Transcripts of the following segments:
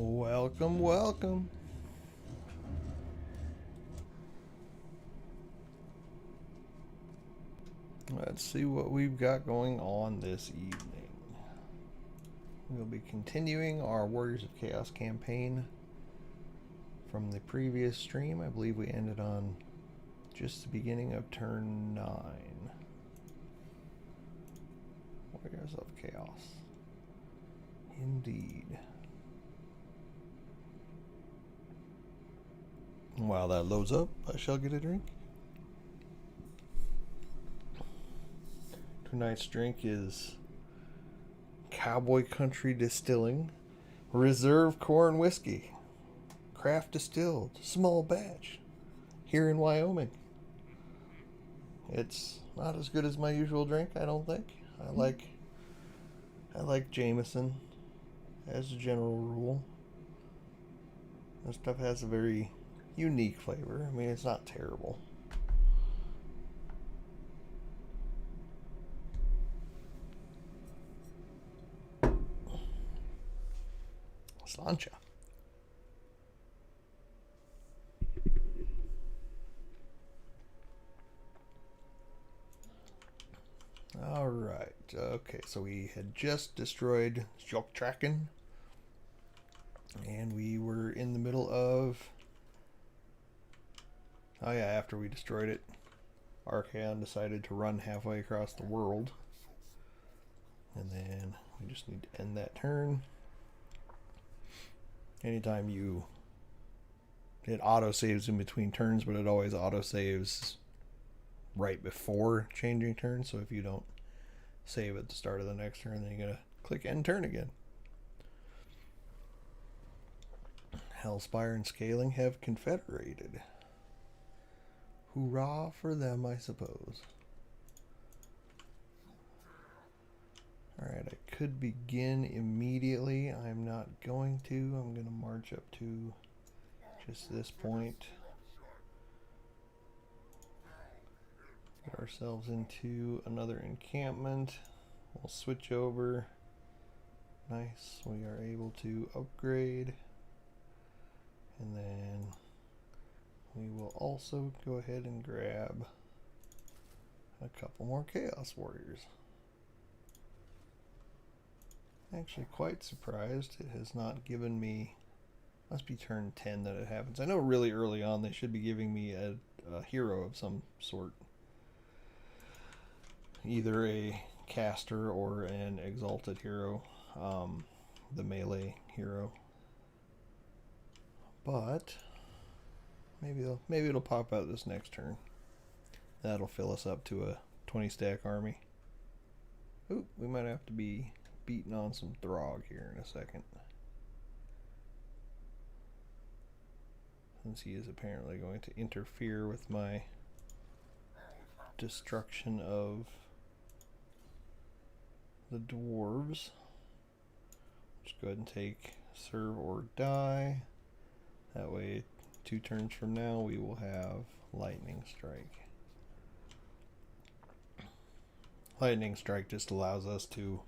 Welcome, welcome. Let's see what we've got going on this evening. We'll be continuing our Warriors of Chaos campaign from the previous stream. I believe we ended on just the beginning of turn 9. Warriors of Chaos. Indeed. While that loads up, I shall get a drink. Tonight's drink is Cowboy Country Distilling Reserve Corn Whiskey, craft distilled, small batch, here in Wyoming. It's not as good as my usual drink, I don't think. I like Jameson as a general rule. This stuff has a very unique flavor. I mean, it's not terrible. Slancha. Alright, okay, so we had just destroyed Joktraken, and we were in the middle of... Oh yeah, after we destroyed it, Archaon decided to run halfway across the world. And then we just need to end that turn. Anytime you... It auto-saves in between turns, but it always auto-saves right before changing turns. So if you don't save at the start of the next turn, then you gotta click end turn again. Hellspire and Scaling have confederated. Hoorah for them, I suppose. Alright, I could begin immediately. I'm not going to. I'm going to march up to just this point. Get ourselves into another encampment. We'll switch over. Nice. We are able to upgrade. And then we will also go ahead and grab a couple more Chaos Warriors. Actually quite surprised it has not given me... Must be turn 10 that it happens. I know really early on they should be giving me a hero of some sort. Either a caster or an exalted hero. The melee hero. But maybe it'll pop out this next turn. That'll fill us up to a 20 stack army. Ooh, we might have to be beating on some Throg here in a second. Since he is apparently going to interfere with my destruction of the dwarves. Just go ahead and take serve or die. That way 2 turns from now we will have Lightning Strike. Lightning Strike just allows us to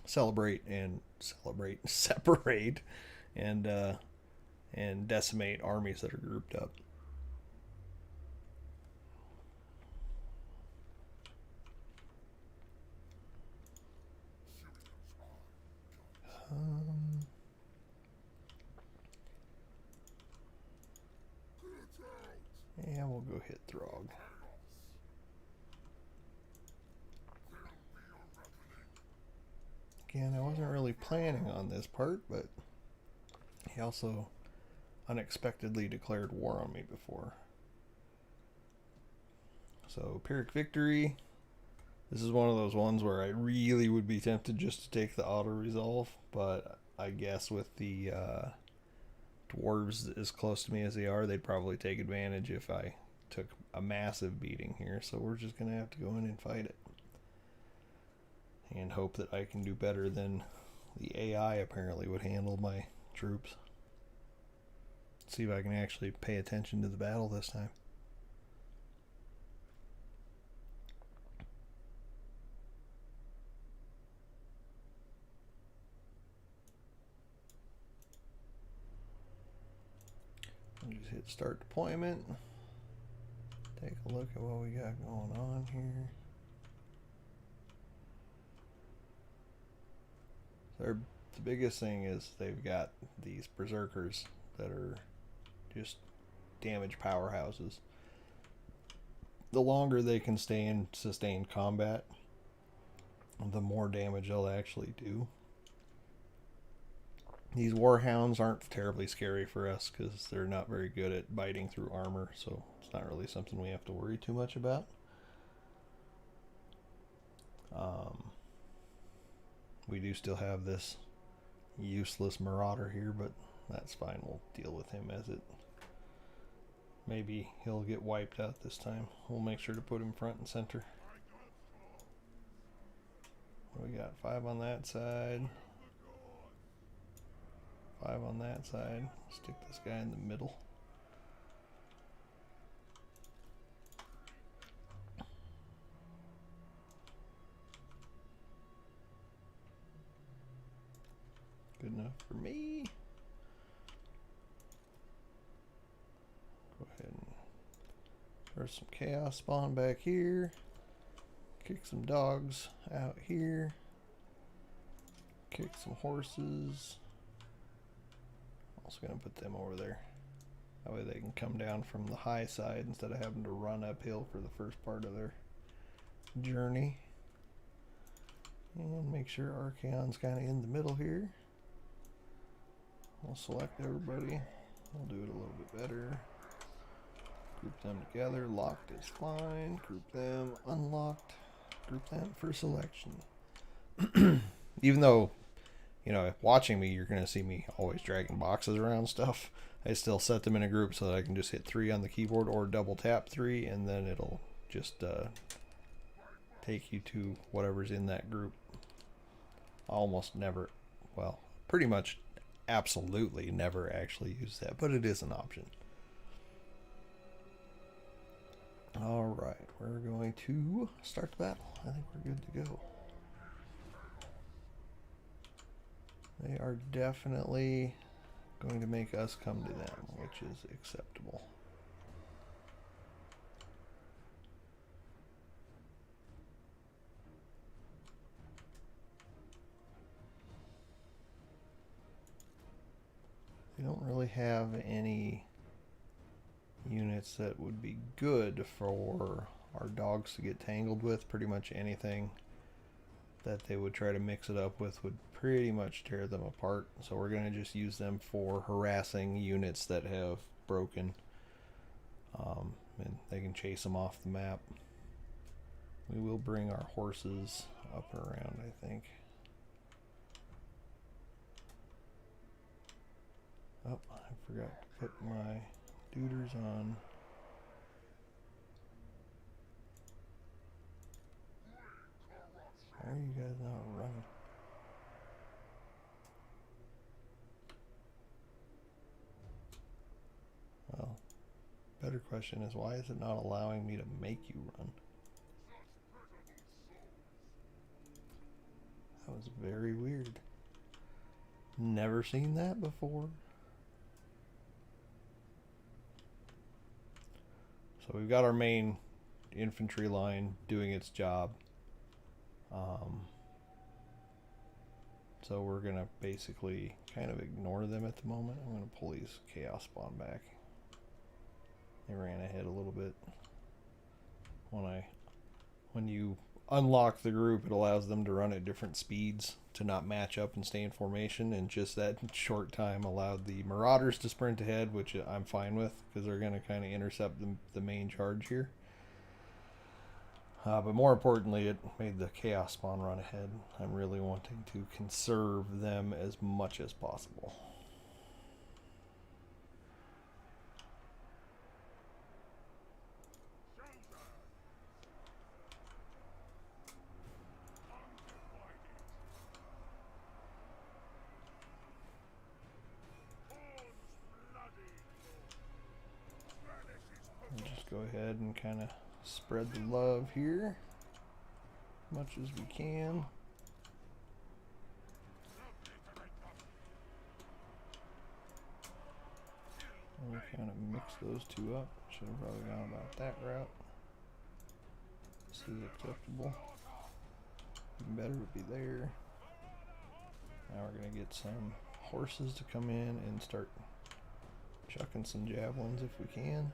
separate and decimate armies that are grouped up. And we'll go hit Throg. Again, I wasn't really planning on this part, but he also unexpectedly declared war on me before. So, Pyrrhic Victory. This is one of those ones where I really would be tempted just to take the auto-resolve, but I guess with the dwarves as close to me as they are, they'd probably take advantage if I took a massive beating here, so we're just going to have to go in and fight it. And hope that I can do better than the AI apparently would handle my troops. See if I can actually pay attention to the battle this time. Just hit start deployment. Take a look at what we got going on here. The biggest thing is they've got these berserkers that are just damage powerhouses. The longer they can stay in sustained combat, the more damage they'll actually do. These warhounds aren't terribly scary for us because they're not very good at biting through armor, so it's not really something we have to worry too much about. We do still have this useless marauder here, but that's fine. We'll deal with him as it... Maybe he'll get wiped out this time. We'll make sure to put him front and center. We got 5 on that side. 5 on that side. Stick this guy in the middle. Good enough for me. Go ahead and throw some chaos spawn back here. Kick some dogs out here. Kick some horses. Also gonna put them over there. That way they can come down from the high side instead of having to run uphill for the first part of their journey. And make sure Archaon's kind of in the middle here. We'll select everybody. We'll do it a little bit better. Group them together. Locked is fine. Group them unlocked. Group them for selection. Even though, you know, watching me, you're going to see me always dragging boxes around stuff. I still set them in a group so that I can just hit 3 on the keyboard or double tap 3, and then it'll just take you to whatever's in that group. I almost never, well, pretty much absolutely never actually use that, but it is an option. Alright, we're going to start the battle. I think we're good to go. They are definitely going to make us come to them, which is acceptable. We don't really have any units that would be good for our dogs to get tangled with. Pretty much anything that they would try to mix it up with would pretty much tear them apart. So we're going to just use them for harassing units that have broken. And they can chase them off the map. We will bring our horses up and around, I think. Oh, I forgot to put my duders on. Why are you guys not running? Well, better question is, why is it not allowing me to make you run? That was very weird. Never seen that before. So we've got our main infantry line doing its job. So we're going to basically kind of ignore them at the moment. I'm going to pull these chaos spawn back. They ran ahead a little bit. When you unlock the group, it allows them to run at different speeds to not match up and stay in formation, and just that short time allowed the marauders to sprint ahead, which I'm fine with because they're going to kind of intercept the main charge here. But more importantly, it made the chaos spawn run ahead. I'm really wanting to conserve them as much as possible. We'll just go ahead and kind of spread the love here as much as we can. we kind of mix those two up. Should have probably gone about that route. This is acceptable. Even better would be there. Now we're going to get some horses to come in and start chucking some javelins if we can.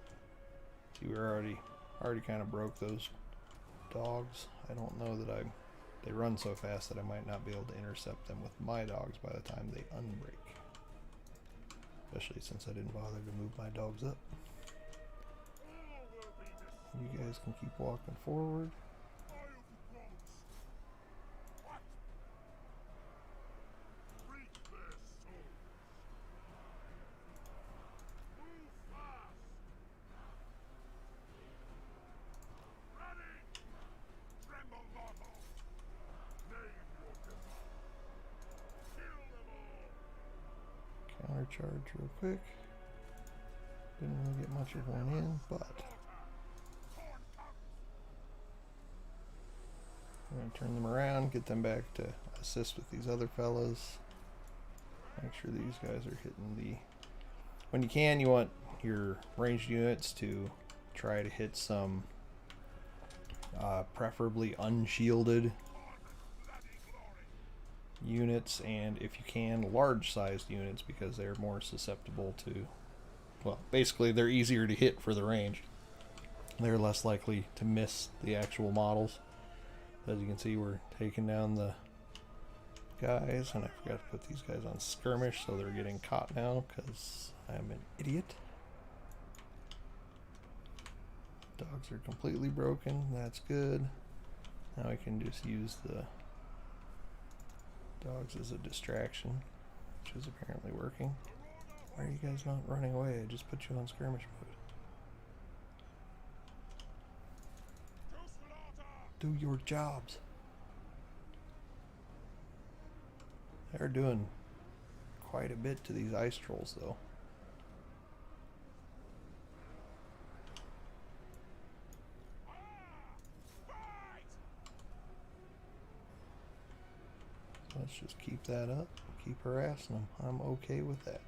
See, we're already kind of broke those dogs. I don't know that they run so fast that I might not be able to intercept them with my dogs by the time they unbreak. Especially since I didn't bother to move my dogs up. You guys can keep walking forward. Counter charge real quick. Didn't really get much of one in, but I'm going to turn them around, get them back to assist with these other fellas. Make sure these guys are hitting the... When you can, you want your ranged units to try to hit some preferably unshielded units, and if you can, large sized units, because they're more susceptible to, well, basically they're easier to hit for the range. They're less likely to miss the actual models. As you can see, we're taking down the guys, and I forgot to put these guys on skirmish, so they're getting caught now because I'm an idiot. Dogs are completely broken. That's good. Now I can just use the dogs as a distraction, which is apparently working. Why are you guys not running away? I just put you on skirmish mode. Do your jobs. They're doing quite a bit to these ice trolls, though. Let's just keep that up, keep harassing them. I'm okay with that.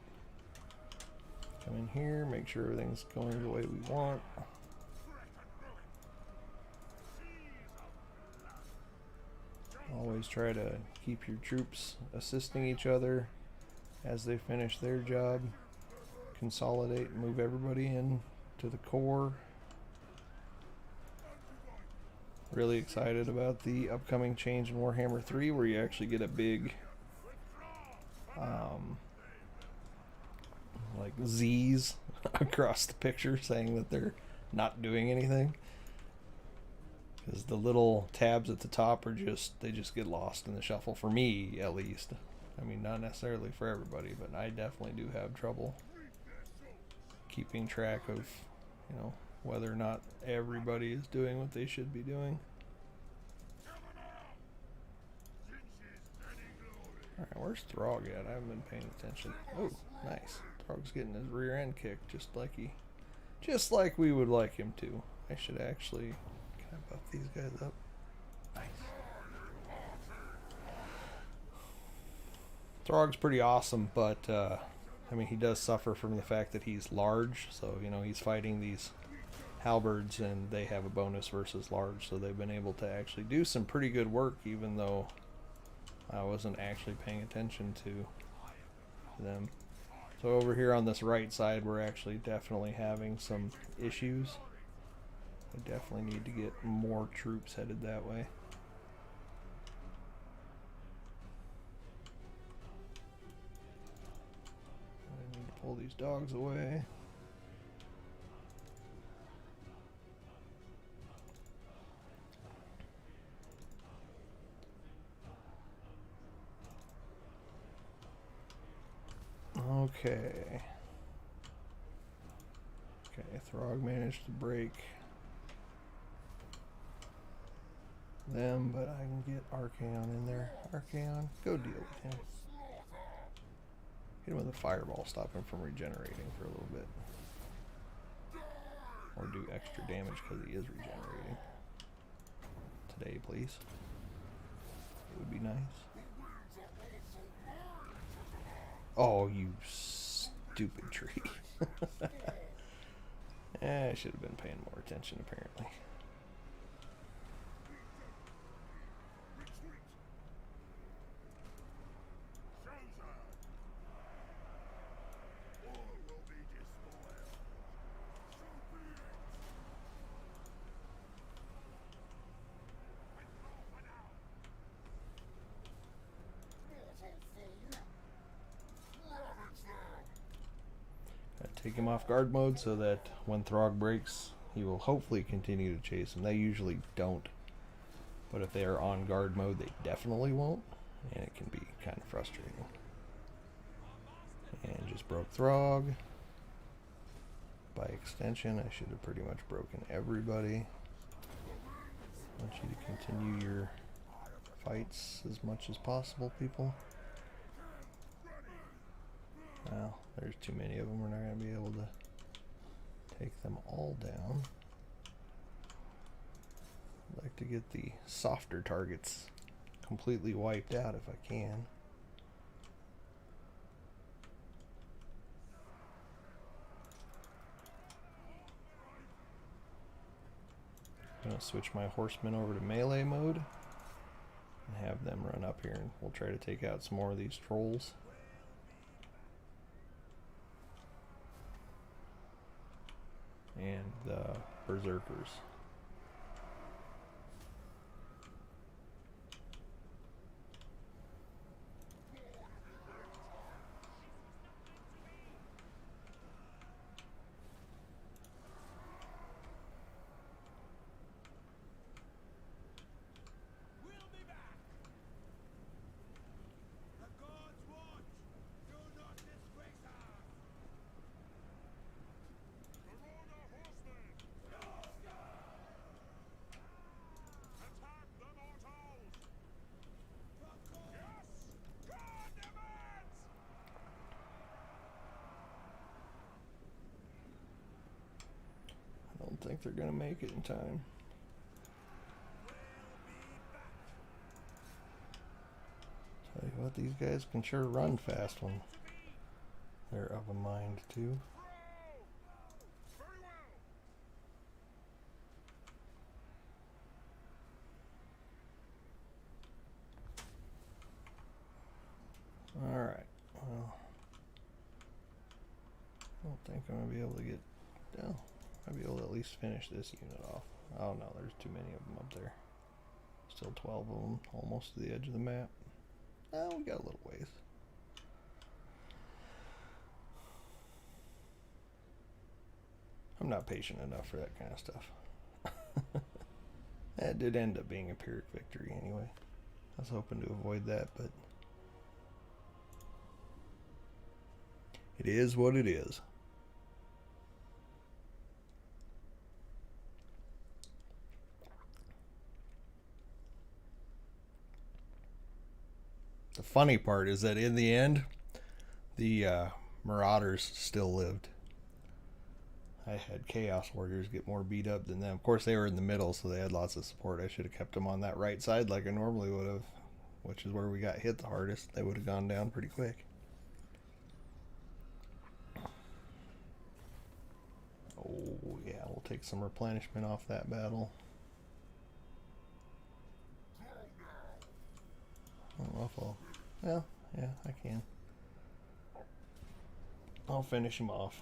Come in here, make sure everything's going the way we want. Always try to keep your troops assisting each other as they finish their job. Consolidate, move everybody in to the core. Really excited about the upcoming change in Warhammer 3, where you actually get a big like Z's across the picture saying that they're not doing anything, because the little tabs at the top are they just get lost in the shuffle, for me at least. I mean, not necessarily for everybody, but I definitely do have trouble keeping track of, you know, whether or not everybody is doing what they should be doing. Alright, where's Throg at? I haven't been paying attention. Oh, nice. Throg's getting his rear end kicked just like we would like him to. I should actually kind of buff these guys up. Nice. Throg's pretty awesome, but I mean, he does suffer from the fact that he's large, so, you know, he's fighting these halberds and they have a bonus versus large, so they've been able to actually do some pretty good work, even though I wasn't actually paying attention to them. So over here on this right side, we're actually definitely having some issues. I definitely need to get more troops headed that way. I need to pull these dogs away. Okay. Okay, Throg managed to break them, but I can get Archaon in there. Archaon, go deal with him. Hit him with a fireball, stop him from regenerating for a little bit. Or do extra damage because he is regenerating. Today, please. It would be nice. Oh, you stupid tree. I should have been paying more attention, apparently. Take him off guard mode so that when Throg breaks, he will hopefully continue to chase him. They usually don't, but if they are on guard mode, they definitely won't, and it can be kind of frustrating. And just broke Throg. By extension, I should have pretty much broken everybody. I want you to continue your fights as much as possible, people. Well, there's too many of them. We're not going to be able to take them all down. I'd like to get the softer targets completely wiped out if I can. I'm going to switch my horsemen over to melee mode and have them run up here, and we'll try to take out some more of these trolls. And the berserkers. I don't think they're gonna make it in time. Tell you what, these guys can sure run fast when they're of a mind too. Alright, well, I don't think I'm gonna be able to get down. I'll be able to at least finish this unit off. Oh no, there's too many of them up there. Still 12 of them, almost to the edge of the map. Oh, we got a little ways. I'm not patient enough for that kind of stuff. That did end up being a Pyrrhic victory anyway. I was hoping to avoid that, but it is what it is. The funny part is that in the end, the Marauders still lived. I had Chaos Warriors get more beat up than them. Of course, they were in the middle, so they had lots of support. I should have kept them on that right side like I normally would have, which is where we got hit the hardest. They would have gone down pretty quick. Oh, yeah, we'll take some replenishment off that battle. I don't know if I'll... Well, yeah, I can. I'll finish him off.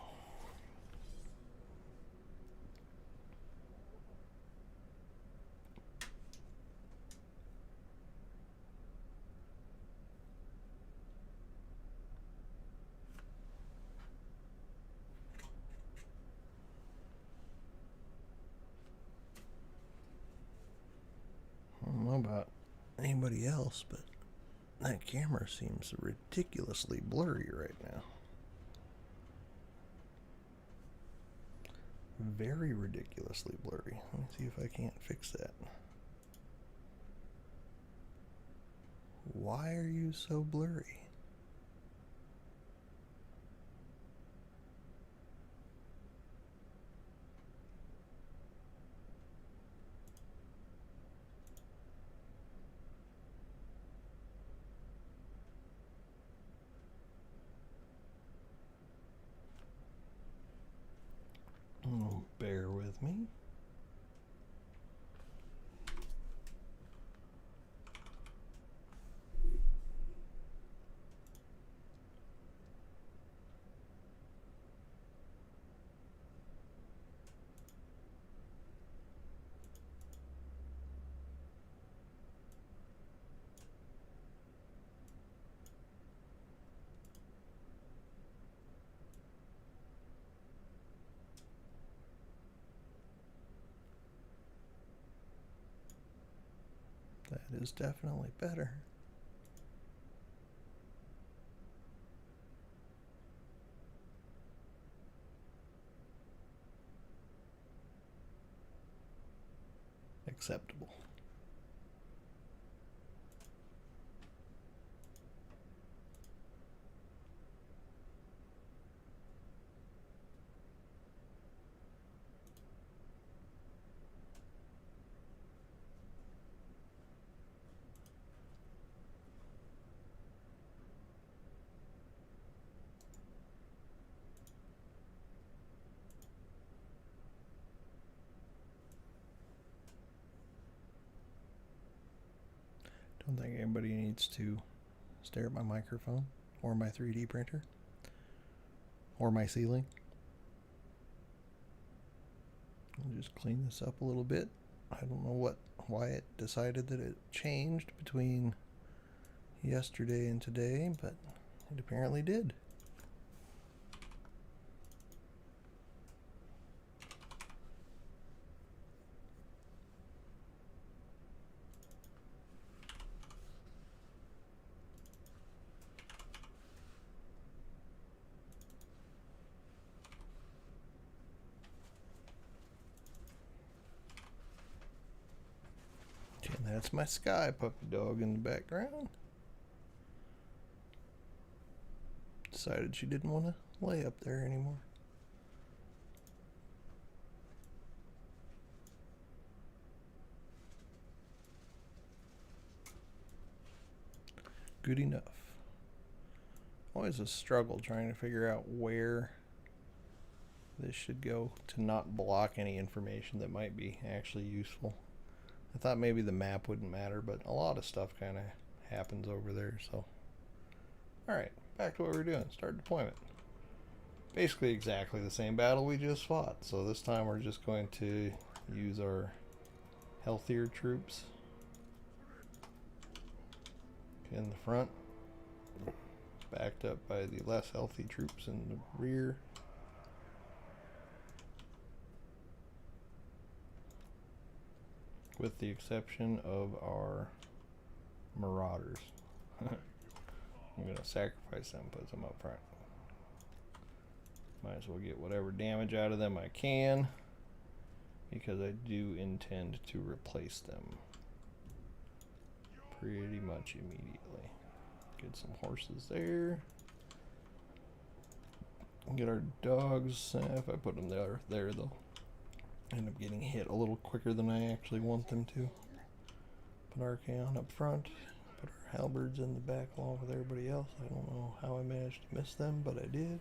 I don't know about anybody else, but that camera seems ridiculously blurry right now. Very ridiculously blurry. Let me see if I can't fix that. Why are you so blurry? bear with me. That is definitely better. Acceptable. I don't think anybody needs to stare at my microphone or my 3D printer or my ceiling. I'll just clean this up a little bit. I don't know why it decided that it changed between yesterday and today, but it apparently did. And that's my Sky puppy dog in the background. Decided she didn't want to lay up there anymore. Good enough. Always a struggle trying to figure out where this should go to not block any information that might be actually useful. I thought maybe the map wouldn't matter, but a lot of stuff kind of happens over there, so. Alright, back to what we're doing. Start deployment. Basically exactly the same battle we just fought, so this time we're just going to use our healthier troops in the front, backed up by the less healthy troops in the rear. With the exception of our marauders. I'm going to sacrifice them, put them up front. Might as well get whatever damage out of them I can, because I do intend to replace them pretty much immediately. Get some horses there. Get our dogs. If I put them there they'll end up getting hit a little quicker than I actually want them to. Put Archaon up front. Put our halberds in the back along with everybody else. I don't know how I managed to miss them, but I did.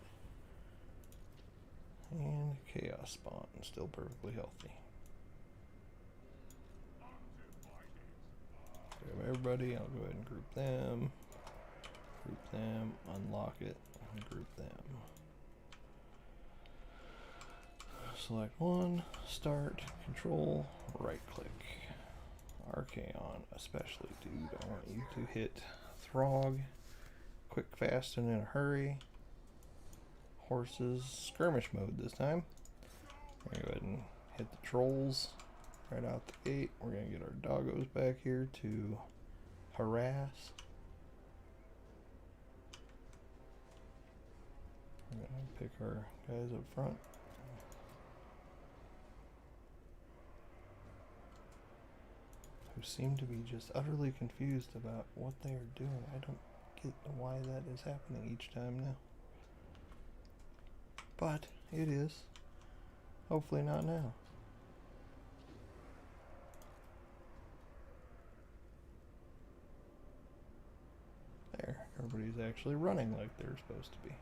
And Chaos Spawn, still perfectly healthy. Grab everybody, I'll go ahead and group them, unlock it, and group them. Select one, start, control, right click. Archaon, especially, dude, I want you to hit Throg, quick, fast, and in a hurry. Horses, skirmish mode this time. We're going to go ahead and hit the trolls right out the gate. We're going to get our doggos back here to harass. We're going to pick our guys up front. Who seem to be just utterly confused about what they are doing. I don't get why that is happening each time now. But it is. Hopefully not now. There, everybody's actually running like they're supposed to be.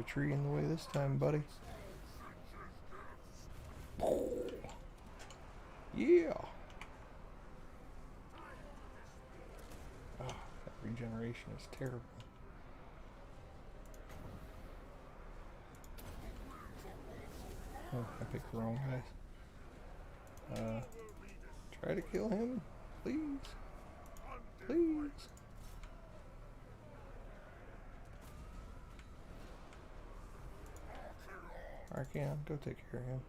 tree in the way this time, buddy. Yeah. Oh, that regeneration is terrible. Oh, I picked the wrong guys. Try to kill him, please. Please. Arcan, go take care of him.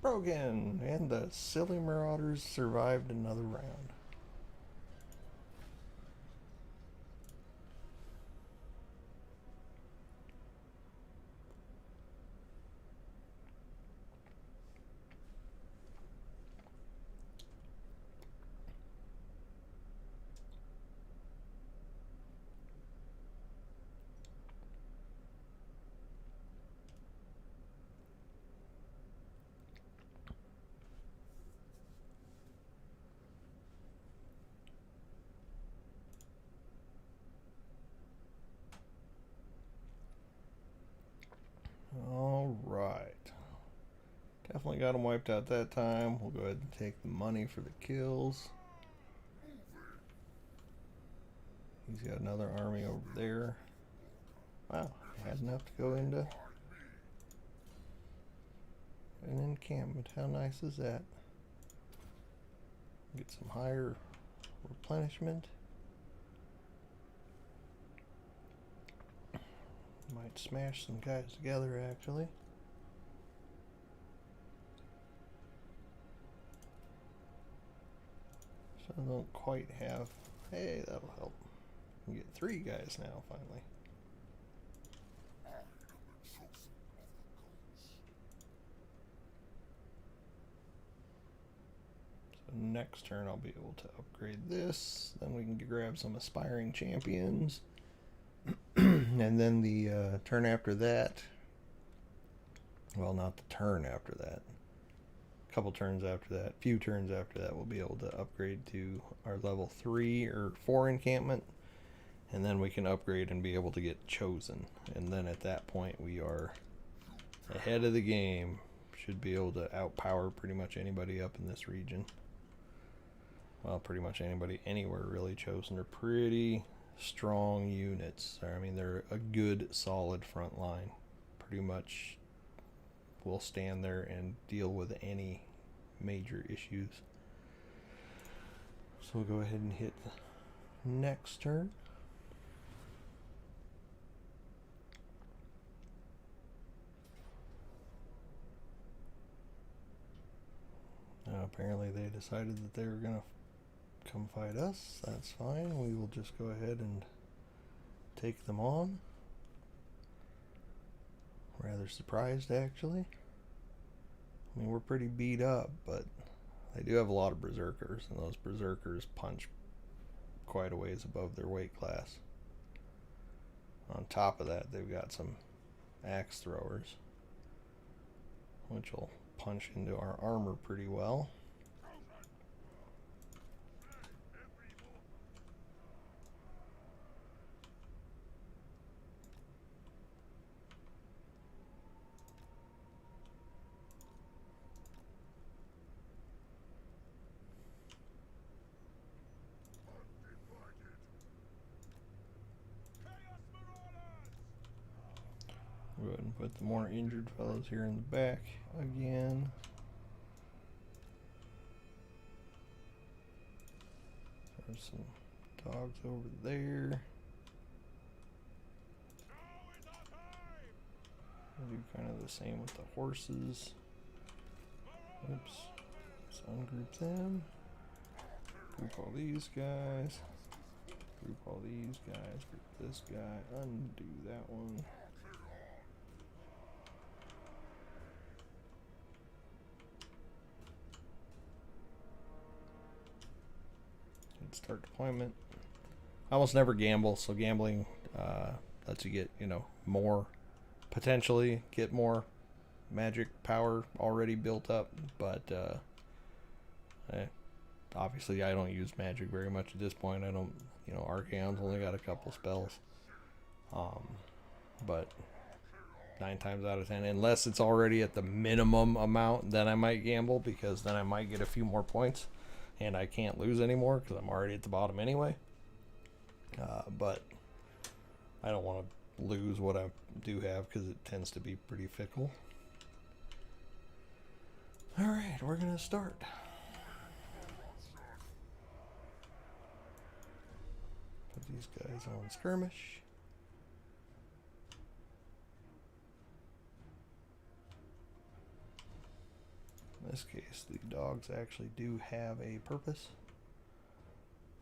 Broken, and the silly marauders survived another round. Alright. Definitely got him wiped out that time. We'll go ahead and take the money for the kills. He's got another army over there. Wow, had enough to go into an encampment. How nice is that? Get some higher replenishment. Might smash some guys together, actually. So I don't quite have... Hey, that'll help. We get 3 guys now, finally. So next turn I'll be able to upgrade this. Then we can grab some aspiring champions. And then the turn after that, well, not the turn after that, a couple turns after that, few turns after that, we'll be able to upgrade to our level 3 or 4 encampment, and then we can upgrade and be able to get chosen. And then at that point we are ahead of the game, should be able to outpower pretty much anybody up in this region. Well, pretty much anybody anywhere really. Chosen are pretty strong units. I mean, they're a good solid front line. Pretty much will stand there and deal with any major issues. So we'll go ahead and hit next turn. Apparently they decided that they were gonna come fight us. That's fine. We will just go ahead and take them on. Rather surprised, actually. I mean, we're pretty beat up, but they do have a lot of berserkers, and those berserkers punch quite a ways above their weight class. On top of that, they've got some axe throwers, which will punch into our armor pretty well. Go ahead and put the more injured fellows here in the back again. There's some dogs over there. We'll do kind of the same with the horses. Oops. Let's ungroup them. Group all these guys. Group all these guys. Group this guy. Undo that one. Start deployment. I almost never gamble, so gambling lets you get, you know, more, potentially get more magic power already built up, but obviously I don't use magic very much at this point. I don't, you know, Archaon's only got a couple spells. But 9 times out of 10, unless it's already at the minimum amount, then I might gamble, because then I might get a few more points and I can't lose anymore because I'm already at the bottom anyway. But I don't want to lose what I do have because it tends to be pretty fickle. Alright, we're going to start. Put these guys on skirmish. In this case, the dogs actually do have a purpose,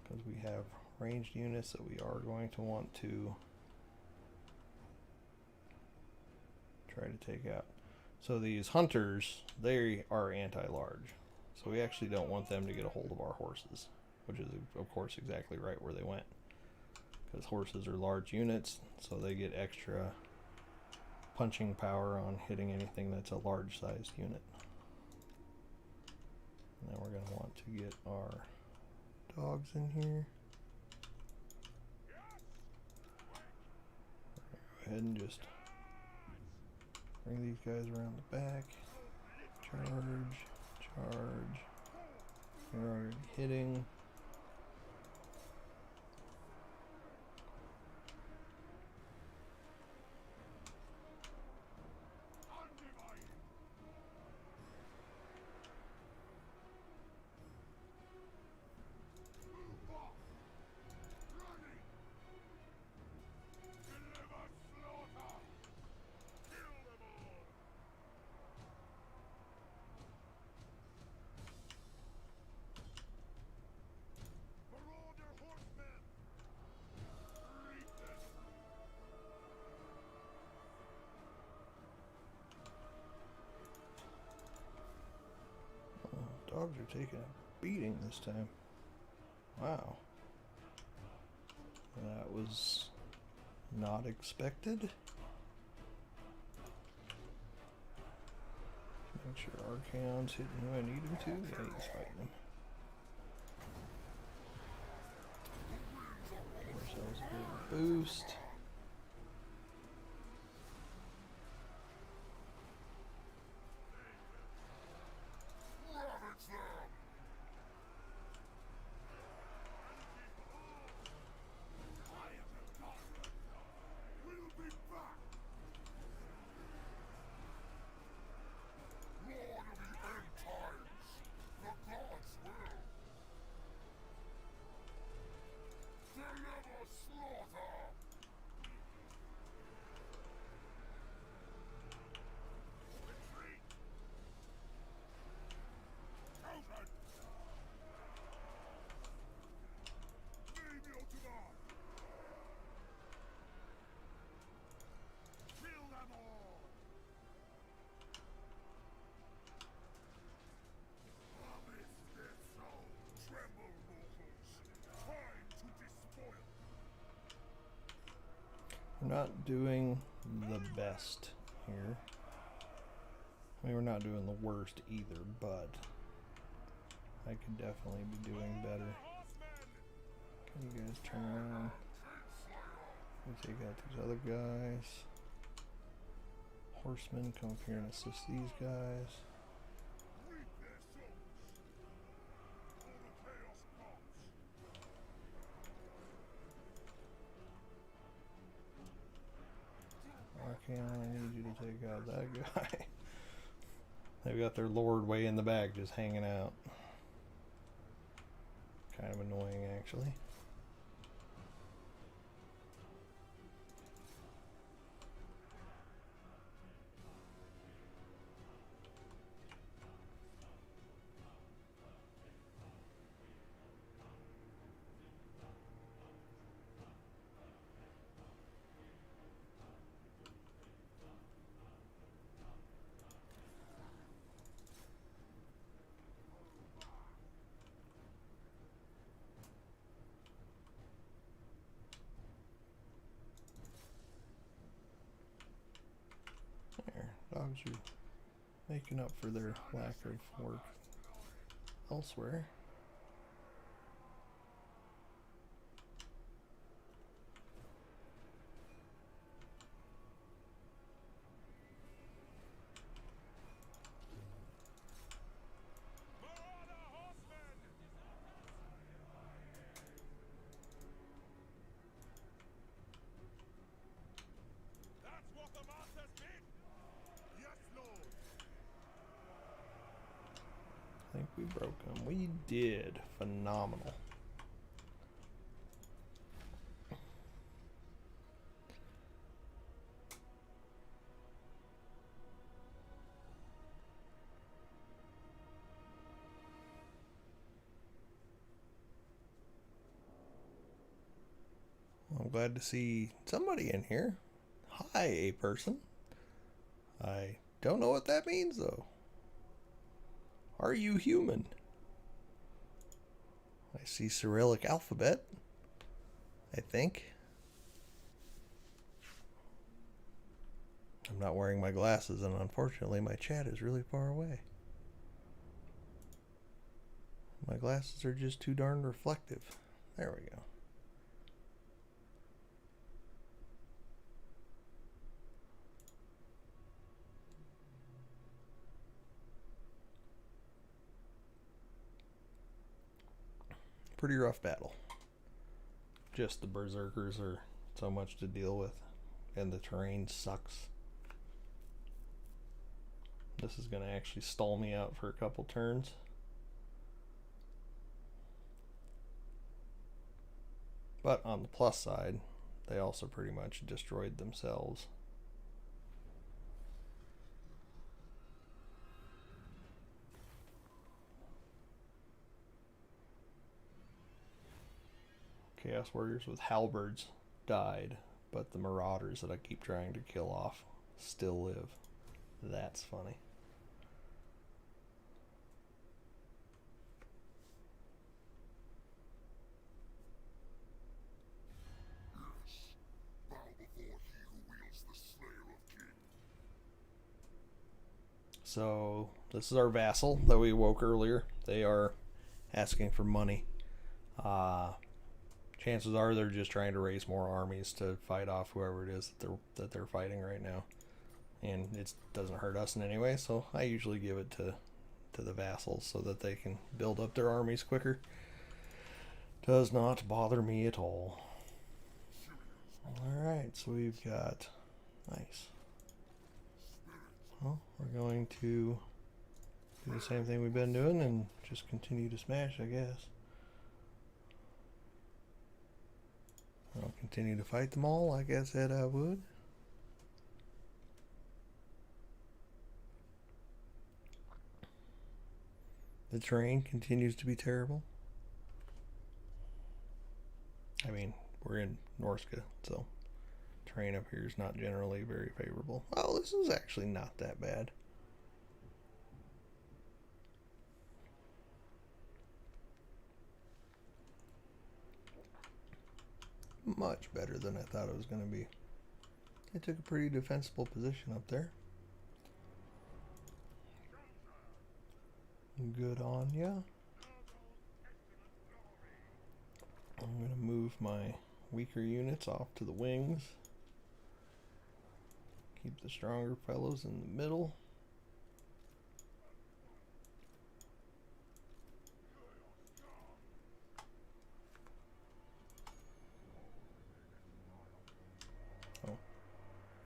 because we have ranged units that we are going to want to try to take out. So these hunters, they are anti-large, so we actually don't want them to get a hold of our horses, which is of course exactly right where they went, because horses are large units, so they get extra punching power on hitting anything that's a large sized unit. Now we're going to want to get our dogs in here. Go ahead and just bring these guys around the back. Charge, charge. They're already hitting. Dogs are taking a beating this time. Wow. That was not expected. Make sure Archaon's hitting who I need him to. Yeah, he's fighting him. Give ourselves a big boost. We're not doing the best here. I mean, we're not doing the worst either, but I could definitely be doing better. Can you guys turn around? Let me take out these other guys. Horsemen, come up here and assist these guys. Archaon, I need you to take out that guy. They've got their lord way in the back just hanging out. Kind of annoying, actually. There, dogs are making up for their lack of work elsewhere. I think we broke them. We did. Phenomenal. I'm glad to see somebody in here. Hi, a person. I don't know what that means, though. Are you human? I see Cyrillic alphabet, I think. I'm not wearing my glasses, and unfortunately my chat is really far away. My glasses are just too darn reflective. There we go. Pretty rough battle. Just the berserkers are so much to deal with, and the terrain sucks. This is going to actually stall me out for a couple turns. But on the plus side, they also pretty much destroyed themselves. Chaos Warriors with halberds died, but the marauders that I keep trying to kill off still live. That's funny. So this is our vassal that we woke earlier. They are asking for money. Chances are they're just trying to raise more armies to fight off whoever it is that they're fighting right now, and it doesn't hurt us in any way. So I usually give it to the vassals so that they can build up their armies quicker. Does not bother me at all. All right, so we've got nice. Well, we're going to do the same thing we've been doing and just continue to smash, I guess. I'll continue to fight them all like I said I would. The terrain continues to be terrible. I mean, we're in Norska, so terrain up here is not generally very favorable. Oh, this is actually not that bad. Much better than I thought it was going to be. I took a pretty defensible position up there. Good on ya. I'm going to move my weaker units off to the wings. Keep the stronger fellows in the middle. Oh,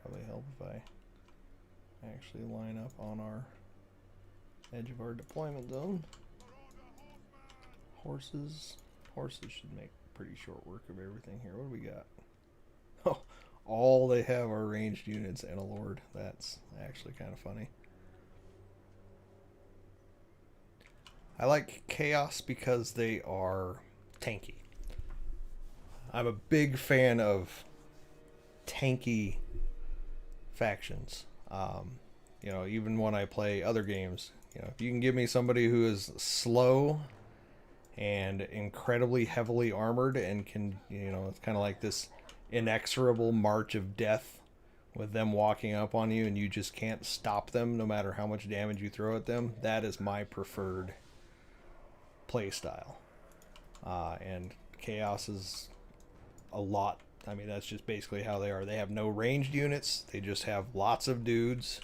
probably help if I actually line up on our edge of our deployment zone. Horses should make pretty short work of everything here. What do we got? Oh, all they have are ranged units and a lord. That's actually kind of funny. I like chaos because they are tanky. I'm a big fan of tanky factions. You know, even when I play other games, you know, if you can give me somebody who is slow and incredibly heavily armored and can, you know, it's kind of like this inexorable march of death with them walking up on you and you just can't stop them no matter how much damage you throw at them. That is my preferred play style. And Chaos is a lot. I mean, that's just basically how they are. They have no ranged units. They just have lots of dudes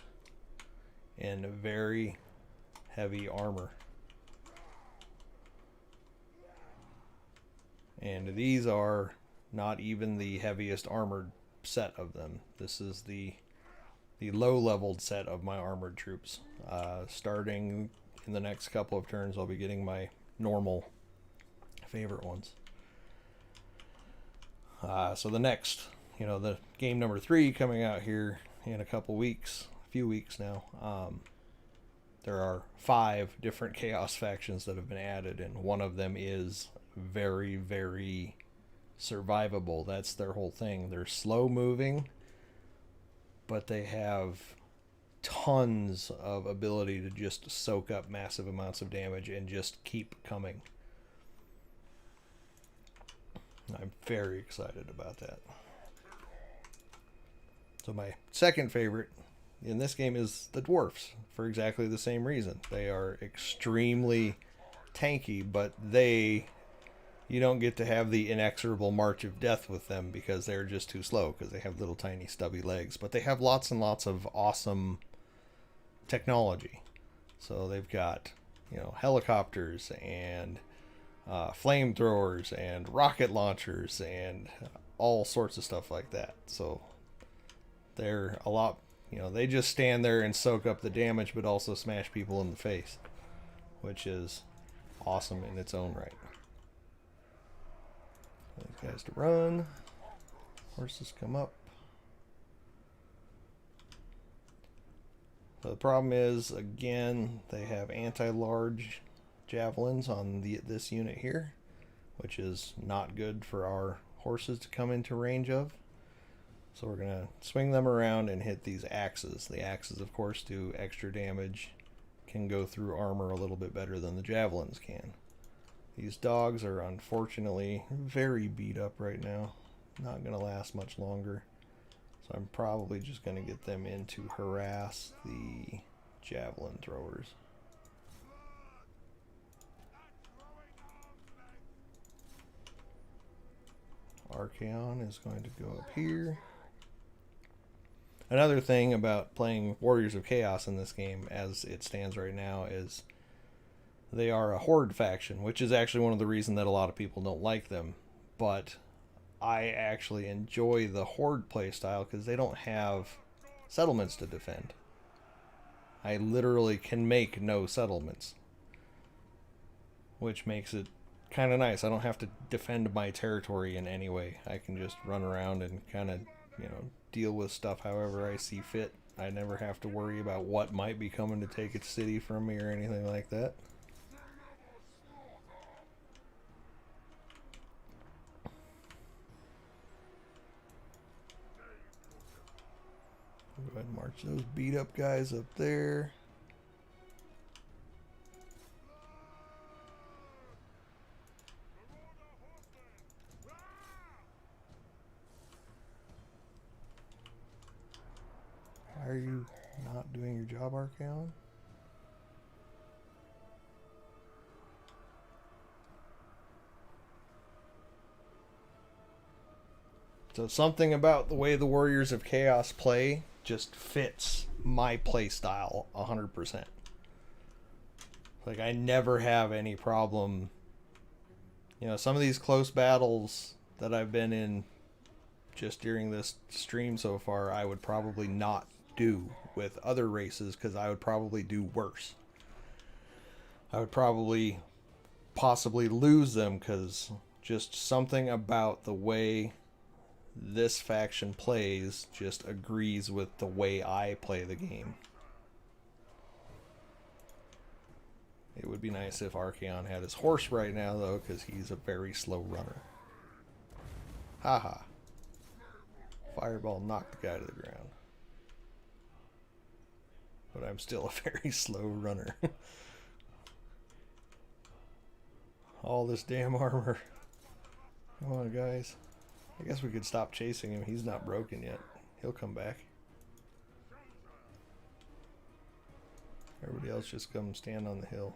and very heavy armor. And these are not even the heaviest armored set of them. This is the low-leveled set of my armored troops. Starting in the next couple of turns, I'll be getting my normal favorite ones. So the next, the game number 3 coming out here in a few weeks now. There are 5 different Chaos factions that have been added, and one of them is very, very survivable. That's their whole thing. They're slow moving, but they have tons of ability to just soak up massive amounts of damage and just keep coming. I'm very excited about that. So my second favorite in this game is the dwarfs, for exactly the same reason. They are extremely tanky, but you don't get to have the inexorable march of death with them because they're just too slow, because they have little tiny stubby legs. But they have lots and lots of awesome technology. So they've got, helicopters and flamethrowers and rocket launchers and all sorts of stuff like that. So they're a lot, they just stand there and soak up the damage, but also smash people in the face, which is awesome in its own right. These guys to run. Horses come up. So the problem is, again, they have anti-large javelins on this unit here, which is not good for our horses to come into range of. So we're going to swing them around and hit these axes. The axes, of course, do extra damage, can go through armor a little bit better than the javelins can. These dogs are unfortunately very beat up right now. Not going to last much longer. So I'm probably just going to get them in to harass the javelin throwers. Archaon is going to go up here. Another thing about playing Warriors of Chaos in this game as it stands right now is they are a horde faction, which is actually one of the reasons that a lot of people don't like them. But I actually enjoy the horde playstyle because they don't have settlements to defend. I literally can make no settlements, which makes it kind of nice. I don't have to defend my territory in any way. I can just run around and kind of, deal with stuff however I see fit. I never have to worry about what might be coming to take its city from me or anything like that. Go ahead and march those beat up guys up there. Why are you not doing your job, Archaon? So something about the way the Warriors of Chaos play just fits my play style 100%. Like, I never have any problem. Some of these close battles that I've been in just during this stream so far, I would probably not do with other races because I would probably do worse. I would probably possibly lose them because just something about the way this faction plays just agrees with the way I play the game. It would be nice if Archaon had his horse right now, though, because he's a very slow runner. Haha. Fireball knocked the guy to the ground. But I'm still a very slow runner. All this damn armor. Come on, guys. I guess we could stop chasing him. He's not broken yet. He'll come back. Everybody else just come stand on the hill.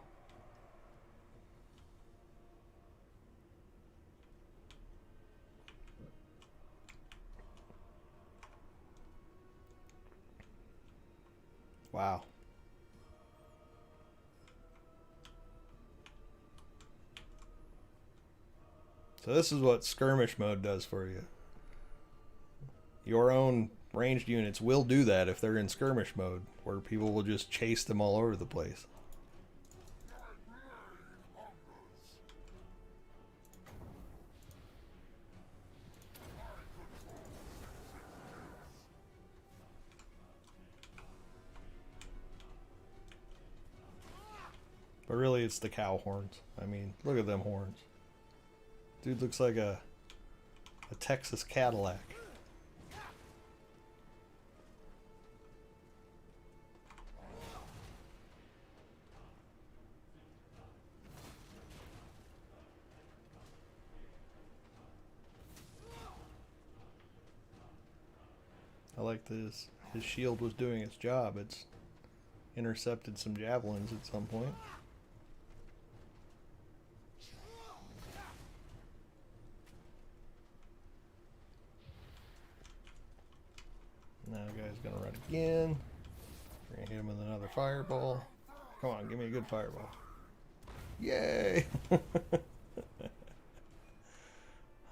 Wow. So this is what skirmish mode does for you. Your own ranged units will do that if they're in skirmish mode, where people will just chase them all over the place. But really it's the cow horns. I mean, look at them horns. Dude looks like a Texas Cadillac. I like this. His shield was doing its job. It's intercepted some javelins at some point. Now the guy's gonna run again. We're gonna hit him with another fireball. Come on, give me a good fireball. Yay!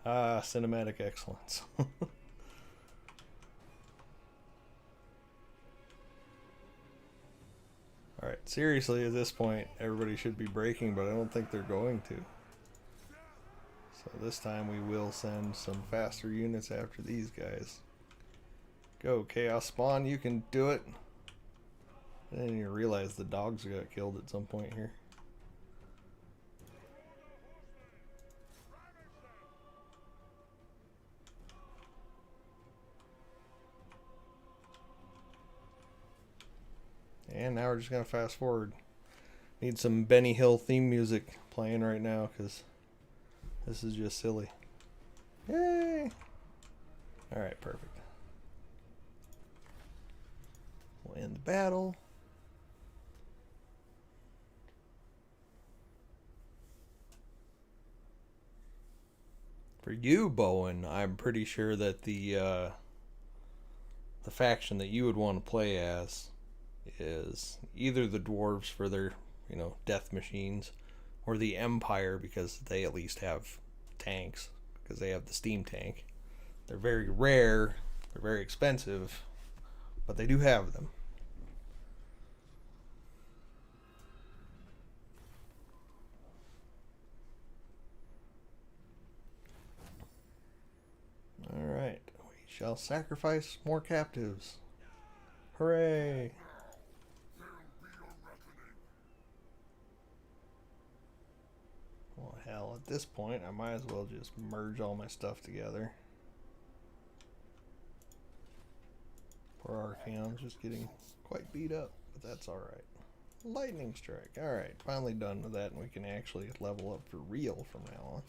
Ah, cinematic excellence. Alright, seriously, at this point, everybody should be breaking, but I don't think they're going to. So this time we will send some faster units after these guys. Go, Chaos Spawn, you can do it. I didn't even realize the dogs got killed at some point here. And now we're just going to fast forward. Need some Benny Hill theme music playing right now because this is just silly. Yay! Alright, perfect. We'll end the battle. For you, Bowen, I'm pretty sure that the faction that you would want to play as is either the dwarves for their, death machines, or the Empire because they at least have tanks, because they have the steam tank. They're very rare, they're very expensive, but they do have them. Alright, we shall sacrifice more captives. Hooray! Well, hell, at this point, I might as well just merge all my stuff together. Poor Archaon's just getting quite beat up, but that's alright. Lightning Strike. Alright, finally done with that, and we can actually level up for real from now on.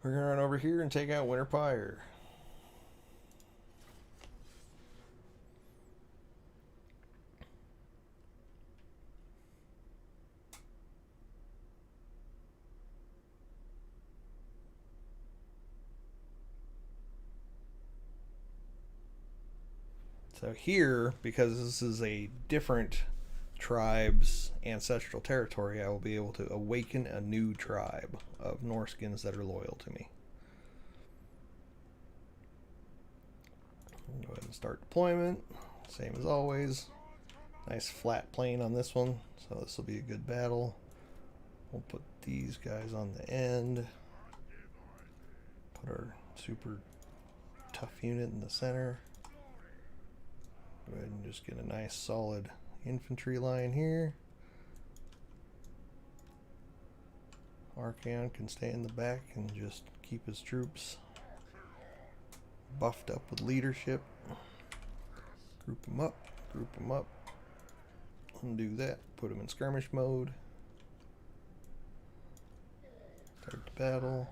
We're going to run over here and take out Winterpire. So here, because this is a different tribe's ancestral territory, I will be able to awaken a new tribe of Norskins that are loyal to me. Go ahead and start deployment. Same as always. Nice flat plane on this one, so this will be a good battle. We'll put these guys on the end. Put our super tough unit in the center. Go ahead and just get a nice solid infantry line here. Archaon can stay in the back and just keep his troops buffed up with leadership. Group them up, group them up. Undo that, put them in skirmish mode. Start the battle.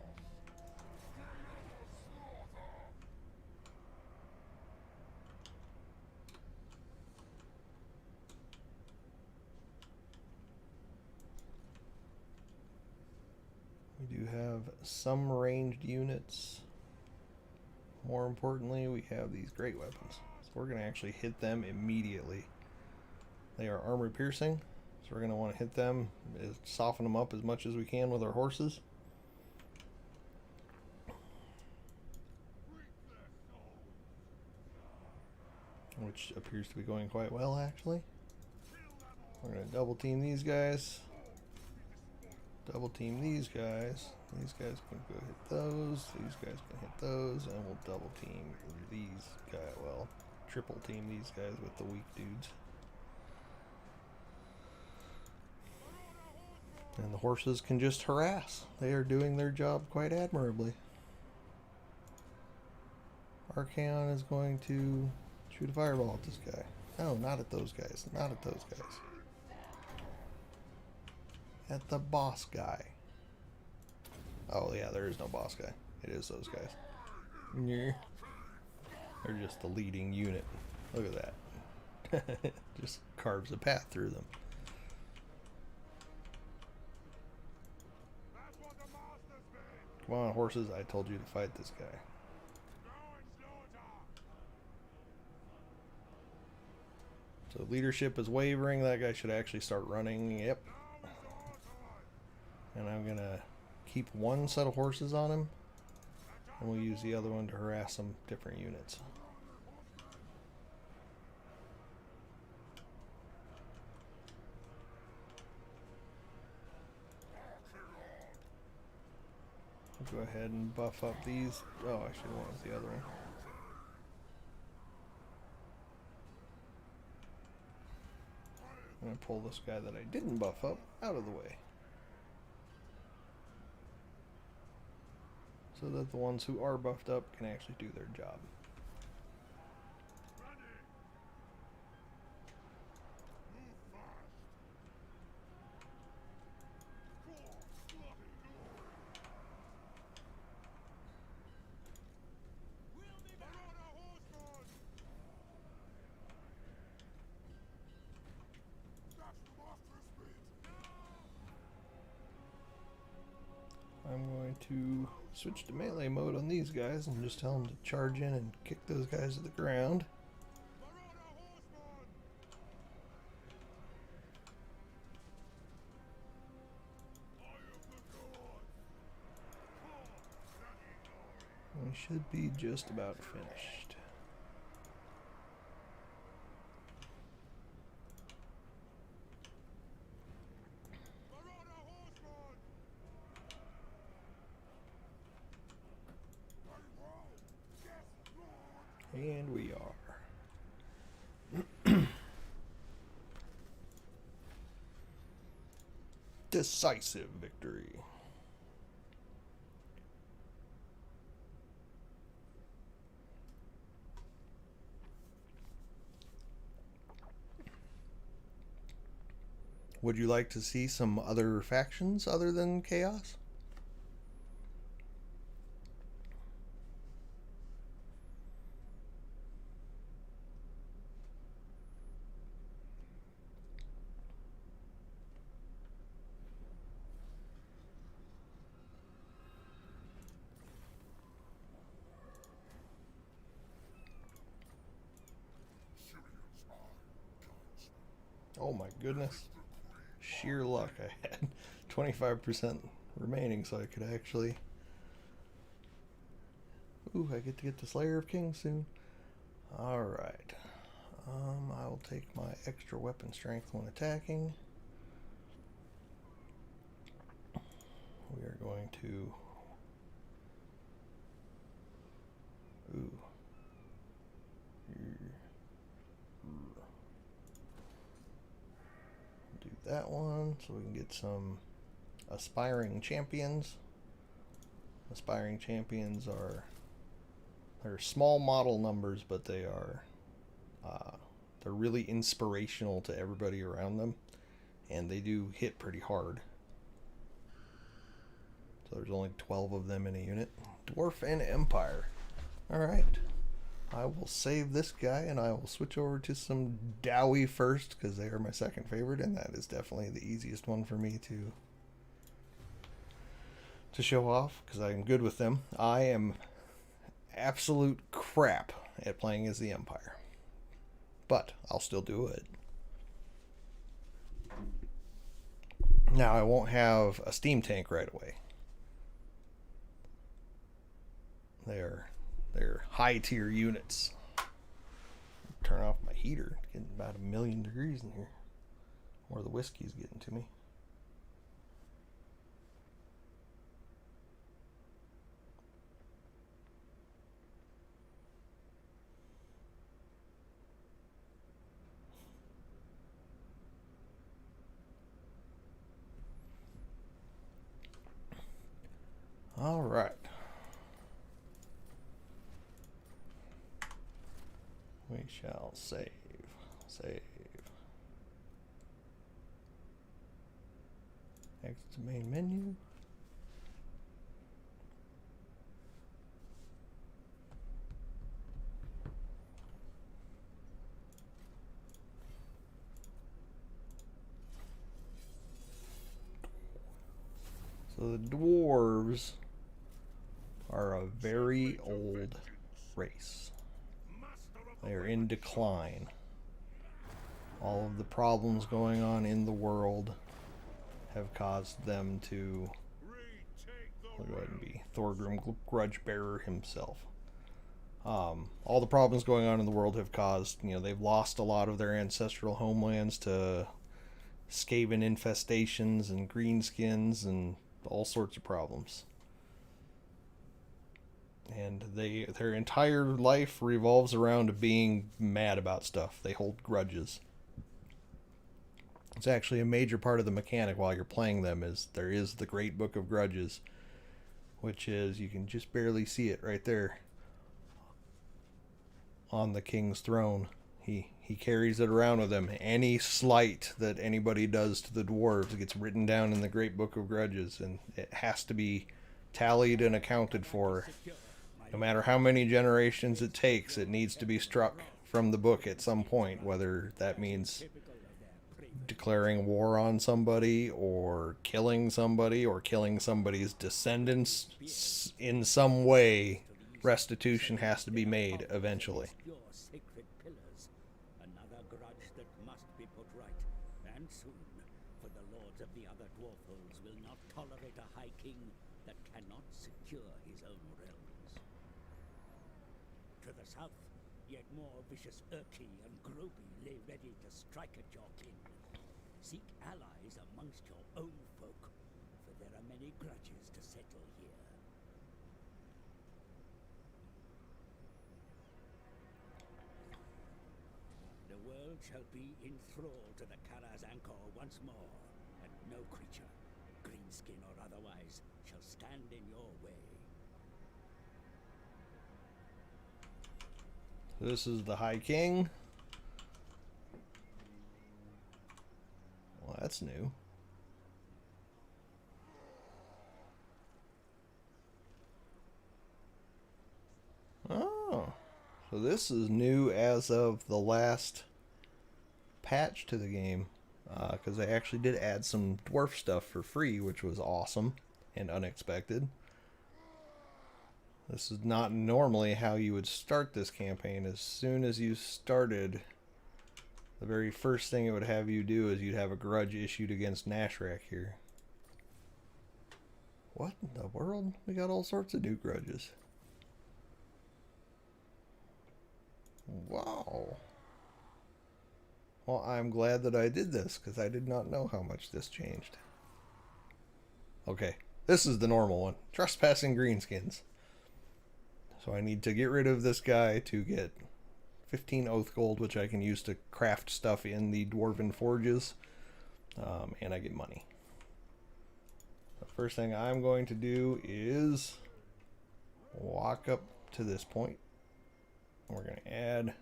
We do have some ranged units. More importantly, we have these great weapons. So we're going to actually hit them immediately. They are armor piercing, so we're going to want to hit them, soften them up as much as we can with our horses. Which appears to be going quite well, actually. We're going to double team these guys. Double team these guys. These guys can go hit those. These guys can hit those. And we'll double team these guys. Well, triple team these guys with the weak dudes. And the horses can just harass. They are doing their job quite admirably. Archaon is going to shoot a fireball at this guy. No, not at those guys. Not at those guys. At the boss guy. Oh yeah, there is no boss guy. It is those guys. Yeah. They're just the leading unit. Look at that. Just carves a path through them. Come on, horses. I told you to fight this guy. So leadership is wavering. That guy should actually start running. Yep. And I'm going to keep one set of horses on him. And we'll use the other one to harass some different units. Go ahead and buff up these. Oh, I should have went with the other one. I'm going to pull this guy that I didn't buff up out of the way, so that the ones who are buffed up can actually do their job. I'm going to switch to melee mode on these guys and just tell them to charge in and kick those guys to the ground. We should be just about finished. And we are. Decisive victory. Would you like to see some other factions other than Chaos? Oh my goodness. Sheer luck. I had 25% remaining, so I could actually... Ooh, I get to get the Slayer of Kings soon. Alright. I will take my extra weapon strength when attacking. We are going to... Ooh. Do that one so we can get some aspiring champions. Aspiring champions are... They're small model numbers, but they are... they're really inspirational to everybody around them. And they do hit pretty hard. So there's only 12 of them in a unit. Dwarf and Empire. Alright. I will save this guy and I will switch over to some Dowie first, because they are my second favorite, and that is definitely the easiest one for me to to show off because I'm good with them. I am absolute crap at playing as the Empire, but I'll still do it. Now I won't have a steam tank right away. They're high tier units. Turn off my heater. It's getting about 1,000,000 degrees in here. Or the whiskey's getting to me. All right. We shall save. Exit to main menu. So the dwarves are a very old race. They are in decline. All of the problems going on in the world have caused them to, I'll go ahead and be Thorgrim Grudgebearer himself. All the problems going on in the world have caused, they've lost a lot of their ancestral homelands to Skaven infestations and greenskins and all sorts of problems. And their entire life revolves around being mad about stuff. They hold grudges. It's actually a major part of the mechanic while you're playing them is there is the Great Book of Grudges, which is, you can just barely see it right there on the king's throne. He carries it around with him. Any slight that anybody does to the dwarves gets written down in the Great Book of Grudges, and it has to be tallied and accounted for. No matter how many generations it takes, it needs to be struck from the book at some point, whether that means declaring war on somebody or killing somebody's descendants. In some way, restitution has to be made eventually. Another grudge that must be put right, and soon, for the lords of the other dwarfholds will not tolerate a high king that cannot secure his own realms. To the south, yet more vicious Urki and Groby lay ready to strike at your kin. Seek allies amongst your own folk, for there are many grudges to settle here. The world shall be in thrall to the Kara's Anchor once more, and no creature, greenskin or otherwise, shall stand in your way. This is the High King. Well, that's new. Oh, so this is new as of the last patch to the game, because they actually did add some dwarf stuff for free, which was awesome and unexpected. This is not normally how you would start this campaign. As soon as you started, the very first thing it would have you do is you'd have a grudge issued against Nashrak here. What in the world? We got all sorts of new grudges. Wow. Well, I'm glad that I did this, because I did not know how much this changed. Okay, this is the normal one. Trespassing greenskins. So I need to get rid of this guy to get 15 oath gold, which I can use to craft stuff in the dwarven forges, and I get money. The first thing I'm going to do is walk up to this point. We're going to add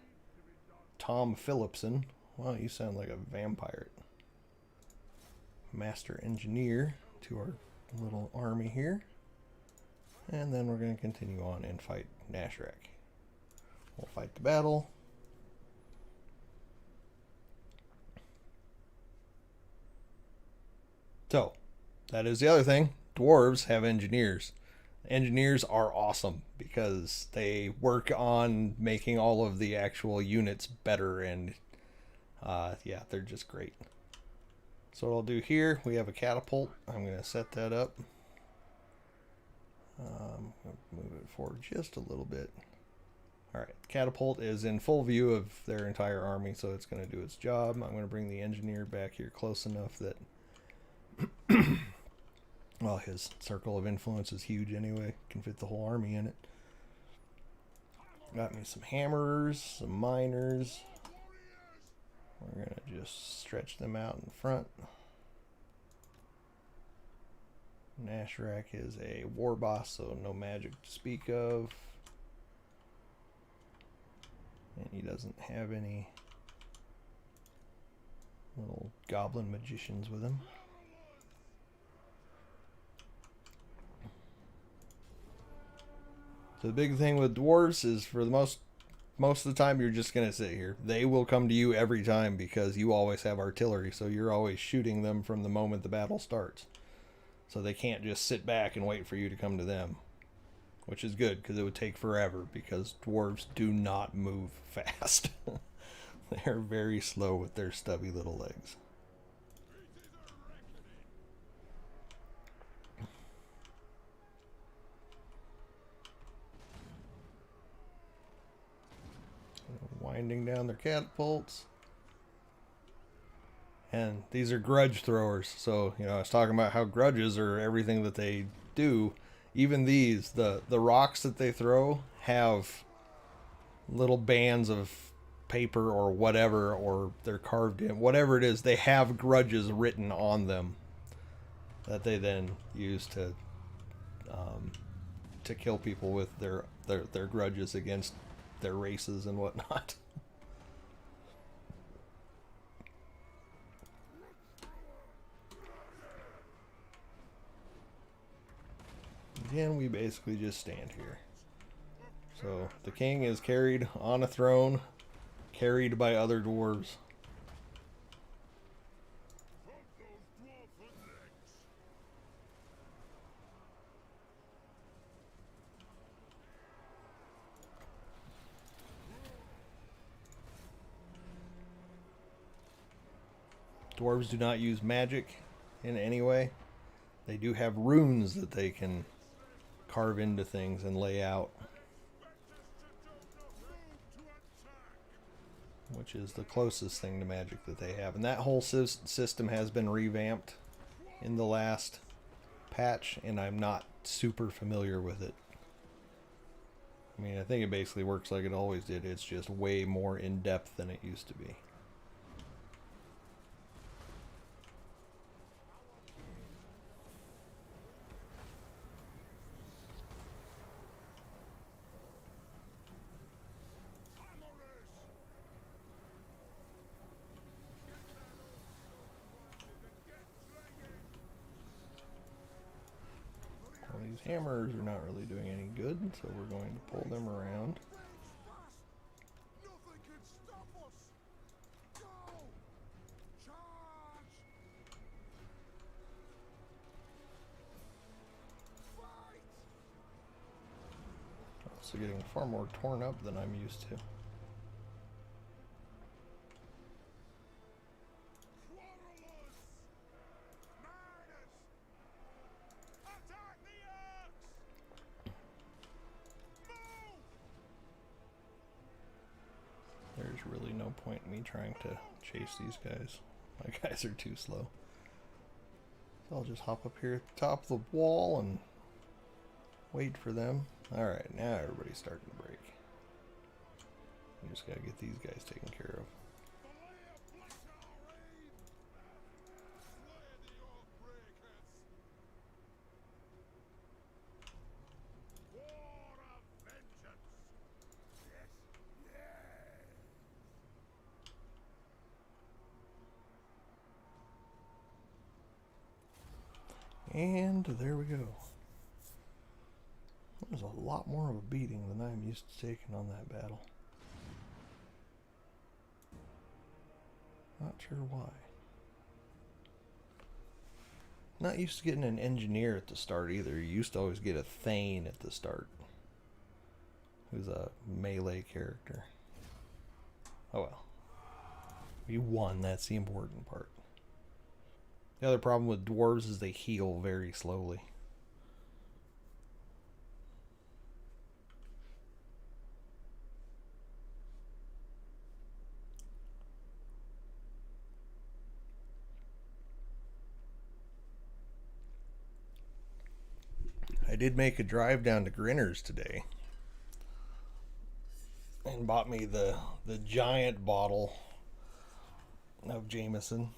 Tom Phillipson. Wow, you sound like a vampire. Master Engineer to our little army here. And then we're going to continue on and fight Nashrak. We'll fight the battle. So, that is the other thing. dwarves have engineers. Engineers are awesome because they work on making all of the actual units better, and yeah, they're just great. So what I'll do here, we have a catapult. I'm going to set that up. Move it forward just a little bit. Alright, catapult is in full view of their entire army, so it's going to do its job. I'm going to bring the engineer back here close enough that well, his circle of influence is huge anyway. Can fit the whole army in it. Got me some hammerers, some miners. We're going to just stretch them out in front. Nashrak is a war boss, so no magic to speak of. And he doesn't have any little goblin magicians with him. So the big thing with dwarves is for the most of the time you're just going to sit here. They will come to you every time because you always have artillery, so you're always shooting them from the moment the battle starts. So they can't just sit back and wait for you to come to them, which is good because it would take forever because dwarves do not move fast. They're very slow with their stubby little legs. Winding down their catapults. And these are grudge throwers. So, you know, I was talking about how grudges are everything that they do. Even these, the rocks that they throw have little bands of paper or whatever, or they're carved in, whatever it is, they have grudges written on them that they then use to kill people with their grudges against their races and whatnot. Again, we basically just stand here. So the king is carried on a throne, carried by other dwarves. Dwarves do not use magic in any way. They do have runes that they can carve into things and lay out, which is the closest thing to magic that they have. And that whole system has been revamped in the last patch, and I'm not super familiar with it. I mean, I think it basically works like it always did. It's just way more in-depth than it used to be. These hammers are not really doing any good, so we're going to pull them around. Also getting far more torn up than I'm used to. There's really no point in me trying to chase these guys. My guys are too slow. So I'll just hop up here at the top of the wall and wait for them. Alright, now everybody's starting to break. We just gotta get these guys taken care of. And there we go. There's a lot more of a beating than I'm used to taking on that battle. Not sure why. Not used to getting an engineer at the start either. You used to always get a Thane at the start, who's a melee character. Oh well. You won, that's the important part. The other problem with dwarves is they heal very slowly. I did make a drive down to Grinner's today and bought me the giant bottle of Jameson.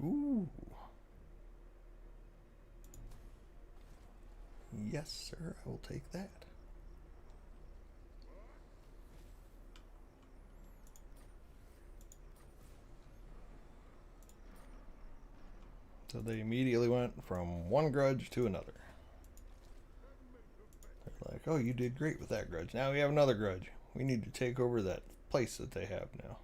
Ooh. Yes, sir, I will take that. So they immediately went from one grudge to another. They're like, oh, you did great with that grudge. Now we have another grudge. We need to take over that place that they have now.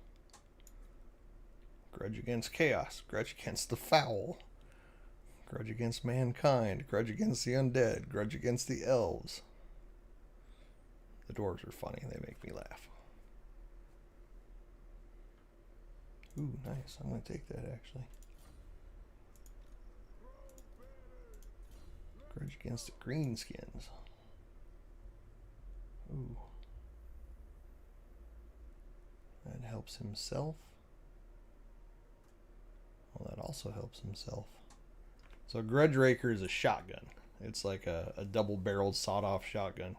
Grudge against chaos. Grudge against the foul. Grudge against mankind. Grudge against the undead. Grudge against the elves. The dwarves are funny. They make me laugh. Ooh, nice. I'm going to take that, actually. Grudge against the greenskins. Ooh. That helps himself. Well, that also helps himself. So Grudge Raker is a shotgun. It's like a double-barreled sawed-off shotgun.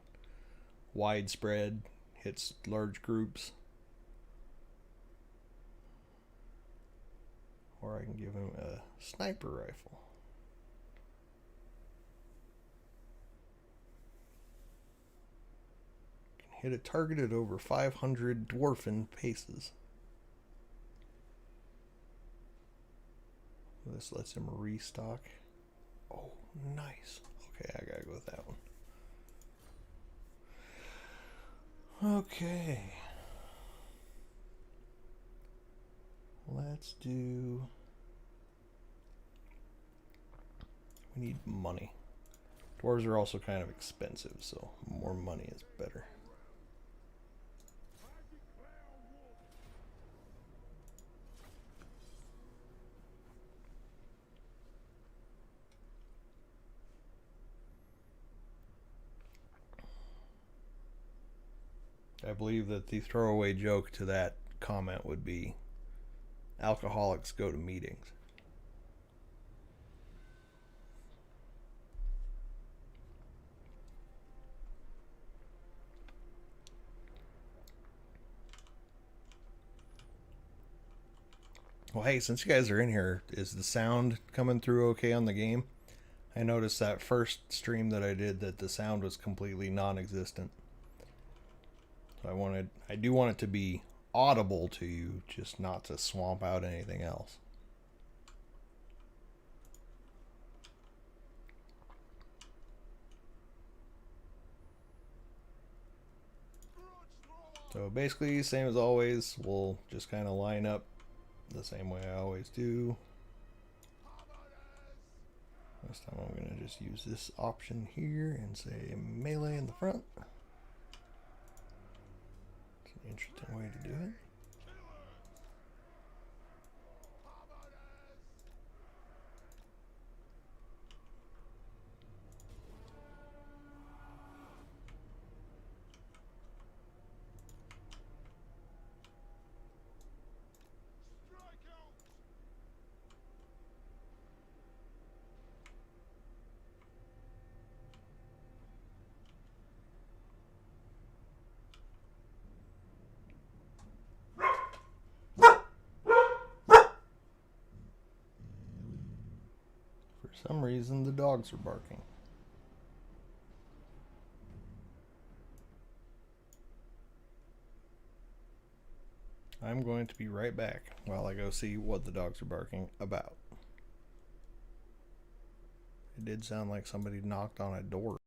Widespread, hits large groups. Or I can give him a sniper rifle. Can hit a target at over 500 dwarfen paces. This lets him restock. Oh, nice. Okay, I gotta go with that one. Okay. Let's do... We need money. Dwarves are also kind of expensive, so more money is better. I believe that the throwaway joke to that comment would be, alcoholics go to meetings. Well, hey, since you guys are in here, is the sound coming through okay on the game? I noticed that first stream that I did that the sound was completely non-existent. So I do want it to be audible to you, just not to swamp out anything else. So basically, same as always, we'll just kind of line up the same way I always do. This time I'm going to just use this option here and say melee in the front. It's an interesting way to do it. For some reason, the dogs are barking. I'm going to be right back while I go see what the dogs are barking about. It did sound like somebody knocked on a door.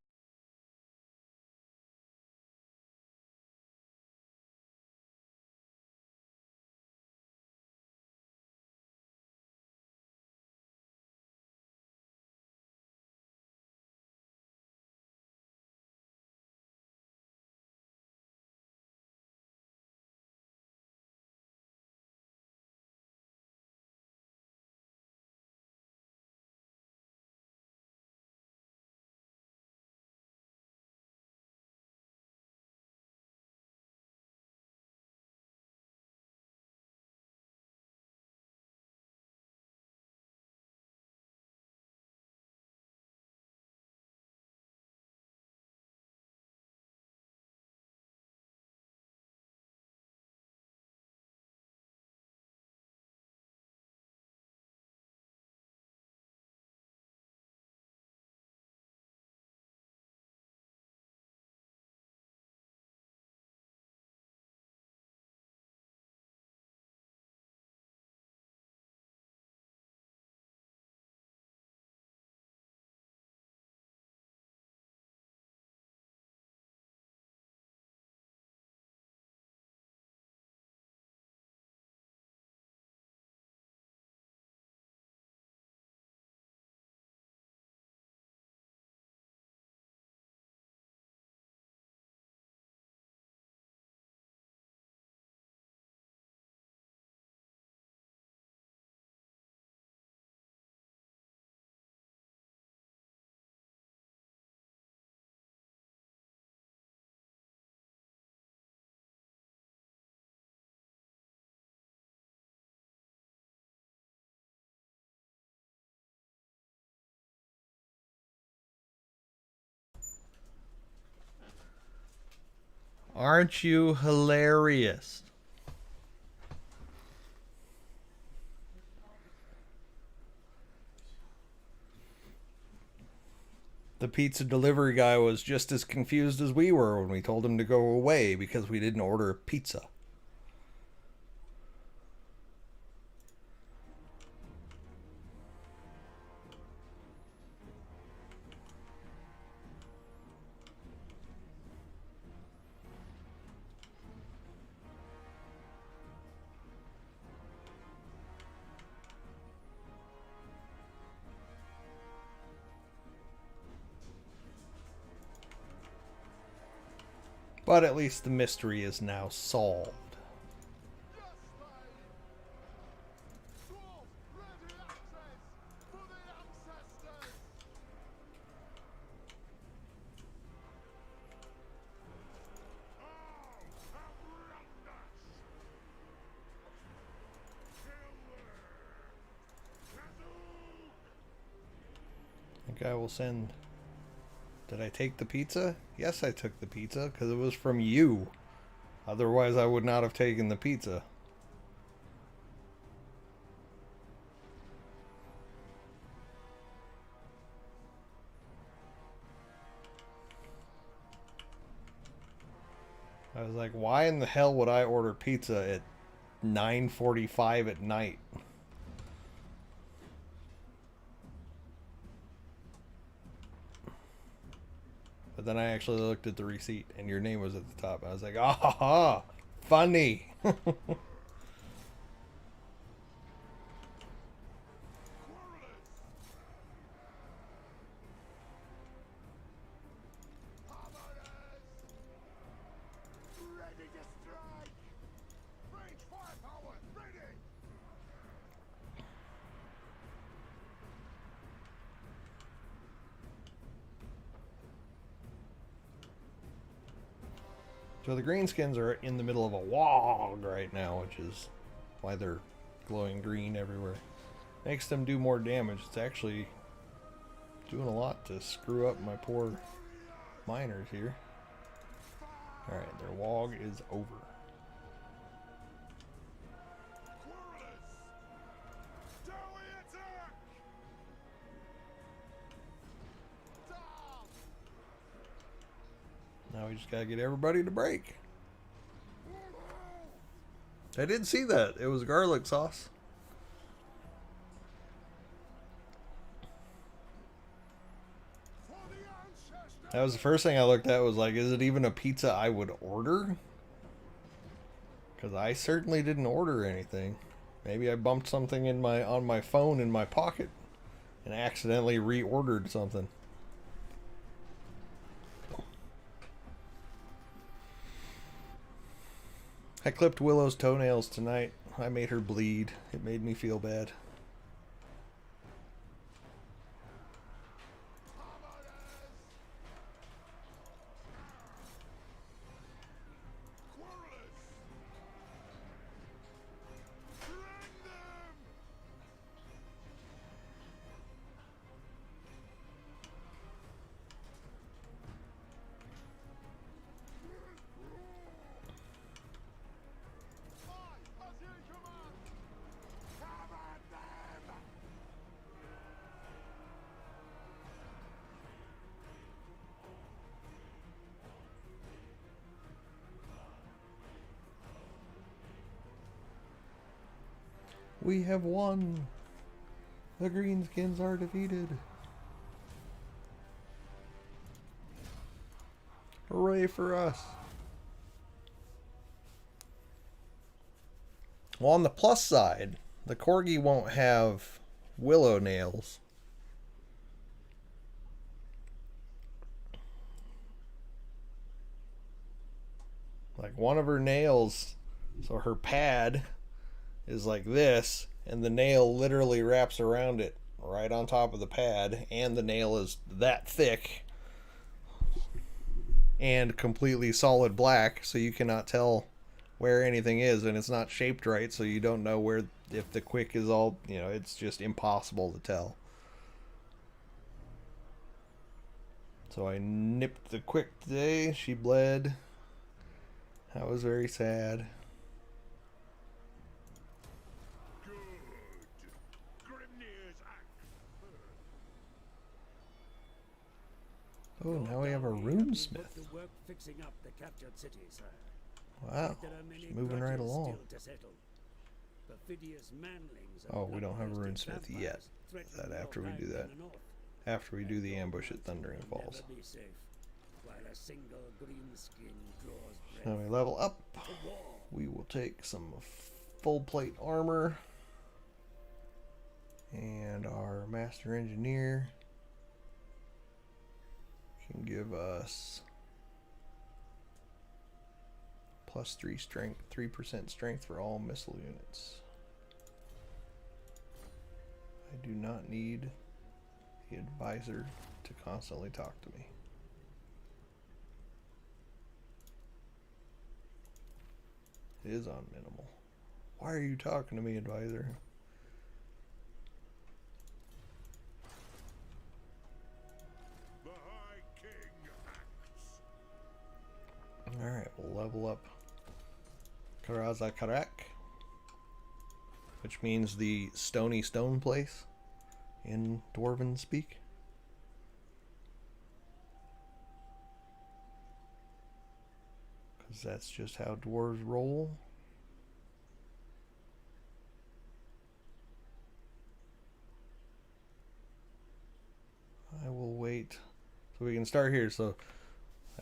Aren't you hilarious? The pizza delivery guy was just as confused as we were when we told him to go away because we didn't order pizza. But at least the mystery is now solved. I think I will send... Did I take the pizza? Yes, I took the pizza because it was from you. Otherwise, I would not have taken the pizza. I was like, why in the hell would I order pizza at 9:45 at night? But then I actually looked at the receipt and your name was at the top. I was like, ah ha ha, funny. So the greenskins are in the middle of a wog right now, which is why they're glowing green everywhere. Makes them do more damage. It's actually doing a lot to screw up my poor miners here. Alright, their wog is over. Now we just gotta get everybody to break. I did see that. It was garlic sauce. That was the first thing I looked at, was like, is it even a pizza I would order? Because I certainly didn't order anything. Maybe I bumped something on my phone in my pocket and accidentally reordered something. I clipped Willow's toenails tonight. I made her bleed. It made me feel bad. We have won. The greenskins are defeated. Hooray for us. Well, on the plus side, the corgi won't have willow nails. Like one of her nails, so her pad is like this, and the nail literally wraps around it right on top of the pad, and the nail is that thick and completely solid black, so you cannot tell where anything is, and it's not shaped right, so you don't know where, if the quick is all, it's just impossible to tell. So I nipped the quick today. She bled. That was very sad. Oh, now we have a runesmith. Wow, it's moving right along. Oh, we don't have a runesmith yet. That after we do that. After we do the ambush at Thundering Falls. Now we level up. We will take some full plate armor. And our Master Engineer can give us +3 strength, 3% strength for all missile units. I do not need the advisor to constantly talk to me. It is on minimal. Why are you talking to me, advisor? Alright, we'll level up Karaza Karak, which means the stony stone place in Dwarven speak. Because that's just how dwarves roll. I will wait. So we can start here. So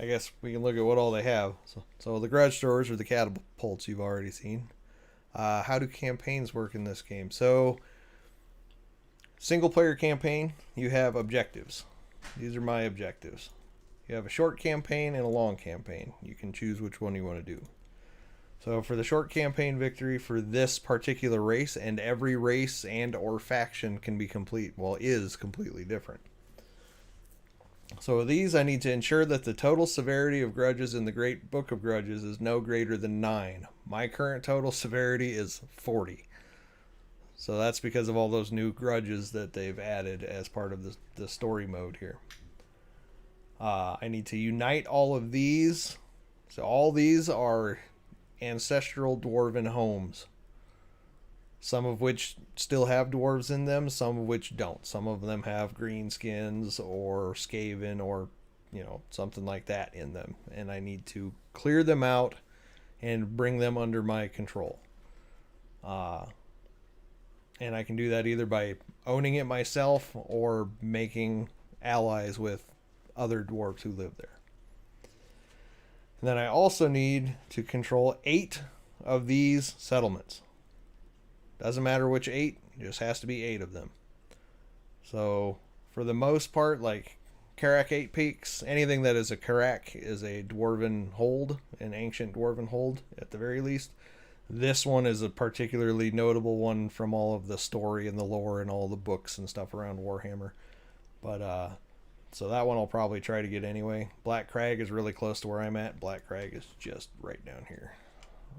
I guess we can look at what all they have. So the grudge throwers are the catapults you've already seen. How do campaigns work in this game? So single player campaign, you have objectives. These are my objectives. You have a short campaign and a long campaign. You can choose which one you want to do. So for the short campaign victory for this particular race, and every race and or faction can be is completely different. So these, I need to ensure that the total severity of grudges in the Great Book of Grudges is no greater than 9. My current total severity is 40. So that's because of all those new grudges that they've added as part of the story mode here. I need to unite all of these. So all these are ancestral dwarven homes. Some of which still have dwarves in them, some of which don't. Some of them have greenskins or Skaven or, something like that in them. And I need to clear them out and bring them under my control. And I can do that either by owning it myself or making allies with other dwarves who live there. And then I also need to control 8 of these settlements. Doesn't matter which 8, it just has to be 8 of them. So for the most part, like Karak 8 Peaks, anything that is a Karak is a dwarven hold, an ancient dwarven hold at the very least. This one is a particularly notable one from all of the story and the lore and all the books and stuff around Warhammer. But so that one I'll probably try to get anyway. Black Crag is really close to where I'm at. Black Crag is just right down here.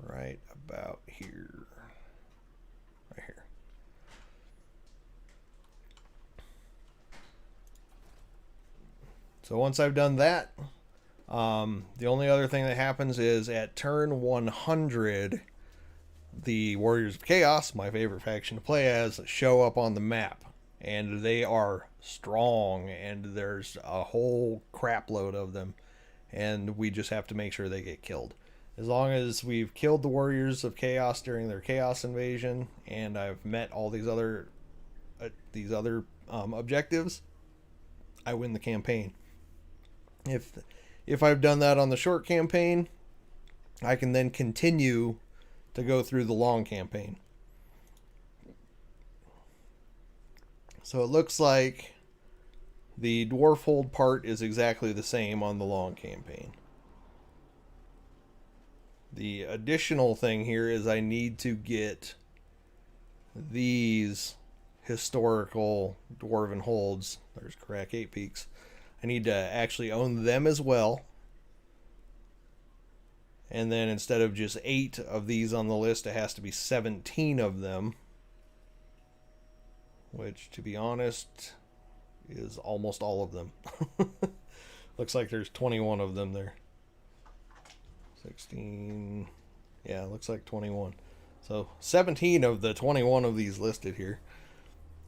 Right about here. Right here. So once I've done that, the only other thing that happens is at turn 100, the Warriors of Chaos, my favorite faction to play as, show up on the map. And they are strong, and there's a whole crap load of them. And we just have to make sure they get killed. As long as we've killed the Warriors of Chaos during their Chaos invasion, and I've met all these other objectives, I win the campaign. If I've done that on the short campaign, I can then continue to go through the long campaign. So it looks like the dwarf hold part is exactly the same on the long campaign. The additional thing here is I need to get these historical dwarven holds. There's Karak 8 Peaks. I need to actually own them as well. And then instead of just 8 of these on the list, it has to be 17 of them. Which, to be honest, is almost all of them. Looks like there's 21 of them there. 16. Yeah, looks like 21. So 17 of the 21 of these listed here.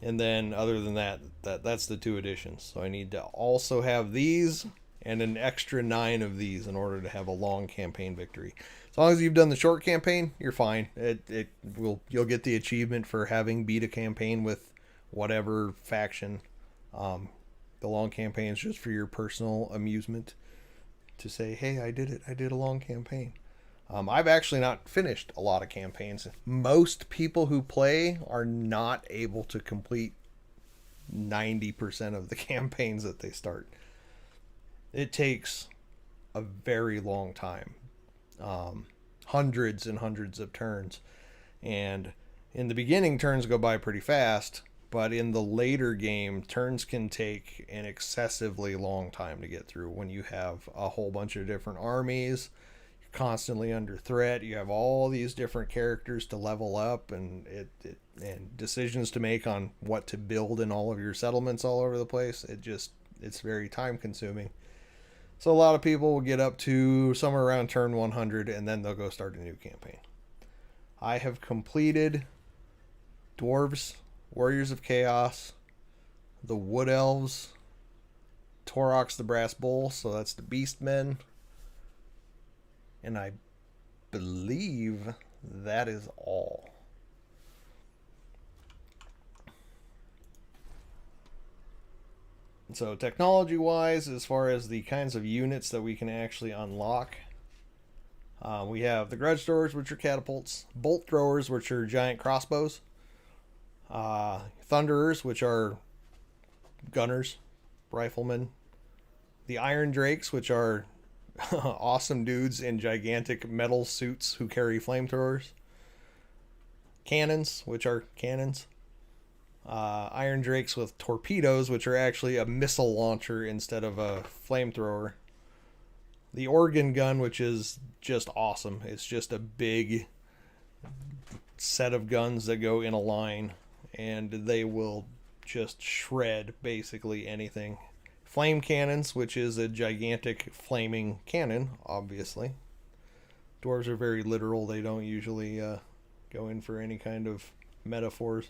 And then other than that's the 2 additions. So I need to also have these and an extra 9 of these in order to have a long campaign victory. As long as you've done the short campaign, you're fine. You'll get the achievement for having beat a campaign with whatever faction. The long campaign is just for your personal amusement to say, hey, I did it. I did a long campaign. I've actually not finished a lot of campaigns. Most people who play are not able to complete 90% of the campaigns that they start. It takes a very long time. Hundreds and hundreds of turns. And in the beginning, turns go by pretty fast. But in the later game, turns can take an excessively long time to get through when you have a whole bunch of different armies. You're constantly under threat. You have all these different characters to level up and decisions to make on what to build in all of your settlements all over the place. It's very time consuming. So a lot of people will get up to somewhere around turn 100 and then they'll go start a new campaign. I have completed Dwarves, Warriors of Chaos, the Wood Elves, Torox the Brass Bull, so that's the Beastmen, and I believe that is all. So technology-wise, as far as the kinds of units that we can actually unlock, we have the Grudge Throwers, which are catapults, Bolt Throwers, which are giant crossbows, Thunderers, which are gunners, riflemen, the Iron Drakes, which are awesome dudes in gigantic metal suits who carry flamethrowers, Cannons, which are cannons, Iron Drakes with torpedoes, which are actually a missile launcher instead of a flamethrower, the Organ Gun, which is just awesome. It's just a big set of guns that go in a line and they will just shred basically anything. Flame Cannons, which is a gigantic flaming cannon, obviously. Dwarves are very literal. They don't usually go in for any kind of metaphors.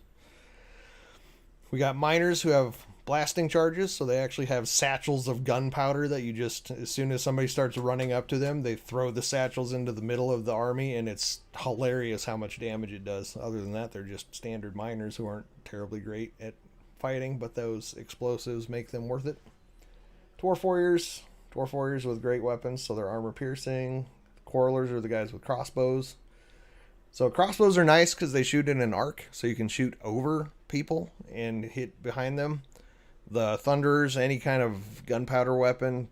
We got Miners who have blasting charges, so they actually have satchels of gunpowder that you just, as soon as somebody starts running up to them, they throw the satchels into the middle of the army, and it's hilarious how much damage it does. Other than that, they're just standard miners who aren't terribly great at fighting, but those explosives make them worth it. Dwarf warriors. Dwarf warriors with great weapons, so they're armor piercing. Quarrelers are the guys with crossbows. So crossbows are nice because they shoot in an arc, so you can shoot over people and hit behind them. The Thunderers, any kind of gunpowder weapon,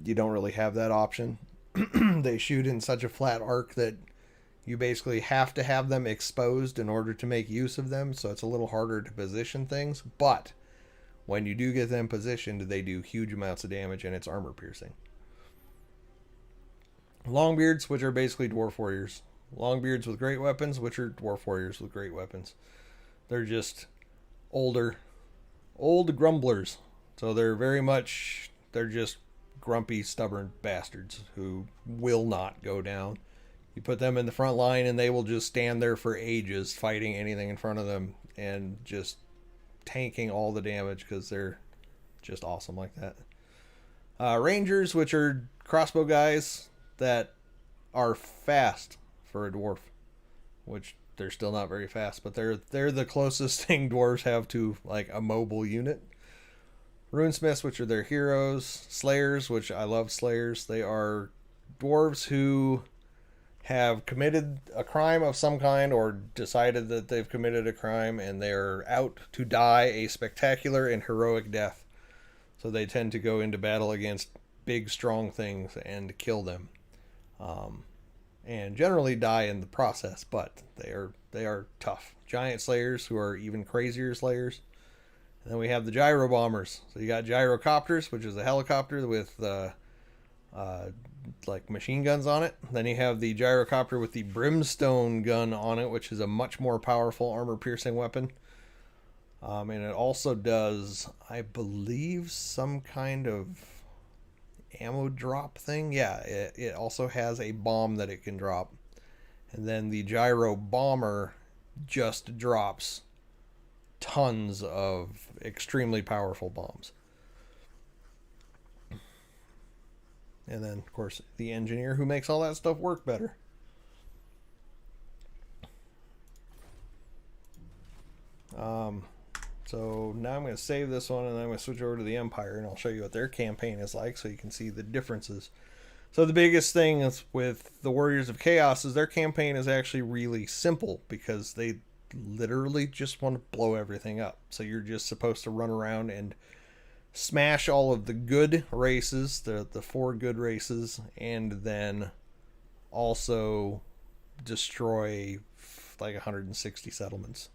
you don't really have that option. They shoot in such a flat arc that you basically have to have them exposed in order to make use of them, so it's a little harder to position things. But when you do get them positioned, they do huge amounts of damage, and it's armor piercing. Longbeards, which are basically dwarf warriors. Longbeards with great weapons, which are dwarf warriors with great weapons. They're just old grumblers. So they're just grumpy, stubborn bastards who will not go down. You put them in the front line and they will just stand there for ages fighting anything in front of them and just tanking all the damage because they're just awesome like that. Rangers, which are crossbow guys that are fast for a dwarf, which they're still not very fast, but they're the closest thing dwarves have to like a mobile unit. Runesmiths, which are their heroes. Slayers, which I love slayers. They are dwarves who have committed a crime of some kind or decided that they've committed a crime and they're out to die a spectacular and heroic death. So they tend to go into battle against big, strong things and kill them. And generally die in the process, but they are tough. Giant slayers who are even crazier slayers. And then we have the gyro bombers. So you got gyrocopters, which is a helicopter with like machine guns on it. Then you have the gyrocopter with the brimstone gun on it, which is a much more powerful armor piercing weapon. And it also does, I believe, some kind of ammo drop thing. Yeah, it also has a bomb that it can drop. And then the gyro bomber just drops tons of extremely powerful bombs. And then, of course, the engineer who makes all that stuff work better. So now I'm going to save this one and then I'm going to switch over to the Empire and I'll show you what their campaign is like so you can see the differences. So the biggest thing is with the Warriors of Chaos is their campaign is actually really simple because they literally just want to blow everything up. So you're just supposed to run around and smash all of the good races, the 4 good races, and then also destroy like 160 settlements.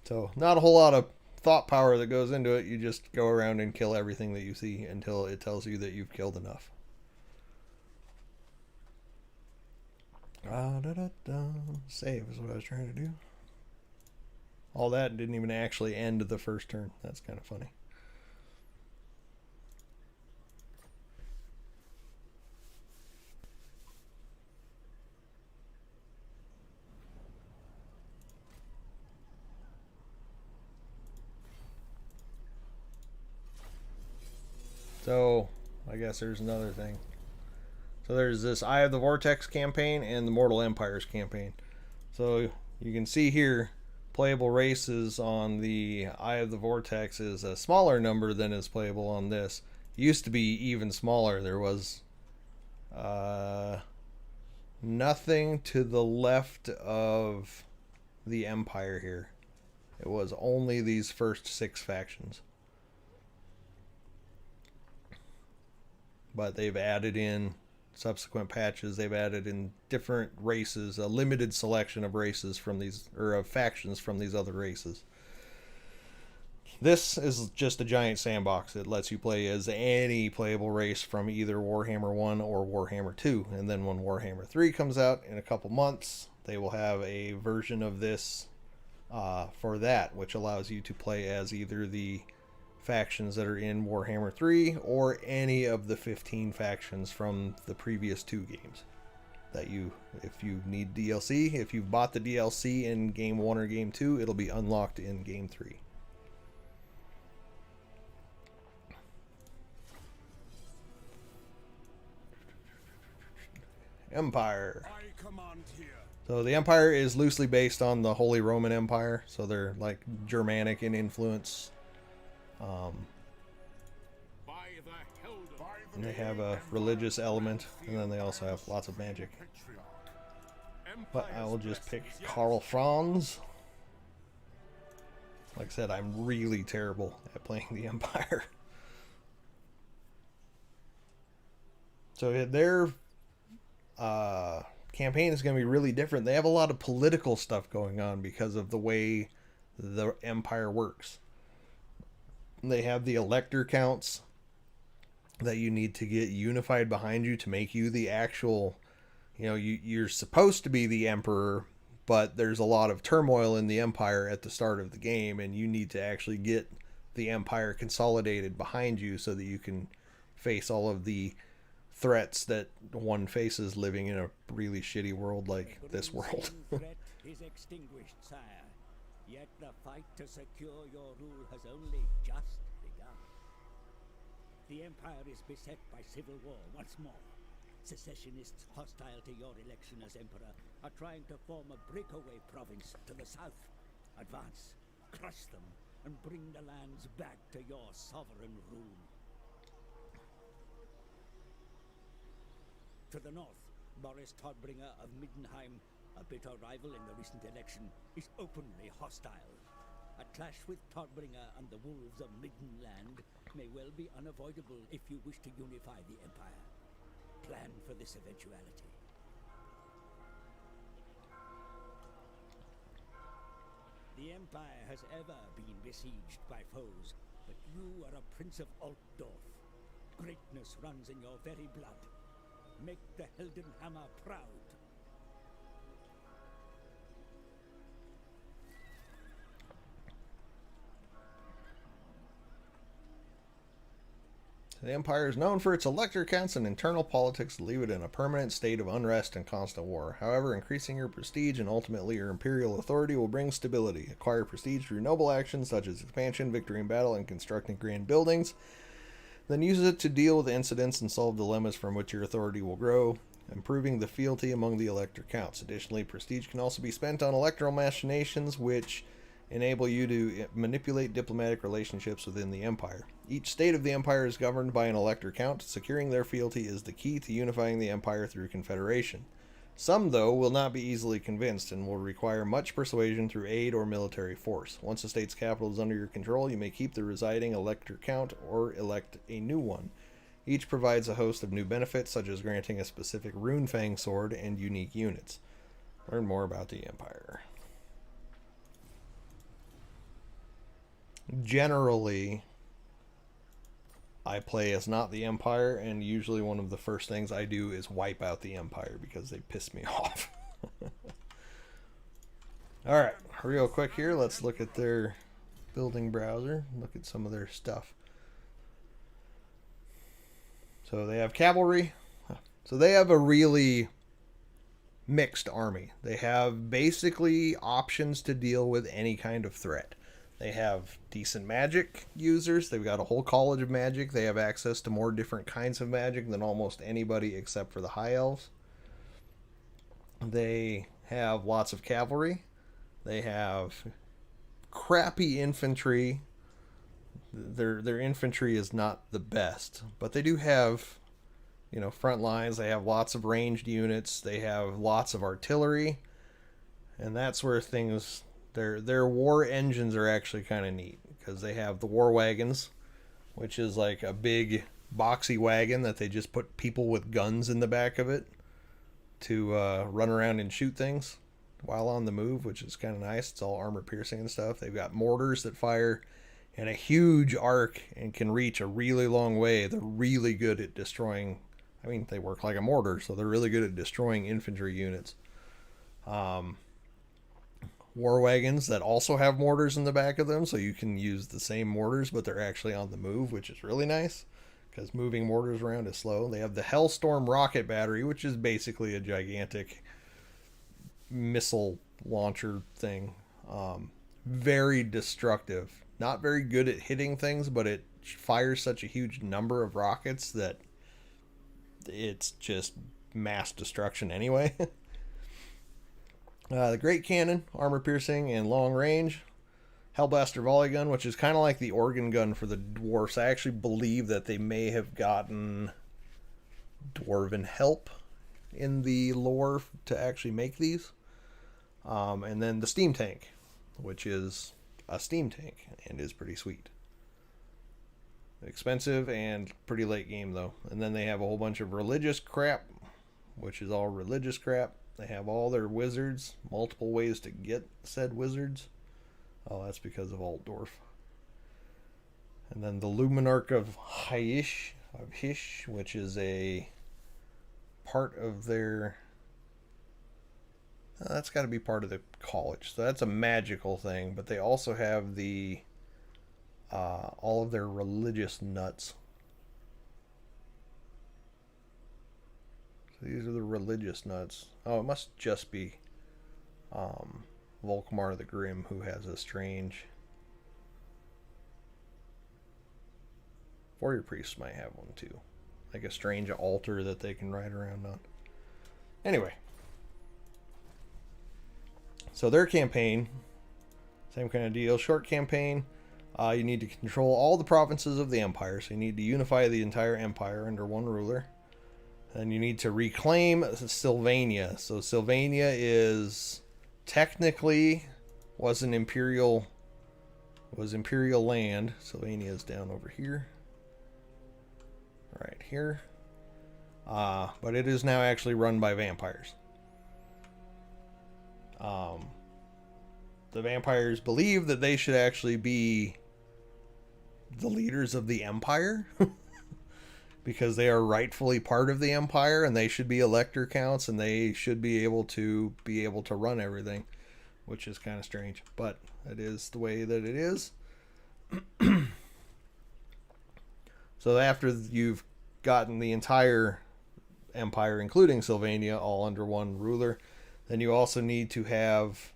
So not a whole lot of thought power that goes into it. You just go around and kill everything that you see until it tells you that you've killed enough. Save is what I was trying to do. All that didn't even actually end the first turn. That's kind of funny. So, I guess there's another thing. So there's this Eye of the Vortex campaign and the Mortal Empires campaign. So you can see here, playable races on the Eye of the Vortex is a smaller number than is playable on this. It used to be even smaller. There was nothing to the left of the Empire here. It was only these first 6 factions. But they've added in subsequent patches. They've added in different races, a limited selection of races from these, or of factions from these other races. This is just a giant sandbox. It lets you play as any playable race from either Warhammer 1 or Warhammer 2. And then when Warhammer 3 comes out in a couple months, they will have a version of this for that, which allows you to play as either the factions that are in Warhammer 3 or any of the 15 factions from the previous 2 games that if you need DLC, if you've bought the DLC in game 1 or game 2, it'll be unlocked in game 3. Empire. So the Empire is loosely based on the Holy Roman Empire, so they're like Germanic in influence. And they have a religious element, and then they also have lots of magic. But I will just pick Karl Franz. Like I said, I'm really terrible at playing the Empire. So their campaign is going to be really different. They have a lot of political stuff going on because of the way the Empire works. They have the elector counts that you need to get unified behind you to make you the actual, you're supposed to be the emperor, but there's a lot of turmoil in the Empire at the start of the game, and you need to actually get the Empire consolidated behind you so that you can face all of the threats that one faces living in a really shitty world like this world. Threat is extinguished, sire. Yet the fight to secure your rule has only just begun. The Empire is beset by civil war once more. Secessionists hostile to your election as Emperor are trying to form a breakaway province to the south. Advance, crush them, and bring the lands back to your sovereign rule. To the north, Boris Todbringer of Middenheim, a bitter rival in the recent election, is openly hostile. A clash with Todbringer and the wolves of Middenland may well be unavoidable if you wish to unify the Empire. Plan for this eventuality. The Empire has ever been besieged by foes, but you are a prince of Altdorf. Greatness runs in your very blood. Make the Heldenhammer proud. The Empire is known for its elector counts and internal politics that leave it in a permanent state of unrest and constant war. However, increasing your prestige and ultimately your imperial authority will bring stability. Acquire prestige through noble actions such as expansion, victory in battle, and constructing grand buildings. Then use it to deal with incidents and solve dilemmas from which your authority will grow, improving the fealty among the elector counts. Additionally, prestige can also be spent on electoral machinations, which enable you to manipulate diplomatic relationships within the Empire. Each state of the Empire is governed by an elector count. Securing their fealty is the key to unifying the Empire through confederation. Some, though, will not be easily convinced and will require much persuasion through aid or military force. Once a state's capital is under your control, you may keep the residing elector count or elect a new one. Each provides a host of new benefits, such as granting a specific Runefang sword and unique units. Learn more about the Empire. Generally, I play as not the Empire, and usually one of the first things I do is wipe out the Empire because they piss me off. Alright, real quick here, let's look at their building browser, look at some of their stuff. So they have cavalry. So they have a really mixed army. They have basically options to deal with any kind of threat. They have decent magic users. They've got a whole college of magic. They have access to more different kinds of magic than almost anybody except for the high elves. They have lots of cavalry. They have crappy infantry. Their infantry is not the best, but they do have, front lines. They have lots of ranged units. They have lots of artillery, and that's where things. Their war engines are actually kind of neat because they have the war wagons, which is like a big boxy wagon that they just put people with guns in the back of it to run around and shoot things while on the move, which is kind of nice. It's all armor piercing and stuff. They've got mortars that fire in a huge arc and can reach a really long way. They're really good at destroying. I mean, they work like a mortar, so they're really good at destroying infantry units. War wagons that also have mortars in the back of them, so you can use the same mortars, but they're actually on the move, which is really nice because moving mortars around is slow. They have the Hellstorm rocket battery, which is basically a gigantic missile launcher thing. Very destructive. Not very good at hitting things, but it fires such a huge number of rockets that it's just mass destruction anyway. The Great Cannon, armor piercing and long range. Hellblaster volley gun, which is kind of like the organ gun for the dwarfs. I actually believe that they may have gotten dwarven help in the lore to actually make these. And then the steam tank, which is a steam tank and is pretty sweet. Expensive and pretty late game though. And then they have a whole bunch of religious crap, which is all religious crap. They have all their wizards, multiple ways to get said wizards. Oh, that's because of Altdorf. And then the Luminarch of Hysh, which is a part of their... that's got to be part of the college. So that's a magical thing. But they also have the all of their religious nuts. So these are the religious nuts. Oh, it must just be Volkmar the Grim, who has a strange... Warrior Priests might have one too. Like a strange altar that they can ride around on. Anyway. So their campaign, same kind of deal. Short campaign. You need to control all the provinces of the Empire. So you need to unify the entire Empire under one ruler. And you need to reclaim Sylvania. So Sylvania is technically was imperial land. Sylvania is down over here. Right here. But it is now actually run by vampires. The vampires believe that they should actually be the leaders of the Empire. Because they are rightfully part of the Empire, and they should be elector counts, and they should be able to run everything, which is kind of strange, but it is the way that it is. So after you've gotten the entire Empire, including Sylvania, all under one ruler, then you also need to have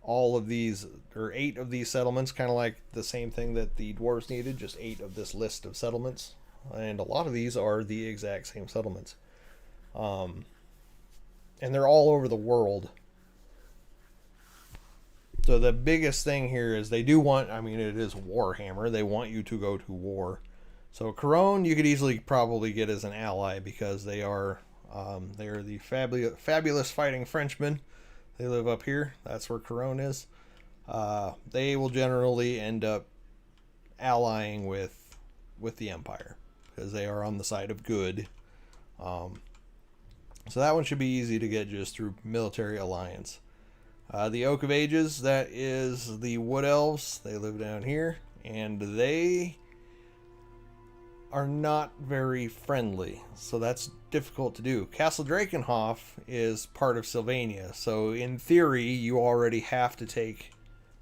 all of these, or 8 of these settlements, kind of like the same thing that the dwarves needed, just 8 of this list of settlements. And a lot of these are the exact same settlements. And they're all over the world. So the biggest thing here is they do want, I mean, it is Warhammer. They want you to go to war. So Corone, you could easily probably get as an ally because they are the fabulous fighting Frenchmen. They live up here. That's where Corone is. They will generally end up allying with the Empire, because they are on the side of good. So that one should be easy to get just through military alliance. The Oak of Ages, that is the Wood Elves. They live down here, and they are not very friendly, so that's difficult to do. Castle Drakenhof is part of Sylvania, so in theory you already have to take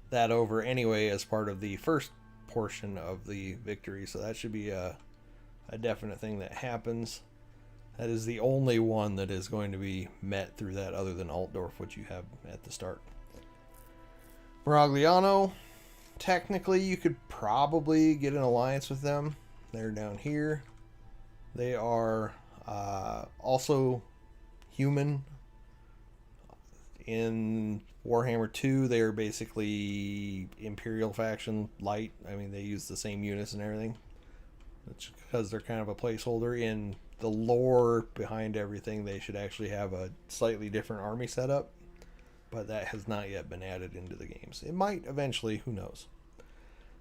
that over anyway as part of the first portion of the victory, so that should be a definite thing that happens. That is the only one that is going to be met through that, other than Altdorf, which you have at the start. Miragliano, technically you could probably get an alliance with them. They're down here. They are also human. In Warhammer 2, they are basically Imperial faction light. I mean, they use the same units and everything. It's because they're kind of a placeholder. In the lore behind everything, they should actually have a slightly different army setup, but that has not yet been added into the games. It might eventually, who knows.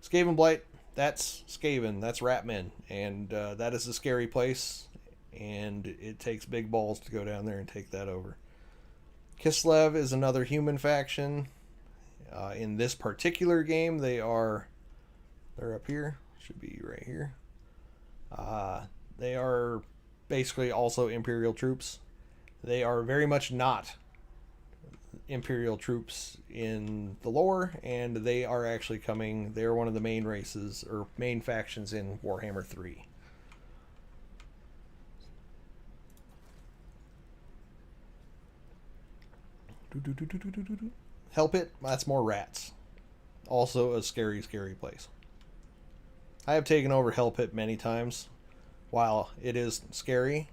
Skaven Blight, that's Skaven, that's Ratmen, and that is a scary place, and it takes big balls to go down there and take that over. Kislev is another human faction. In this particular game, they're up here, should be right here. They are basically also Imperial troops. They are very much not Imperial troops in the lore, and they are actually coming. They are one of the main races or main factions in Warhammer 3. Hell Pit, that's more rats. Also a scary, scary place. I have taken over Hell Pit many times. While it is scary,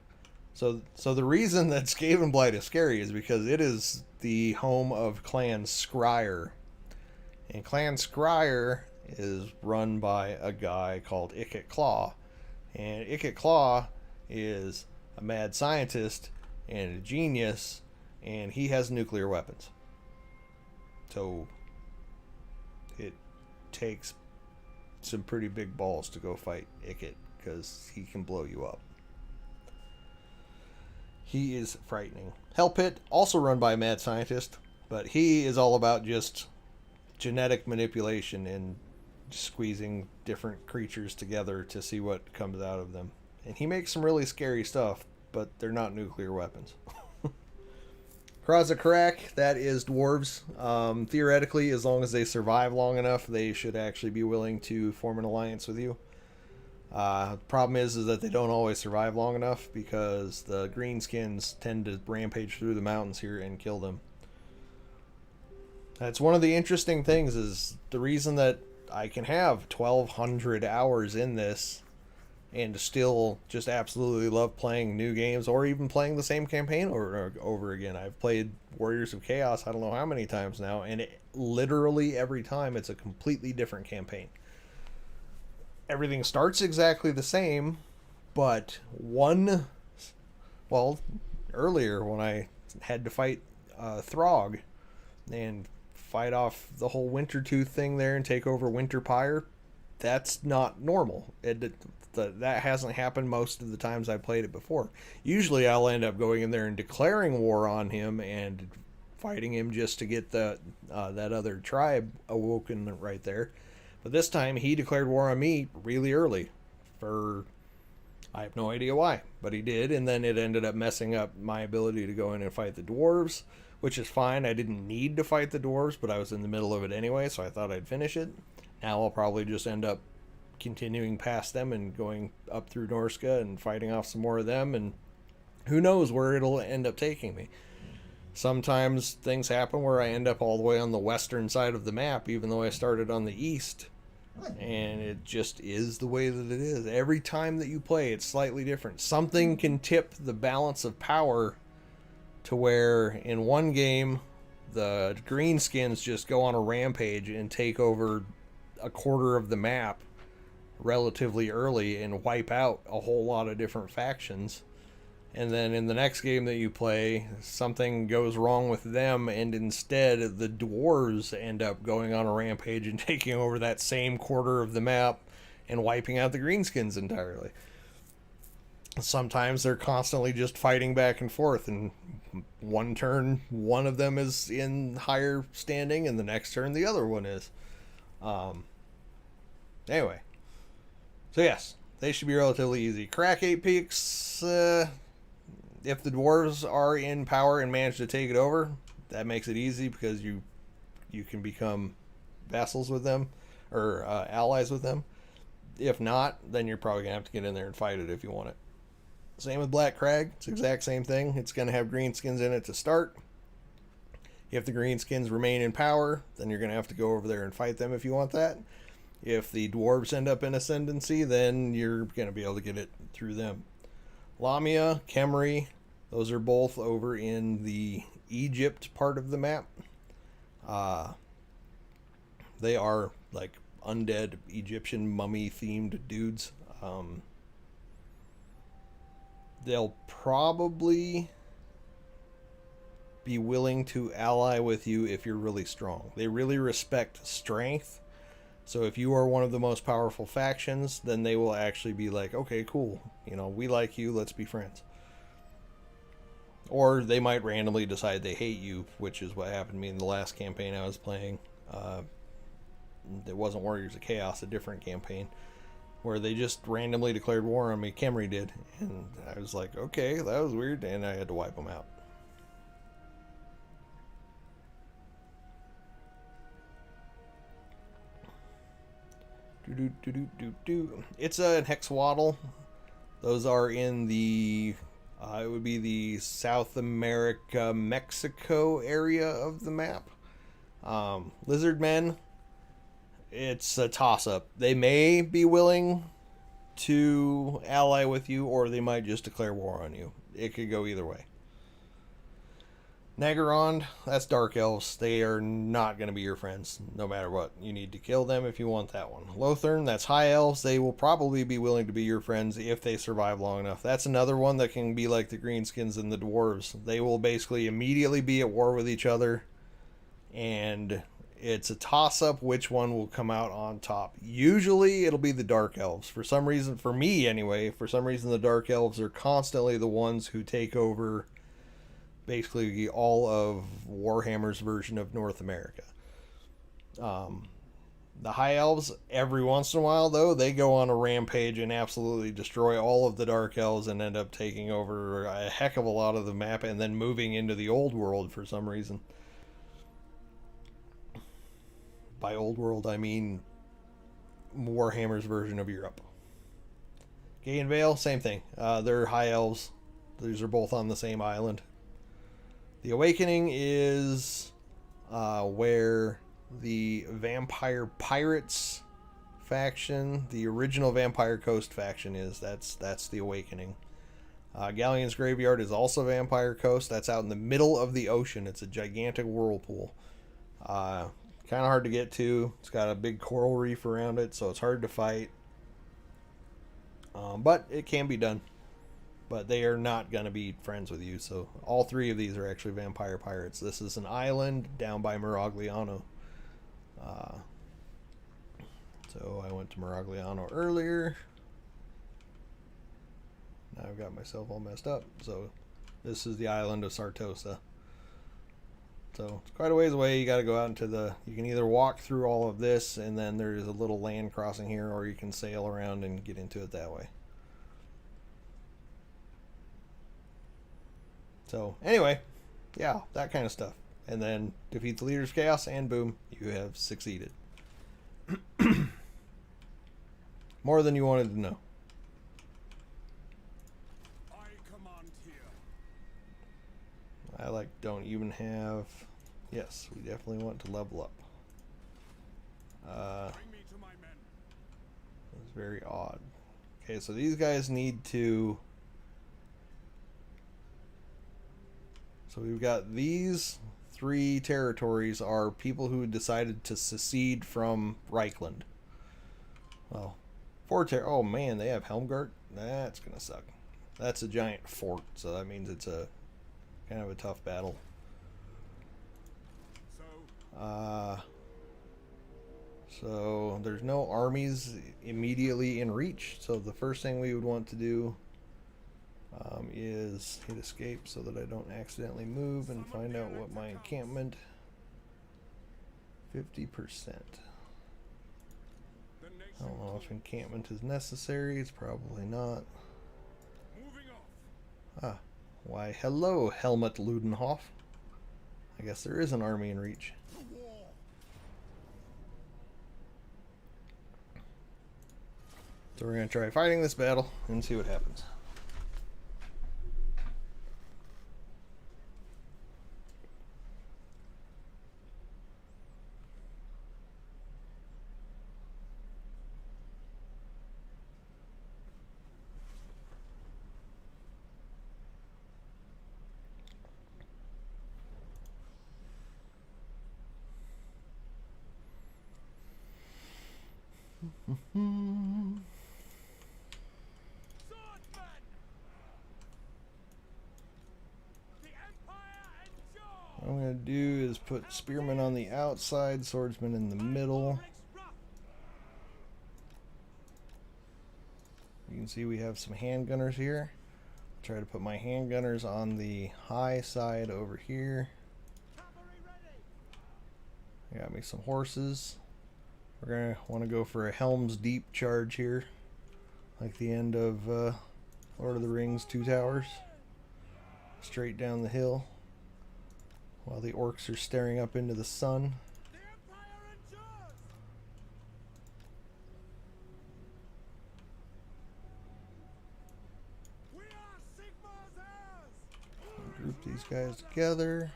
so the reason that Skaven Blight is scary is because it is the home of Clan Scryer, And Clan Scryer is run by a guy called Ikit Claw. And Ikit Claw is a mad scientist and a genius, and he has nuclear weapons. So it takes some pretty big balls to go fight Ikit, because he can blow you up. He is frightening. Hell Pit, also run by a mad scientist, but he is all about just genetic manipulation and squeezing different creatures together to see what comes out of them. And he makes some really scary stuff, but they're not nuclear weapons. Krasakarak, that is dwarves. Theoretically, as long as they survive long enough, they should actually be willing to form an alliance with you. Problem is that they don't always survive long enough, because the greenskins tend to rampage through the mountains here and kill them. That's one of the interesting things, is the reason that I can have 1,200 hours in this and still just absolutely love playing new games, or even playing the same campaign over again. I've played Warriors of Chaos I don't know how many times now, and literally every time it's a completely different campaign. Everything starts exactly the same, but earlier when I had to fight Throg and fight off the whole Wintertooth thing there and take over Winterpire, that's not normal. That hasn't happened most of the times I played it before. Usually I'll end up going in there and declaring war on him and fighting him just to get that other tribe awoken right there. But this time he declared war on me really early. I have no idea why, but he did, and then it ended up messing up my ability to go in and fight the dwarves, which is fine. I didn't need to fight the dwarves, but I was in the middle of it anyway, so I thought I'd finish it. Now I'll probably just end up continuing past them and going up through Norska and fighting off some more of them, and who knows where it'll end up taking me. Sometimes things happen where I end up all the way on the western side of the map, even though I started on the east, and it just is the way that it is. Every time that you play, it's slightly different. Something can tip the balance of power to where in one game the greenskins just go on a rampage and take over a quarter of the map relatively early and wipe out a whole lot of different factions. And then in the next game that you play, something goes wrong with them, and instead the dwarves end up going on a rampage and taking over that same quarter of the map and wiping out the greenskins entirely. Sometimes they're constantly just fighting back and forth, and one turn one of them is in higher standing and the next turn the other one is. Anyway, so yes, they should be relatively easy. Crack 8 Peaks, if the dwarves are in power and manage to take it over, that makes it easy, because you can become vassals with them, or allies with them. If not, then you're probably going to have to get in there and fight it if you want it. Same with Black Crag. It's the exact same thing. It's going to have greenskins in it to start. If the greenskins remain in power, then you're going to have to go over there and fight them if you want that. If the dwarves end up in ascendancy, then you're going to be able to get it through them. Lamia, Khemri, those are both over in the Egypt part of the map. They are like undead Egyptian mummy themed dudes. They'll probably be willing to ally with you if you're really strong. They really respect strength. So if you are one of the most powerful factions, then they will actually be like, okay, cool. We like you. Let's be friends. Or they might randomly decide they hate you, which is what happened to me in the last campaign I was playing. It wasn't Warriors of Chaos, a different campaign, where they just randomly declared war on me. Khemri did. And I was like, okay, that was weird. And I had to wipe them out. It's a Hexwaddle. Those are in the it would be the South America, Mexico area of the map. Lizardmen, it's a toss-up. They may be willing to ally with you, or they might just declare war on you. It could go either way. Naggarond, that's Dark Elves. They are not going to be your friends, no matter what. You need to kill them if you want that one. Lothern, that's High Elves. They will probably be willing to be your friends if they survive long enough. That's another one that can be like the Greenskins and the Dwarves. They will basically immediately be at war with each other, and it's a toss-up which one will come out on top. Usually it'll be the Dark Elves. For some reason, for me anyway, for some reason the Dark Elves are constantly the ones who take over basically all of Warhammer's version of North America. The High Elves, every once in a while, though, they go on a rampage and absolutely destroy all of the Dark Elves and end up taking over a heck of a lot of the map and then moving into the Old World for some reason. By Old World, I mean Warhammer's version of Europe. Gay and Vale, same thing. They're High Elves. These are both on the same island. The Awakening is where the Vampire Pirates faction, the original Vampire Coast faction is. That's the Awakening. Galleon's Graveyard is also Vampire Coast. That's out in the middle of the ocean. It's a gigantic whirlpool. Kind of hard to get to. It's got a big coral reef around it, so it's hard to fight. But it can be done. But they are not going to be friends with you. So all three of these are actually vampire pirates. This is an island down by Miragliano. So I went to Miragliano earlier. Now I've got myself all messed up. So this is the island of Sartosa. So it's quite a ways away. You got to go out into the... You can either walk through all of this, and then there's a little land crossing here, or you can sail around and get into it that way. So, anyway, yeah, that kind of stuff. And then defeat the leader's chaos, and boom, you have succeeded. More than you wanted to know. I command here. I don't even have... Yes, we definitely want to level up. Bring me to my men. It's very odd. Okay, so these guys need to... So we've got these three territories are people who decided to secede from Reichland. Well, oh man, they have Helmgart? That's gonna suck. That's a giant fort, so that means it's a kind of a tough battle. So there's no armies immediately in reach, so the first thing we would want to do is hit escape so that I don't accidentally move and find out what my encampment 50%. I don't know if encampment is necessary. It's probably not. Ah, why hello Helmut Ludenhoff. I guess there is an army in reach. So we're going to try fighting this battle and see what happens. What I'm going to do is put spearmen on the outside, swordsmen in the middle. You can see we have some handgunners here. I'll try to put my handgunners on the high side over here. I got me some horses. We're going to want to go for a Helm's Deep charge here, like the end of Lord of the Rings Two Towers. Straight down the hill while the orcs are staring up into the sun. Group these guys together.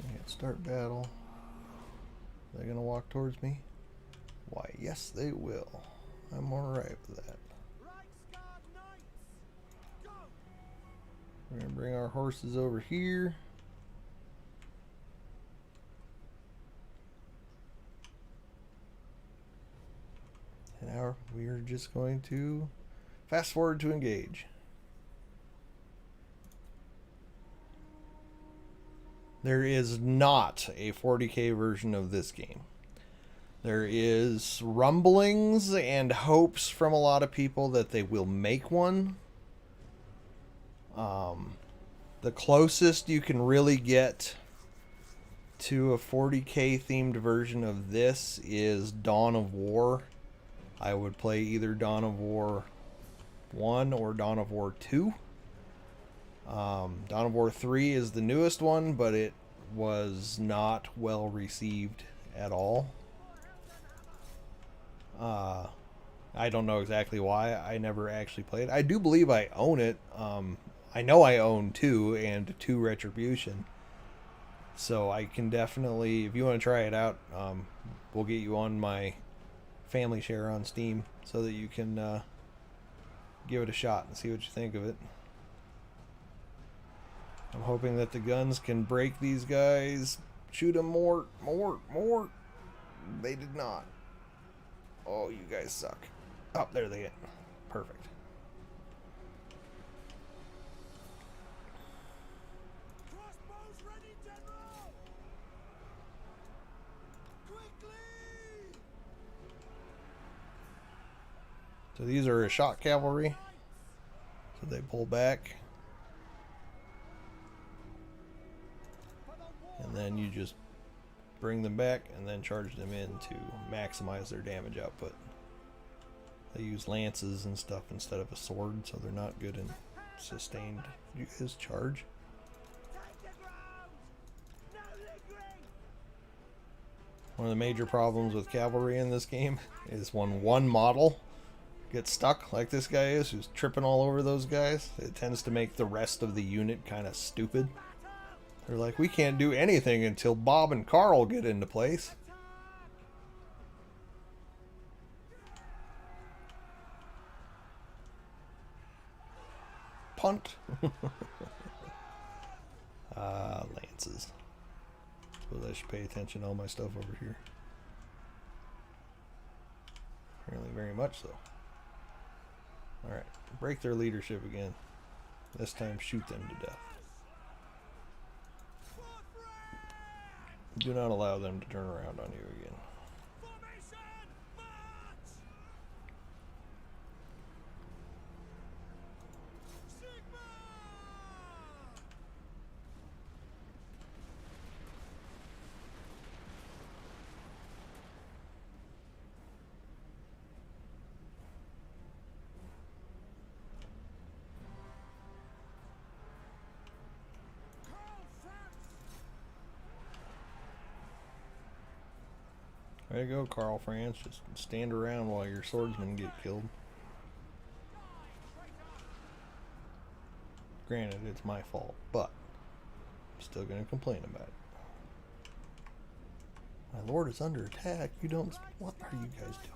And start battle. They're gonna walk towards me? Why, yes they will. I'm alright with that. We're going to bring our horses over here. And now we are just going to fast forward to engage. There is not a 40k version of this game. There is rumblings and hopes from a lot of people that they will make one. The closest you can really get to a 40k themed version of this is Dawn of War. I would play either Dawn of War 1 or Dawn of War 2. Dawn of War 3 is the newest one, but it was not well received at all. I don't know exactly why. I never actually played. I do believe I own it. I know I own 2 and 2 Retribution. So I can definitely, if you want to try it out, we'll get you on my family share on Steam so that you can give it a shot and see what you think of it. I'm hoping that the guns can break these guys. Shoot them more. They did not. Oh, you guys suck. Oh, there they get. Perfect. Crossbows ready, General! Quickly! So these are a shock cavalry. So they pull back. And then you just bring them back and then charge them in to maximize their damage output. They use lances and stuff instead of a sword, so they're not good in sustained. You guys charge? One of the major problems with cavalry in this game is when one model gets stuck, like this guy is, who's tripping all over those guys, it tends to make the rest of the unit kind of stupid. They're like, we can't do anything until Bob and Carl get into place. Punt. Lances. Suppose I should pay attention to all my stuff over here. Apparently very much so. Alright, break their leadership again. This time shoot them to death. Do not allow them to turn around on you again. There you go, Carl France. Just stand around while your swordsmen get killed. Granted, it's my fault, but I'm still going to complain about it. My lord is under attack. You don't... What are you guys doing?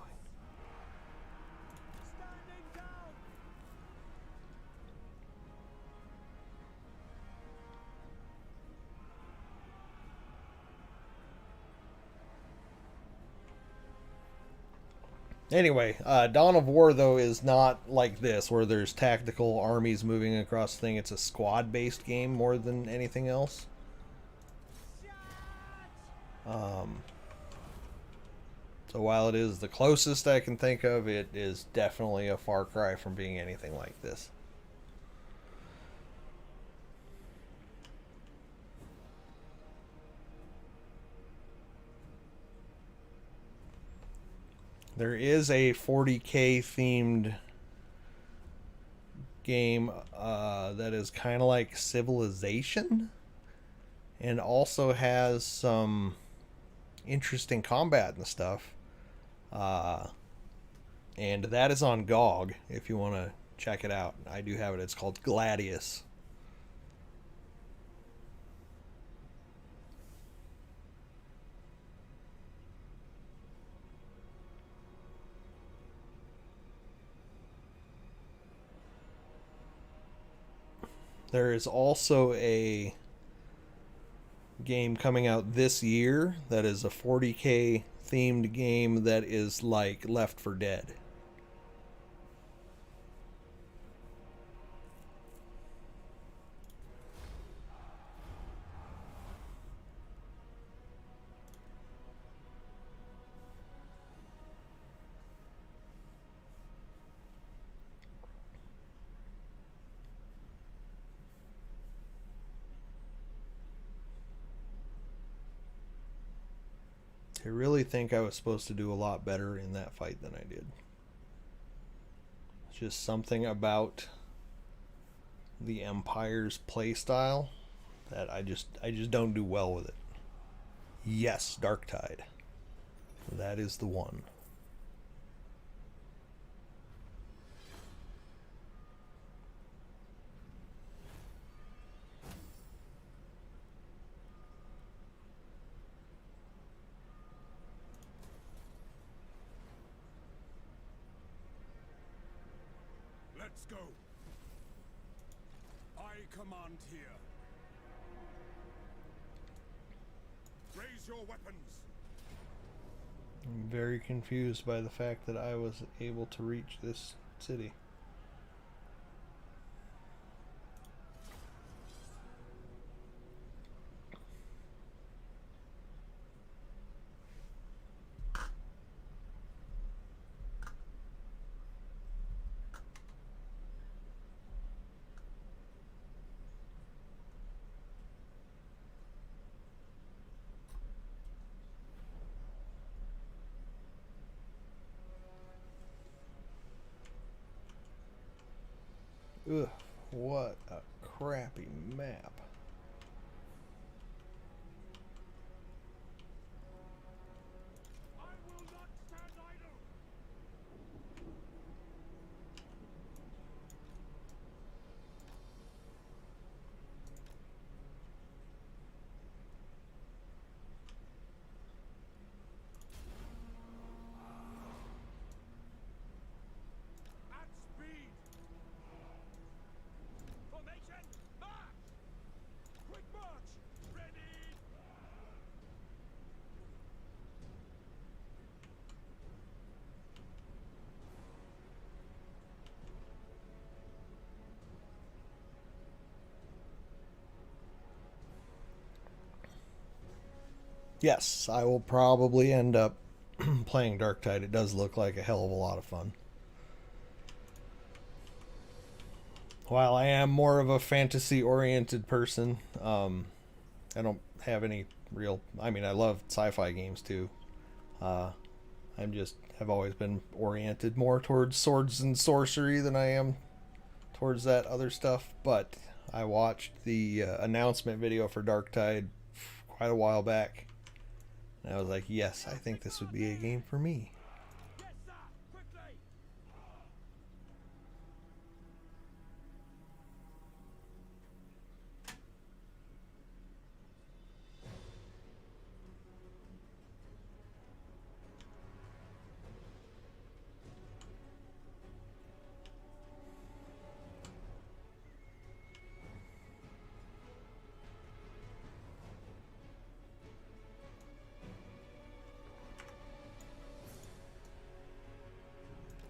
Anyway, Dawn of War, though, is not like this, where there's tactical armies moving across the thing. It's a squad-based game more than anything else. So while it is the closest I can think of, it is definitely a far cry from being anything like this. There is a 40k themed game that is kind of like Civilization and also has some interesting combat and stuff. And that is on GOG if you want to check it out. I do have it. It's called Gladius. There is also a game coming out this year that is a 40K themed game that is like Left 4 Dead. I really think I was supposed to do a lot better in that fight than I did. It's just something about the Empire's playstyle that I just don't do well with it. Yes, Dark Tide. That is the one. Let's go. I command here. Raise your weapons. I'm very confused by the fact that I was able to reach this city. Ugh, what a crappy map. I will not stand idle. At speed. Formation, march! Quick march! Ready! Yes, I will probably end up playing Dark Tide. It does look like a hell of a lot of fun. While I am more of a fantasy-oriented person, I don't have any real... I mean, I love sci-fi games too. I'm just... I've always been oriented more towards swords and sorcery than I am towards that other stuff. But I watched the announcement video for Dark Tide quite a while back. And I was like, yes, I think this would be a game for me. Yes, sir! Quickly!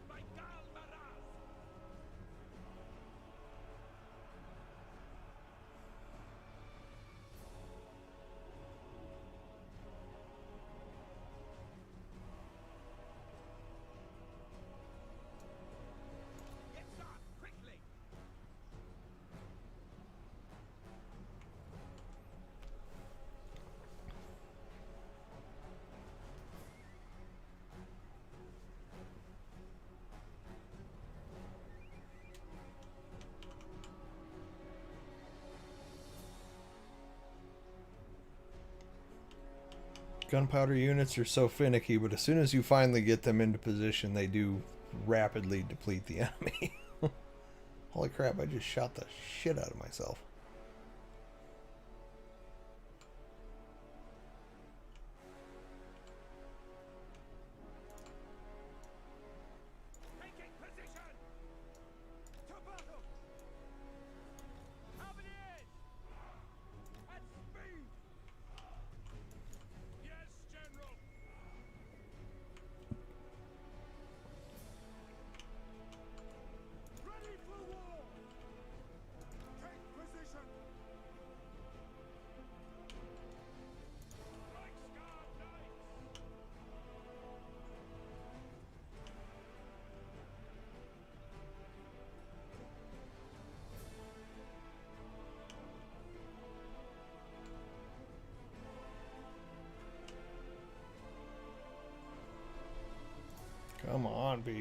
My Galmaraz! Yes, sir! Quickly! Gunpowder units are so finicky, but as soon as you finally get them into position, they do rapidly deplete the enemy. Holy crap, I just shot the shit out of myself. Taking position! To battle! Have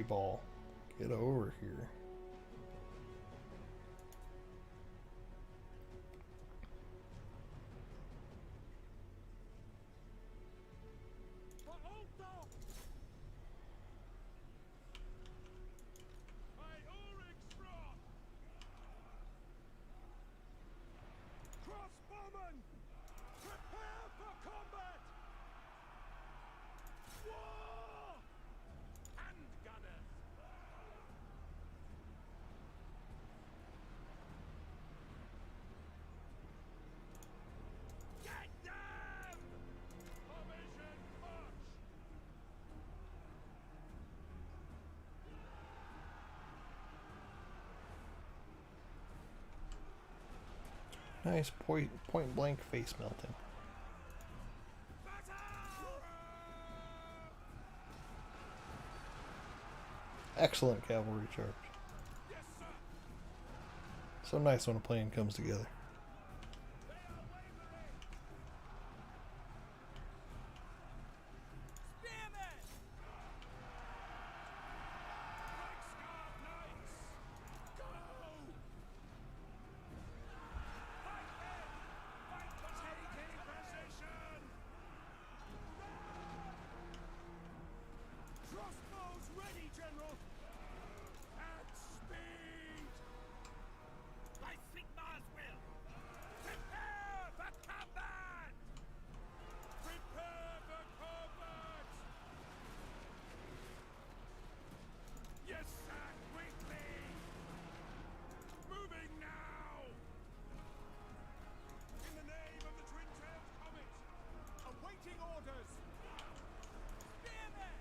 ball. Get over here. For Ulfdorf! By Ulrichsfroth! Crossbowmen! Prepare for combat! War! Handgunners! Get them! Formation march! Nice point blank face melting. Excellent cavalry charge. Yes, sir! So nice when a plan comes together. They are wavering! Spearmen! Reichsguard knights! Go! Fight men! Fight for taking position! Crossbows ready, General! At speed! By Sigmar's will! Prepare for combat! Prepare for combat! Yes, sir, quickly! Moving now! In the name of the twin-tailed comet! Awaiting orders! Spearmen!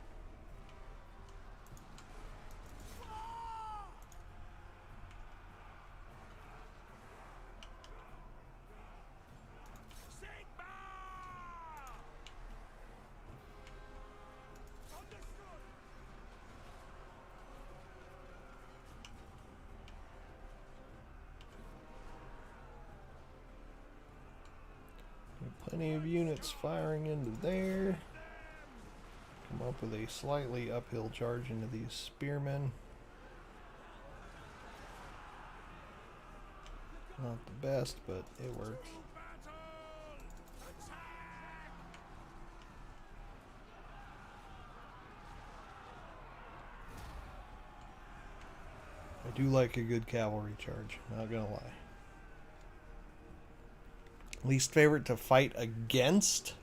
War! Sigma! Understood! Plenty of units firing into there. Come up with a slightly uphill charge into these spearmen. Not the best, but it works. Battle! Attack! I do like a good cavalry charge, not gonna lie. Least favorite to fight against?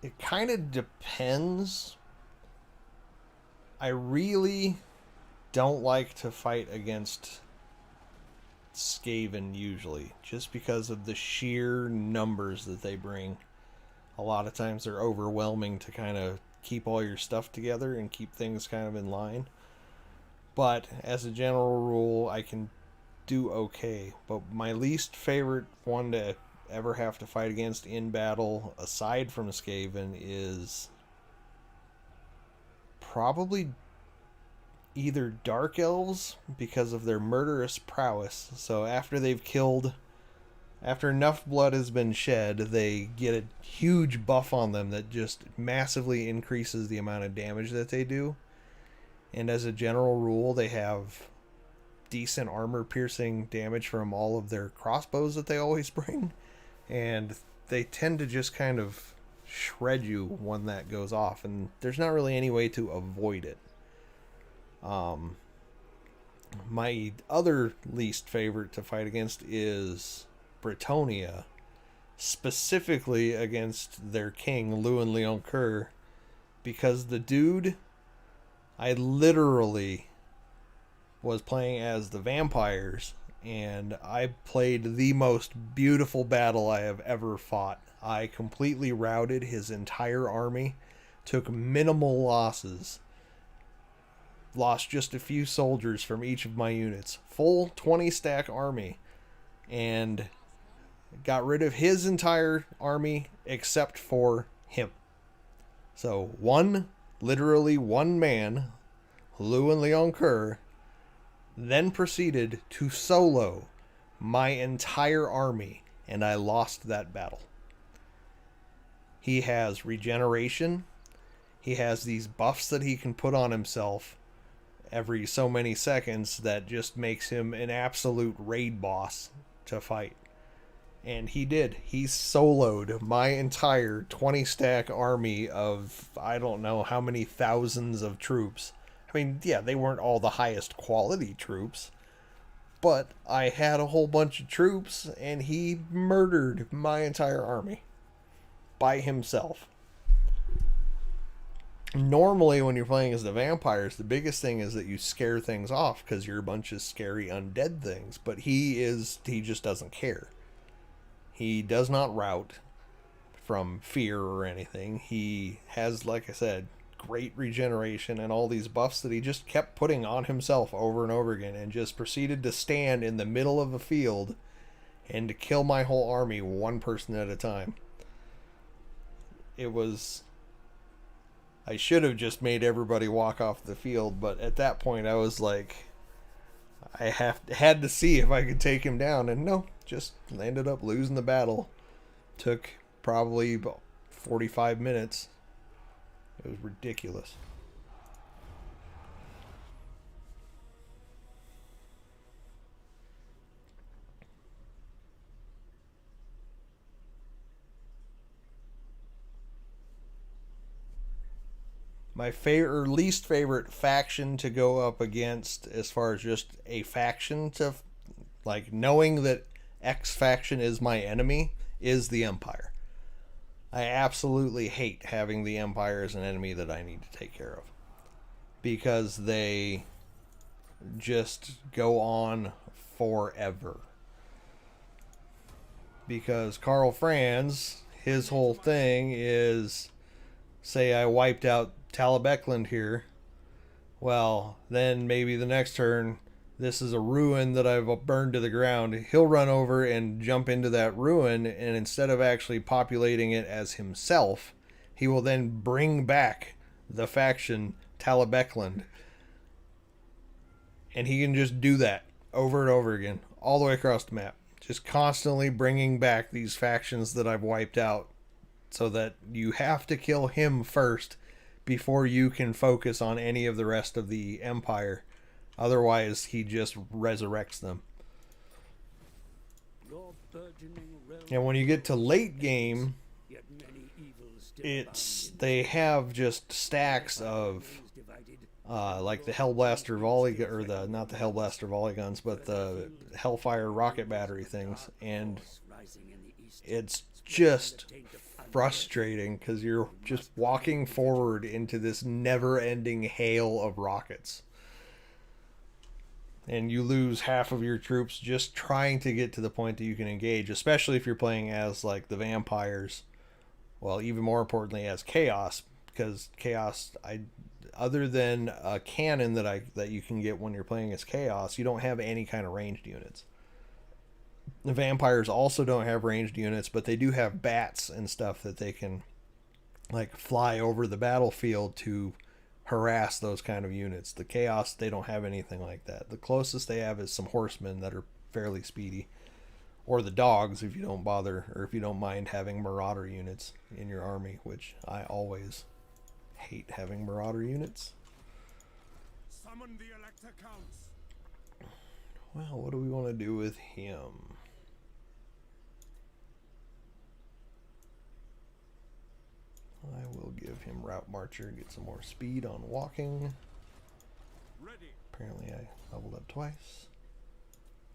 It kind of depends. I really don't like to fight against Skaven usually, just because of the sheer numbers that they bring. A lot of times they're overwhelming to kind of keep all your stuff together and keep things kind of in line. But as a general rule, I can do okay. But my least favorite one to ever have to fight against in battle, aside from Skaven, is probably either Dark Elves, because of their murderous prowess. So after enough blood has been shed, they get a huge buff on them that just massively increases the amount of damage that they do. And as a general rule, they have decent armor-piercing damage from all of their crossbows that they always bring. And they tend to just kind of shred you when that goes off. And there's not really any way to avoid it. My other least favorite to fight against is Bretonnia, specifically against their king, Lewin Leoncoeur, because the dude, I literally was playing as the vampires, and I played the most beautiful battle I have ever fought. I completely routed his entire army, took minimal losses, lost just a few soldiers from each of my units, full 20 stack army, and got rid of his entire army except for him. So literally one man, Lewin Leoncoeur, then proceeded to solo my entire army and I lost that battle. He has regeneration. He has these buffs that he can put on himself every so many seconds that just makes him an absolute raid boss to fight. And he did. He soloed my entire 20 stack army of I don't know how many thousands of troops. I mean, yeah, they weren't all the highest quality troops, but I had a whole bunch of troops and he murdered my entire army by himself. Normally when you're playing as the vampires, the biggest thing is that you scare things off because you're a bunch of scary undead things, but he just doesn't care. He does not rout from fear or anything. He has, like I said, great regeneration and all these buffs that he just kept putting on himself over and over again, and just proceeded to stand in the middle of a field and to kill my whole army one person at a time. It was... I should have just made everybody walk off the field, but at that point I was like, I had to see if I could take him down, and no, just ended up losing the battle. Took probably about 45 minutes. It was ridiculous. My favorite or least favorite faction to go up against, as far as just a faction to, like, knowing that X faction is my enemy, is the Empire. I absolutely hate having the Empire as an enemy that I need to take care of, because they just go on forever. Because Karl Franz, his whole thing is, say I wiped out Talabecland here, well, then maybe the next turn, this is a ruin that I've burned to the ground. He'll run over and jump into that ruin, and instead of actually populating it as himself, he will then bring back the faction Talabecland. And he can just do that over and over again, all the way across the map. Just constantly bringing back these factions that I've wiped out, so that you have to kill him first before you can focus on any of the rest of the Empire. Otherwise, he just resurrects them. And when you get to late game, they have just stacks of like the Hellblaster volley, or the not the Hellblaster volley guns, but the Hellfire rocket battery things, and it's just frustrating because you're just walking forward into this never-ending hail of rockets, and you lose half of your troops just trying to get to the point that you can engage, especially if you're playing as like the vampires. Well, even more importantly as Chaos, because Chaos, other than a cannon that you can get when you're playing as Chaos, you don't have any kind of ranged units. The vampires also don't have ranged units, but they do have bats and stuff that they can, like, fly over the battlefield to harass those kind of units. The Chaos, they don't have anything like that. The closest they have is some horsemen that are fairly speedy, or the dogs if you don't bother, or if you don't mind having marauder units in your army, which I always hate having marauder units. Summon the Elector Counts. Well, what do we want to do with him? I will give him Route Marcher, get some more speed on walking. Ready. Apparently I leveled up twice.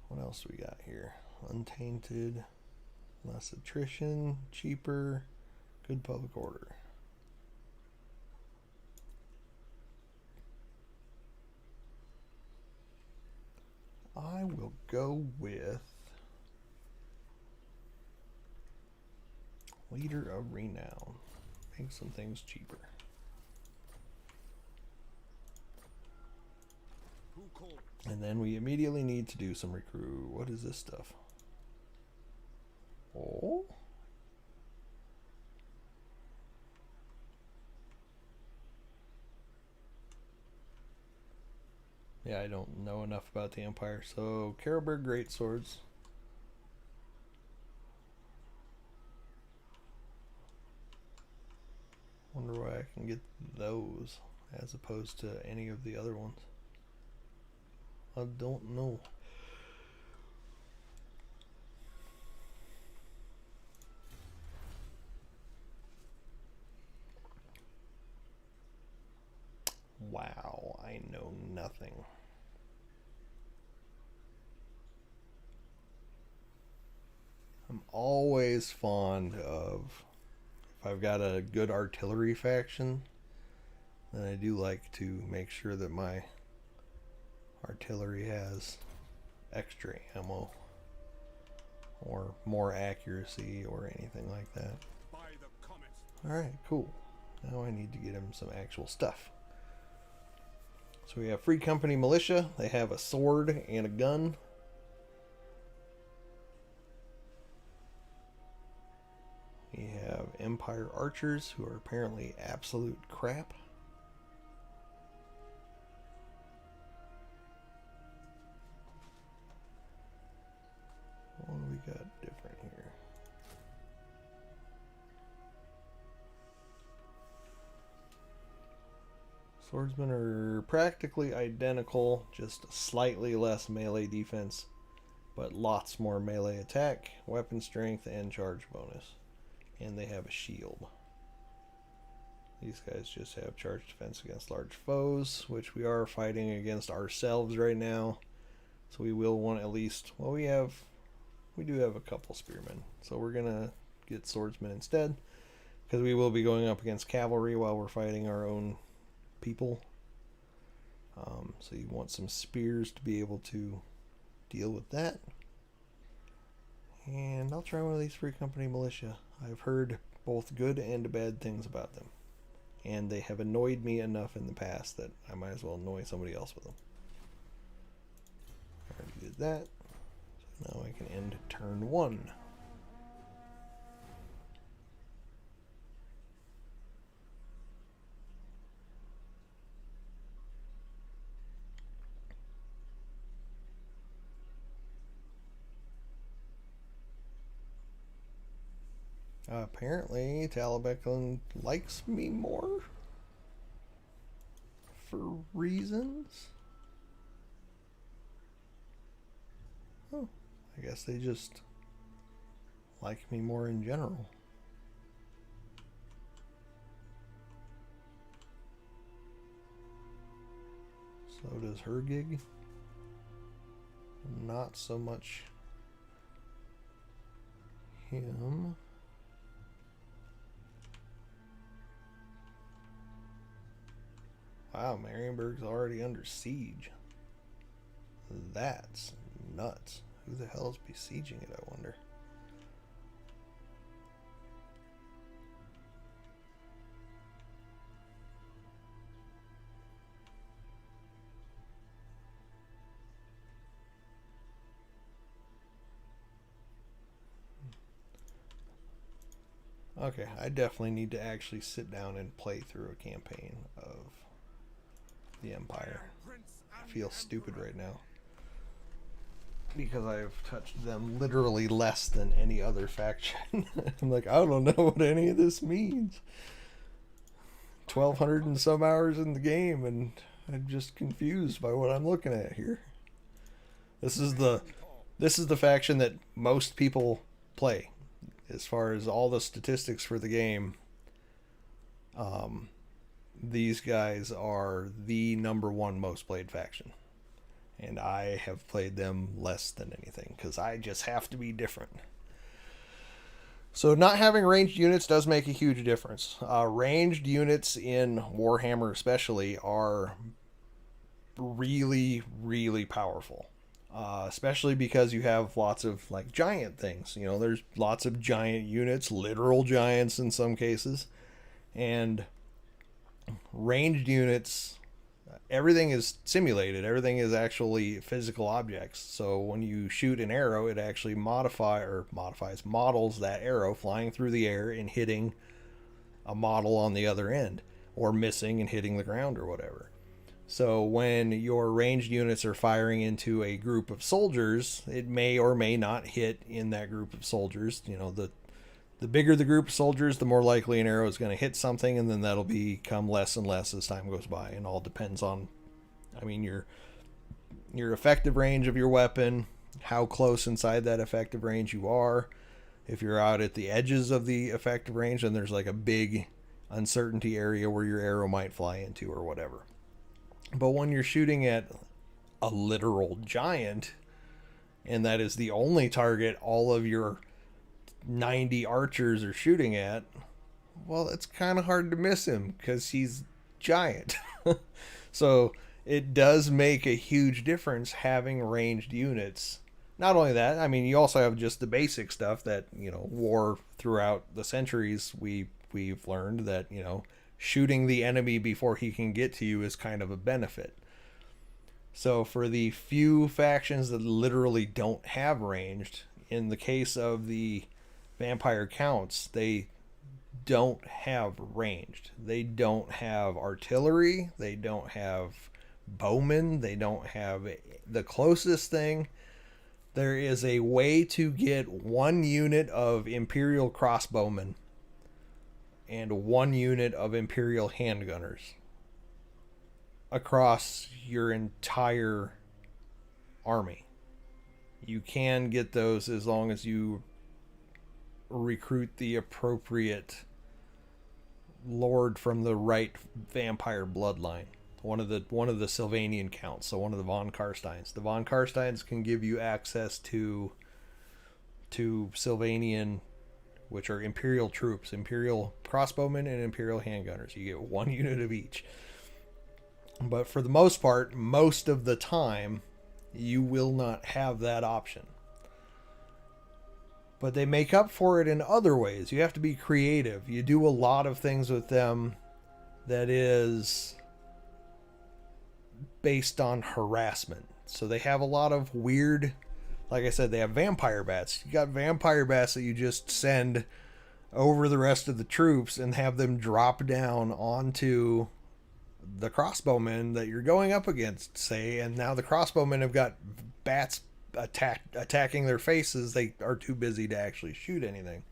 What else do we got here? Untainted, less attrition, cheaper, good public order. I will go with Leader of Renown. Make some things cheaper. Who calls? And then we immediately need to do some recruit. What is this stuff? Oh? Yeah, I don't know enough about the Empire. So, Carroburg Greatswords. I can get those as opposed to any of the other ones. I don't know. Wow, I know nothing. I'm always fond of, if I've got a good artillery faction, then I do like to make sure that my artillery has extra ammo or more accuracy or anything like that. By the comet. Alright, cool. Now I need to get him some actual stuff. So we have Free Company Militia. They have a sword and a gun. We have Empire Archers, who are apparently absolute crap. What do we got different here? Swordsmen are practically identical, just slightly less melee defense, but lots more melee attack, weapon strength, and charge bonus. And they have a shield. These guys just have charge defense against large foes, which we are fighting against ourselves right now. So we will want at least, well, we do have a couple spearmen. So we're gonna get swordsmen instead, because we will be going up against cavalry while we're fighting our own people. So you want some spears to be able to deal with that. And I'll try one of these Free Company Militia. I've heard both good and bad things about them. And they have annoyed me enough in the past that I might as well annoy somebody else with them. I already did that. So now I can end turn 1. Apparently, Talabeclan likes me more for reasons. Oh, I guess they just like me more in general. So does her gig. Not so much him. Wow, Marienburg's already under siege. That's nuts. Who the hell is besieging it, I wonder? Okay, I definitely need to actually sit down and play through a campaign of the Empire. I feel stupid right now because I've touched them literally less than any other faction. I'm like, I don't know what any of this means. 1,200 and some hours in the game, and I'm just confused by what I'm looking at here. This is the faction that most people play, as far as all the statistics for the game. These guys are the #1 most played faction. And I have played them less than anything, because I just have to be different. So not having ranged units does make a huge difference. Ranged units in Warhammer especially are really, really powerful. Especially because you have lots of like giant things. You know, there's lots of giant units, literal giants in some cases. And ranged units, everything is simulated. Everything is actually physical objects. So when you shoot an arrow, it actually models that arrow flying through the air and hitting a model on the other end, or missing and hitting the ground or whatever. So when your ranged units are firing into a group of soldiers, it may or may not hit in that group of soldiers. You know, The bigger the group of soldiers, the more likely an arrow is going to hit something, and then that'll become less and less as time goes by. And all depends on, I mean, your effective range of your weapon, how close inside that effective range you are. If you're out at the edges of the effective range, then there's like a big uncertainty area where your arrow might fly into or whatever. But when you're shooting at a literal giant, and that is the only target all of your 90 archers are shooting at, well, it's kind of hard to miss him because he's giant. So it does make a huge difference having ranged units. Not only that, I mean, you also have just the basic stuff that, you know, war throughout the centuries, we've learned that, you know, shooting the enemy before he can get to you is kind of a benefit. So for the few factions that literally don't have ranged, in the case of the vampire counts, they don't have ranged. They don't have artillery. They don't have bowmen. They don't have the closest thing. There is a way to get 1 unit of Imperial crossbowmen and 1 unit of Imperial handgunners across your entire army. You can get those as long as you recruit the appropriate lord from the right vampire bloodline. One of the Sylvanian counts, so one of the von Karsteins. The von Karsteins can give you access to Sylvanian, which are Imperial troops, Imperial crossbowmen and Imperial handgunners. You get 1 unit of each. But for the most part, most of the time, you will not have that option. But they make up for it in other ways. You have to be creative. You do a lot of things with them that is based on harassment. So they have a lot of weird, like I said, they have vampire bats. You got vampire bats that you just send over the rest of the troops and have them drop down onto the crossbowmen that you're going up against, say, and now the crossbowmen have got bats attacking their faces. They are too busy to actually shoot anything.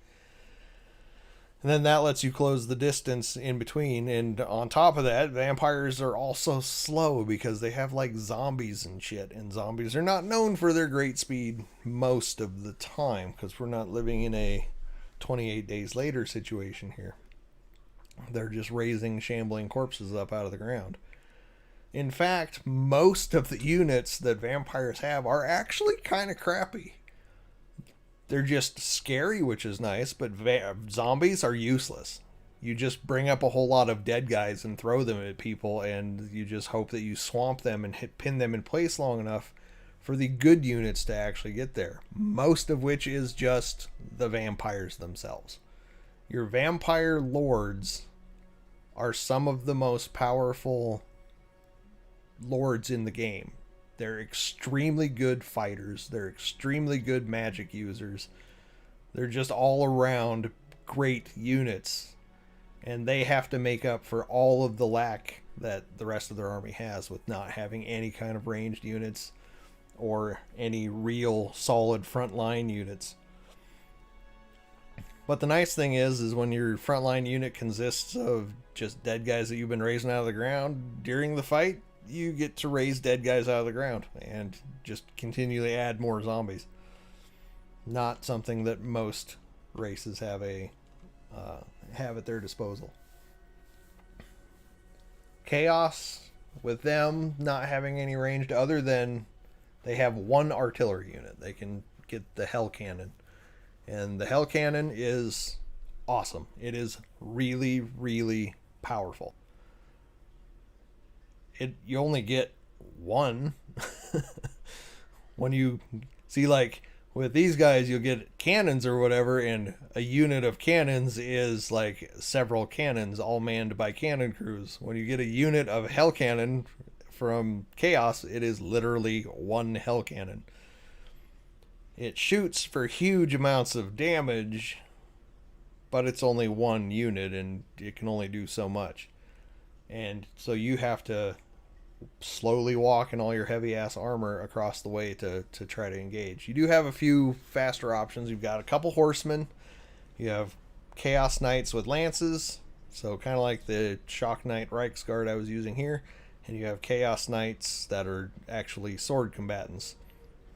And then that lets you close the distance in between. And on top of that, vampires are also slow because they have like zombies and shit. And zombies are not known for their great speed most of the time because we're not living in a 28 days later situation here. They're just raising shambling corpses up out of the ground. In fact, most of the units that vampires have are actually kind of crappy. They're just scary, which is nice, but zombies are useless. You just bring up a whole lot of dead guys and throw them at people, and you just hope that you swamp them and pin them in place long enough for the good units to actually get there. Most of which is just the vampires themselves. Your vampire lords are some of the most powerful lords in the game. They're extremely good fighters. They're extremely good magic users. They're just all around great units. And they have to make up for all of the lack that the rest of their army has with not having any kind of ranged units or any real solid frontline units. But the nice thing is when your frontline unit consists of just dead guys that you've been raising out of the ground during the fight, you get to raise dead guys out of the ground and just continually add more zombies. Not something that most races have at their disposal. Chaos, with them not having any ranged other than they have 1 artillery unit. They can get the Hell Cannon. And the Hell Cannon is awesome. It is really, really powerful. You only get 1. When you see, like, with these guys, you'll get cannons or whatever, and a unit of cannons is like several cannons all manned by cannon crews. When you get a unit of Hell Cannon from Chaos, it is literally 1 Hell Cannon. It shoots for huge amounts of damage, but it's only 1 unit, and it can only do so much. And so you have to slowly walk in all your heavy ass armor across the way to try to engage. You do have a few faster options. You've got a couple horsemen, You have Chaos Knights with lances, so kind of like the Shock Knight Reichsguard I was using here. And you have Chaos Knights that are actually sword combatants.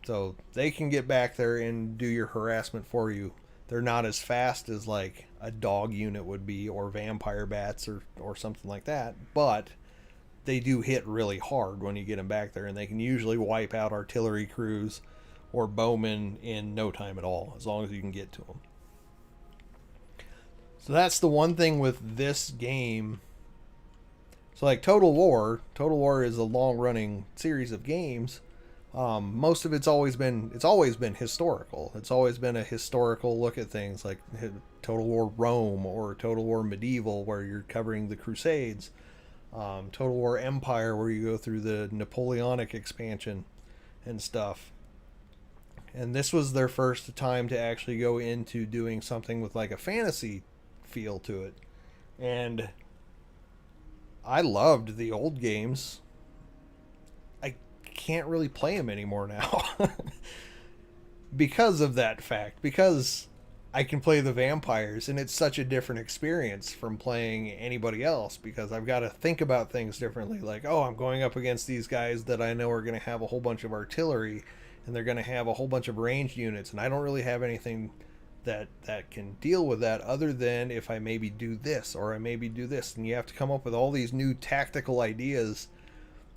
So they can get back there and do your harassment for you. They're not as fast as like a dog unit would be, or vampire bats, or something like that. But they do hit really hard when you get them back there, and they can usually wipe out artillery crews or bowmen in no time at all, as long as you can get to them. So that's the one thing with this game. So like Total War is a long-running series of games. Most of it's always been historical. It's always been a historical look at things, like Total War Rome or Total War Medieval, where you're covering the Crusades. Total War Empire, where you go through the Napoleonic expansion and stuff. And this was their first time to actually go into doing something with like a fantasy feel to it. And I loved the old games. I can't really play them anymore now because of that fact. Because I can play the vampires, and it's such a different experience from playing anybody else, because I've got to think about things differently. Like, oh, I'm going up against these guys that I know are going to have a whole bunch of artillery, and they're going to have a whole bunch of ranged units, and I don't really have anything that can deal with that, other than if I maybe do this or I maybe do this. And you have to come up with all these new tactical ideas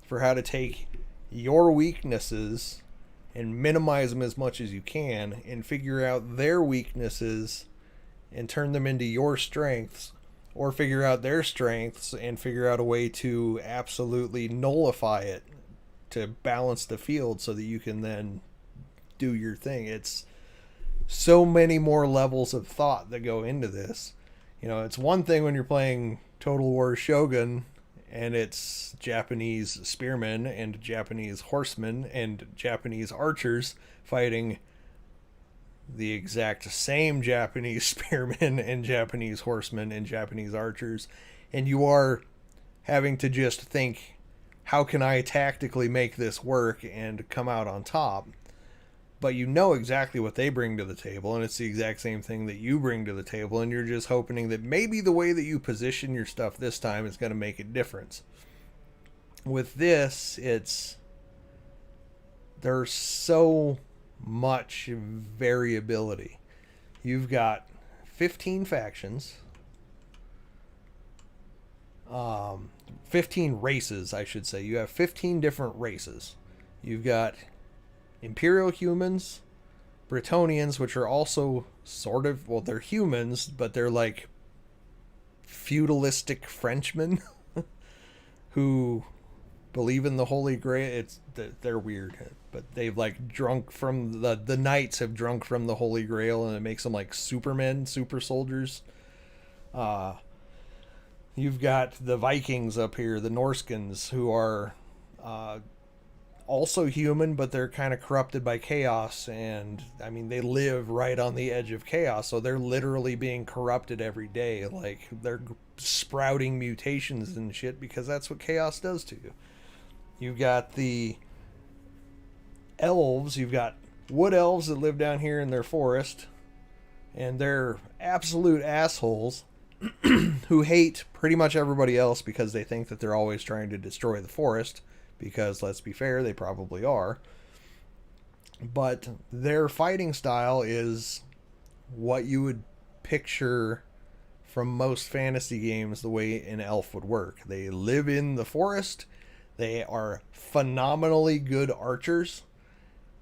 for how to take your weaknesses and minimize them as much as you can, and figure out their weaknesses and turn them into your strengths, or figure out their strengths and figure out a way to absolutely nullify it to balance the field so that you can then do your thing. It's so many more levels of thought that go into this. You know, it's one thing when you're playing Total War Shogun and it's Japanese spearmen and Japanese horsemen and Japanese archers fighting the exact same Japanese spearmen and Japanese horsemen and Japanese archers, and you are having to just think, how can I tactically make this work and come out on top? But you know exactly what they bring to the table, and it's the exact same thing that you bring to the table, and you're just hoping that maybe the way that you position your stuff this time is going to make a difference. With this, there's so much variability. You've got 15 factions, 15 races, I should say. You have 15 different races. You've got Imperial humans, Bretonnians, which are also sort of, well, they're humans, but they're like feudalistic Frenchmen who believe in the Holy Grail. They're weird, but they've like drunk from the knights have drunk from the Holy Grail, and it makes them like supermen, super soldiers. You've got the Vikings up here, the Norskins, who are also human, but they're kind of corrupted by chaos, and I mean, they live right on the edge of chaos, so they're literally being corrupted every day. Like, they're sprouting mutations and shit, because that's what chaos does to you. You've got the elves. You've got wood elves that live down here in their forest, and they're absolute assholes who hate pretty much everybody else because they think that they're always trying to destroy the forest. Because, let's be fair, they probably are. But their fighting style is what you would picture from most fantasy games the way an elf would work. They live in the forest. They are phenomenally good archers.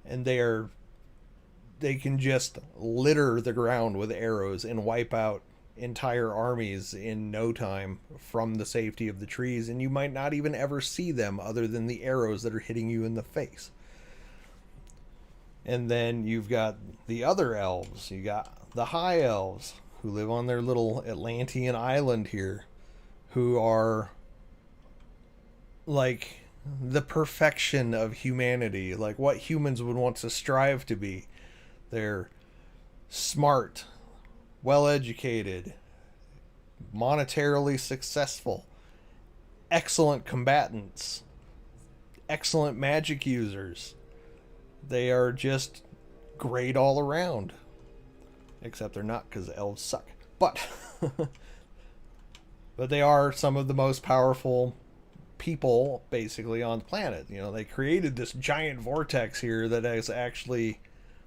And they can just litter the ground with arrows and wipe out entire armies in no time from the safety of the trees, and you might not even ever see them other than the arrows that are hitting you in the face. And then you've got the other elves. You got the high elves who live on their little Atlantean island here, who are like the perfection of humanity, like what humans would want to strive to be. They're smart, well-educated, monetarily successful, excellent combatants, excellent magic users. They are just great all around. except they're not because elves suck. But but they are some of the most powerful people basically on the planet. You know, they created this giant vortex here that is actually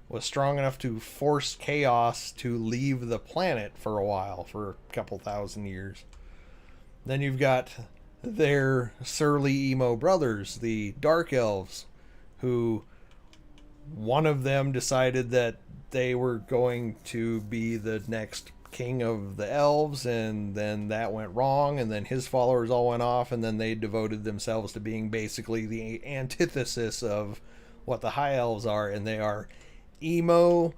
was strong enough to force chaos to leave the planet for a while, for a couple thousand years. Then you've got their surly emo brothers, the Dark Elves, who one of them decided that they were going to be the next king of the elves, and then that went wrong, and then his followers all went off, and then they devoted themselves to being basically the antithesis of what the high elves are, and they are emo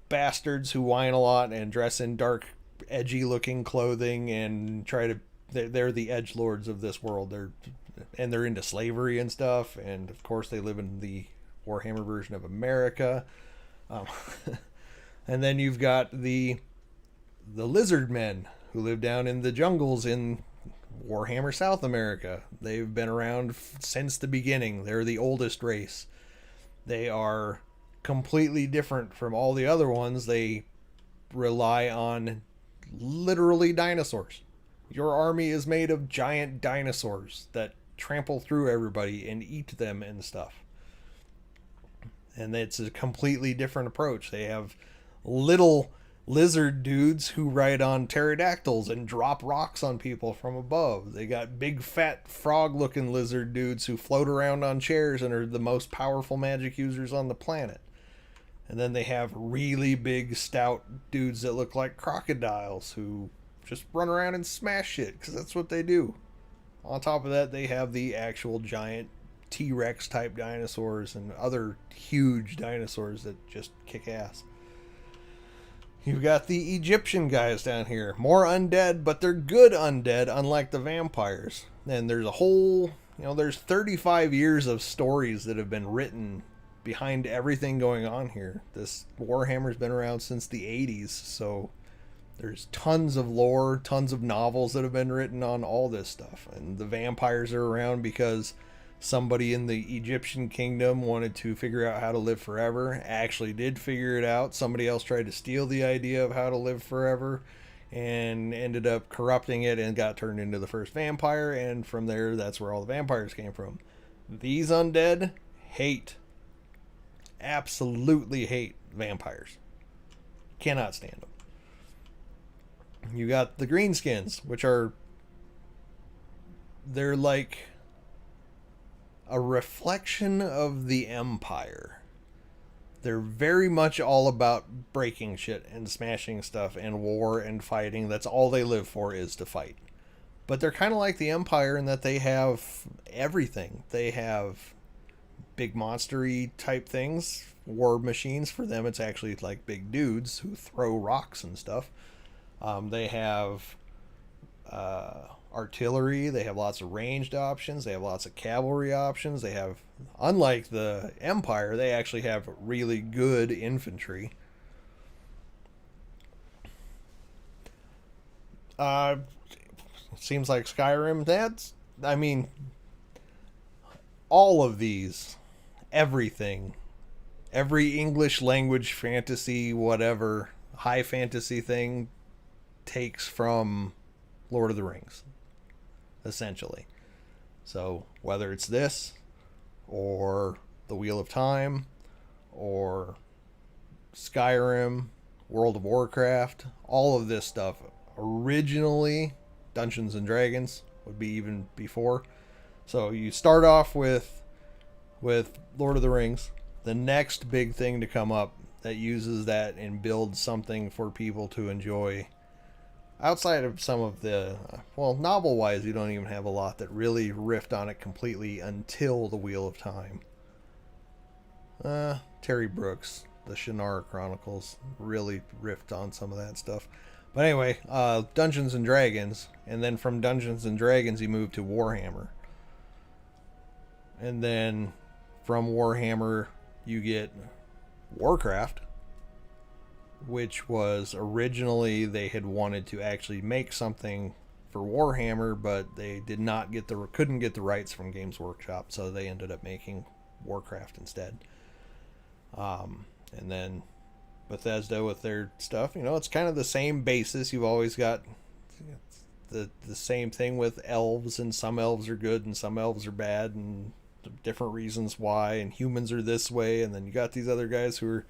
bastards who whine a lot and dress in dark, edgy looking clothing and try to they're the edgelords of this world. They're into slavery and stuff, and of course they live in the Warhammer version of America. And then you've got the lizard men who live down in the jungles in Warhammer South America. They've been around since the beginning. They're the oldest race. They are completely different from all the other ones. They rely on literally dinosaurs. Your army is made of giant dinosaurs that trample through everybody and eat them and stuff. And it's a completely different approach. They have little lizard dudes who ride on pterodactyls and drop rocks on people from above. They got big fat frog looking lizard dudes who float around on chairs and are the most powerful magic users on the planet. And then they have really big stout dudes that look like crocodiles who just run around and smash shit because that's what they do. On top of that, they have the actual giant T-Rex type dinosaurs and other huge dinosaurs that just kick ass. You've got the Egyptian guys down here. More undead, but they're good undead, unlike the vampires. And there's a whole, there's 35 years of stories that have been written behind everything going on here. This Warhammer's been around since the 80s, so there's tons of lore, tons of novels that have been written on all this stuff. And the vampires are around because somebody in the Egyptian kingdom wanted to figure out how to live forever, actually did figure it out. Somebody else tried to steal the idea of how to live forever and ended up corrupting it and got turned into the first vampire, and from there, that's where all the vampires came from. These undead absolutely hate vampires. Cannot stand them. You got the greenskins, which they're like a reflection of the Empire. They're very much all about breaking shit and smashing stuff and war and fighting. That's all they live for, is to fight. But they're kind of like the Empire in that they have everything. They have big monster-y type things, war machines. For them, it's actually like big dudes who throw rocks and stuff. They have artillery. They have lots of ranged options. They have lots of cavalry options. They have, unlike the Empire, they actually have really good infantry. Seems like Skyrim. All of these, everything, every English language fantasy, whatever, high fantasy thing takes from Lord of the Rings, essentially. So whether it's this or the Wheel of Time or Skyrim, World of Warcraft, all of this stuff, originally Dungeons and Dragons would be even before. So you start off with Lord of the Rings. The next big thing to come up that uses that and builds something for people to enjoy, outside of some of the, novel-wise, you don't even have a lot that really riffed on it completely until the Wheel of Time. Terry Brooks, the Shannara Chronicles, really riffed on some of that stuff. But anyway, Dungeons and Dragons, and then from Dungeons and Dragons you move to Warhammer. And then from Warhammer you get Warcraft, which was originally they had wanted to actually make something for Warhammer, but they couldn't get the rights from Games Workshop, so they ended up making Warcraft instead. And then Bethesda with their stuff. You know, it's kind of the same basis. You've always got the same thing with elves, and some elves are good and some elves are bad, and different reasons why, and humans are this way, and then you got these other guys who are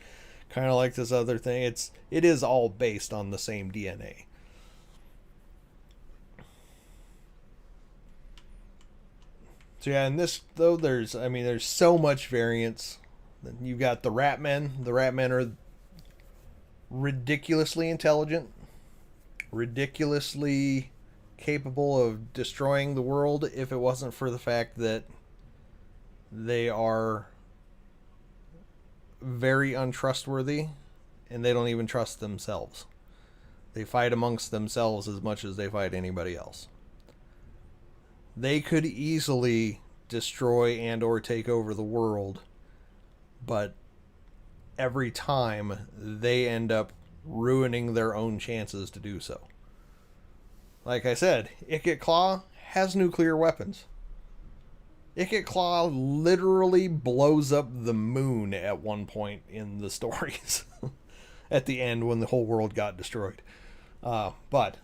kind of like this other thing. It is all based on the same DNA. So yeah, in this though, there's so much variance. Then you've got the rat men. The rat men are ridiculously intelligent, ridiculously capable of destroying the world if it wasn't for the fact that they are very untrustworthy and they don't even trust themselves. They fight amongst themselves as much as they fight anybody else. They could easily destroy and or take over the world, but every time they end up ruining their own chances to do so. Like I said, Ikit Claw has nuclear weapons. Ikit Claw literally blows up the moon at one point in the stories. At the end when the whole world got destroyed. But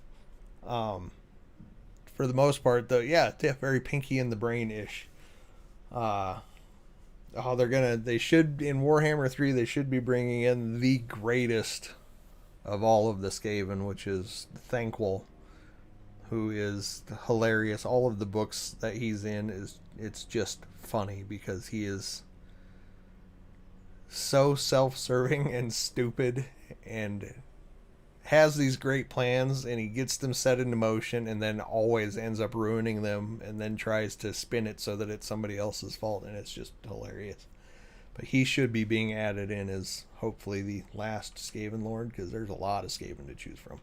for the most part, though, yeah, very Pinky in the Brain-ish. They should, in Warhammer 3, they should be bringing in the greatest of all of the Skaven, which is Thanquol, who is hilarious. All of the books that he's in, it's just funny because he is so self-serving and stupid and has these great plans, and he gets them set into motion and then always ends up ruining them and then tries to spin it so that it's somebody else's fault, and it's just hilarious. But he should be being added in as hopefully the last Skaven Lord, because there's a lot of Skaven to choose from.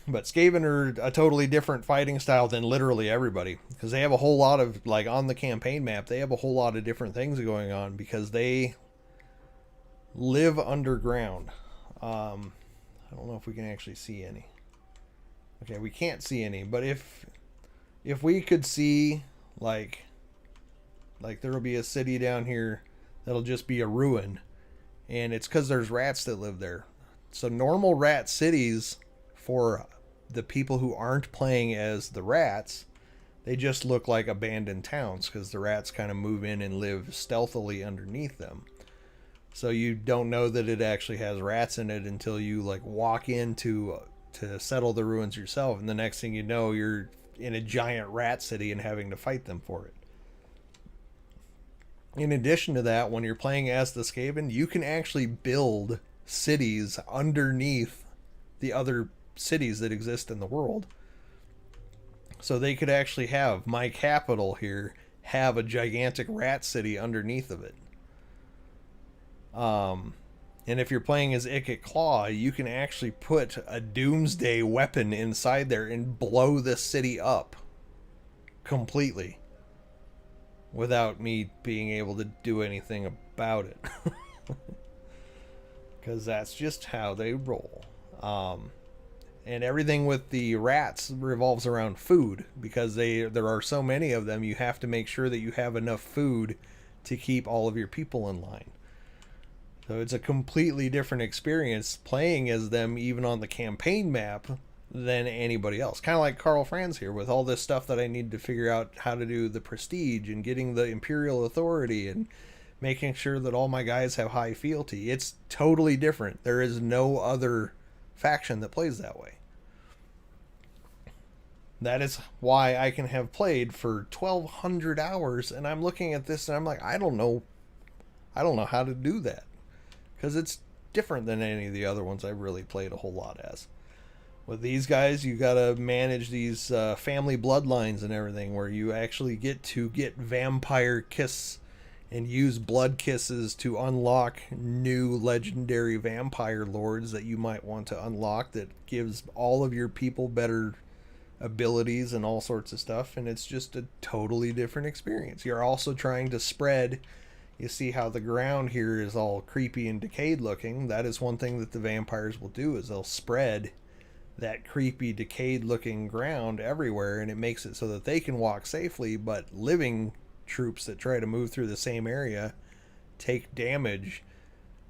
But Skaven are a totally different fighting style than literally everybody, because they have a whole lot of, like, on the campaign map, they have a whole lot of different things going on because they live underground. I don't know if we can actually see any. Okay, we can't see any, but if we could see, like there will be a city down here that'll just be a ruin, and it's because there's rats that live there. So normal rat cities, for the people who aren't playing as the rats, they just look like abandoned towns because the rats kind of move in and live stealthily underneath them. So you don't know that it actually has rats in it until you like walk in to settle the ruins yourself, and the next thing you know, you're in a giant rat city and having to fight them for it. In addition to that, when you're playing as the Skaven, you can actually build cities underneath the other cities that exist in the world. So they could actually have my capital here have a gigantic rat city underneath of it. And if you're playing as Ikit Claw, you can actually put a doomsday weapon inside there and blow the city up completely without me being able to do anything about it. Because that's just how they roll. And everything with the rats revolves around food, because there are so many of them. You have to make sure that you have enough food to keep all of your people in line. So it's a completely different experience playing as them, even on the campaign map, than anybody else. Kind of like Carl Franz here, with all this stuff that I need to figure out how to do the prestige and getting the imperial authority and making sure that all my guys have high fealty. It's totally different. There is no other faction that plays that way. That is why I can have played for 1,200 hours, and I'm looking at this and I'm like, I don't know how to do that, because it's different than any of the other ones I've really played a whole lot as. With these guys, you gotta manage these family bloodlines and everything, where you actually get to get vampire kiss and use blood kisses to unlock new legendary vampire lords that you might want to unlock, that gives all of your people better abilities and all sorts of stuff. And it's just a totally different experience. You're also trying to spread. You see how the ground here is all creepy and decayed looking. That is one thing that the vampires will do, is they'll spread that creepy, decayed looking ground everywhere, and it makes it so that they can walk safely, but living troops that try to move through the same area take damage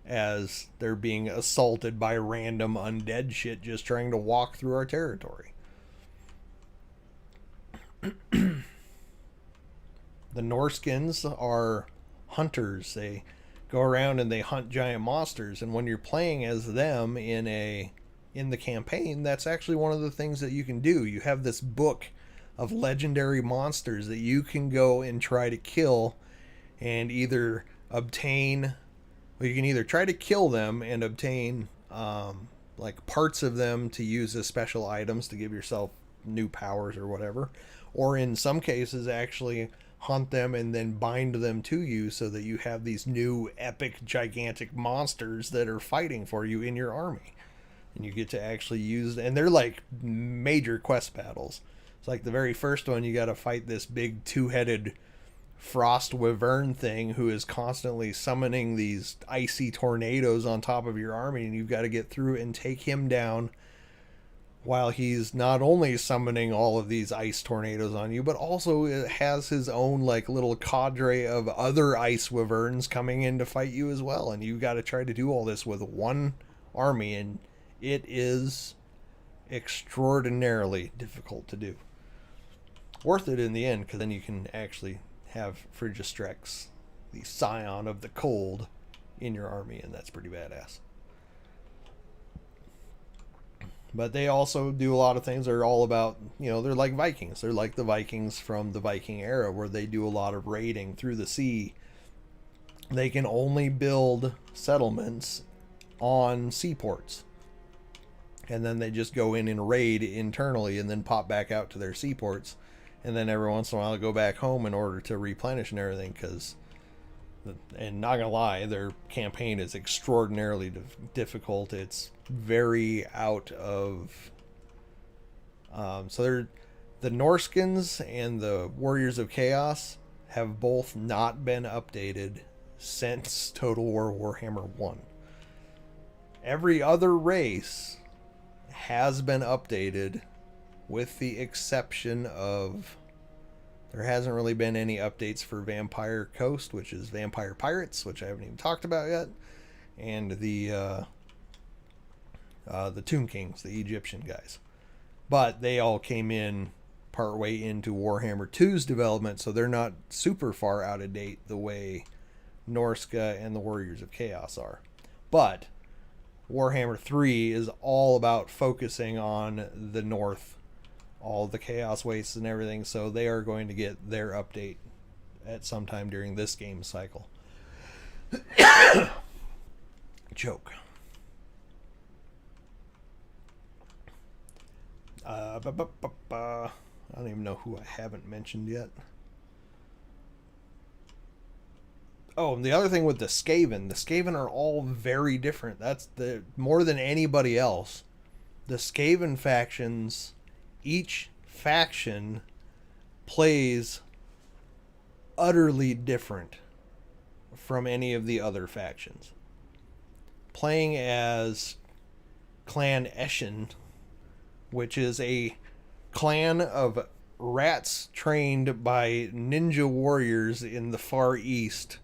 as they're being assaulted by random undead shit just trying to walk through our territory. The Norskins are hunters. They go around and they hunt giant monsters, and when you're playing as them in the campaign, that's actually one of the things that you can do. You have this book of legendary monsters that you can go and try to kill and either obtain, well, you can either try to kill them and obtain like parts of them to use as special items to give yourself new powers or whatever, or in some cases actually hunt them and then bind them to you so that you have these new epic gigantic monsters that are fighting for you in your army, and you get to actually use, and they're like major quest battles. It's like the very first one, you got to fight this big two-headed frost wyvern thing who is constantly summoning these icy tornadoes on top of your army, and you've got to get through and take him down while he's not only summoning all of these ice tornadoes on you, but also has his own like little cadre of other ice wyverns coming in to fight you as well. And you've got to try to do all this with one army, and it is extraordinarily difficult to do. Worth it in the end, because then you can actually have Frigistrex, the scion of the cold, in your army, and that's pretty badass. But they also do a lot of things that are all about, they're like Vikings. They're like the Vikings from the Viking era, where they do a lot of raiding through the sea. They can only build settlements on seaports. And then they just go in and raid internally and then pop back out to their seaports. And then every once in a while go back home in order to replenish and everything, because, and not gonna lie, their campaign is extraordinarily difficult. It's very out of so they're, the Norskins and the Warriors of Chaos have both not been updated since Total War Warhammer 1. Every other race has been updated, with the exception of, there hasn't really been any updates for Vampire Coast, which is Vampire Pirates, which I haven't even talked about yet, and the Tomb Kings, the Egyptian guys. But they all came in partway into Warhammer 2's development, so they're not super far out of date the way Norska and the Warriors of Chaos are. But Warhammer 3 is all about focusing on the North, all the Chaos Wastes and everything, so they are going to get their update at some time during this game cycle. Joke. I don't even know who I haven't mentioned yet. Oh, and the other thing with the Skaven are all very different. That's the more than anybody else. The Skaven factions, each faction plays utterly different from any of the other factions. Playing as Clan Eshin, which is a clan of rats trained by ninja warriors in the Far East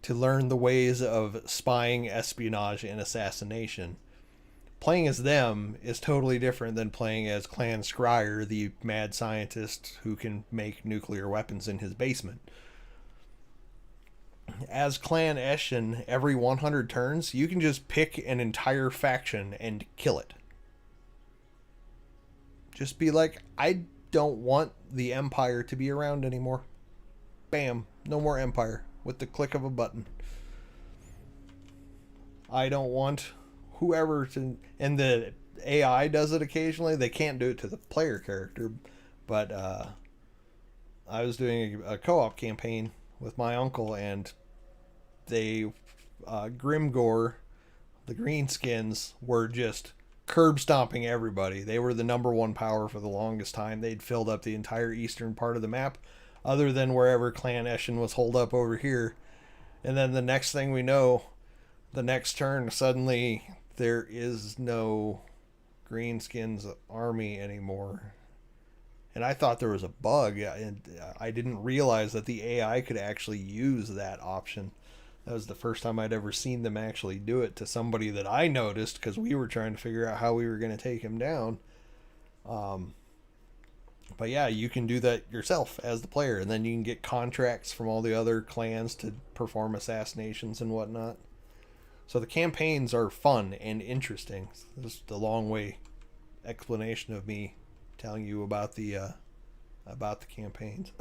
to learn the ways of spying, espionage, and assassination. Playing as them is totally different than playing as Clan Scryer, the mad scientist who can make nuclear weapons in his basement. As Clan Eshin, every 100 turns, you can just pick an entire faction and kill it. Just be like, I don't want the Empire to be around anymore. Bam, no more Empire with the click of a button. I don't want whoever to, and the AI does it occasionally. They can't do it to the player character, but I was doing a co-op campaign with my uncle, and they Grimgor, the Greenskins, were just curb stomping everybody. They were the number one power for the longest time. They'd filled up the entire eastern part of the map, other than wherever Clan Eshin was holed up over here. And then the next thing we know, the next turn, suddenly there is no Greenskins army anymore. And I thought there was a bug, and I didn't realize that the AI could actually use that option. That was the first time I'd ever seen them actually do it to somebody that I noticed because we were trying to figure out how we were going to take him down. But yeah, you can do that yourself as the player, and then you can get contracts from all the other clans to perform assassinations and whatnot. So the campaigns are fun and interesting. This is the long way explanation of me telling you about the campaigns.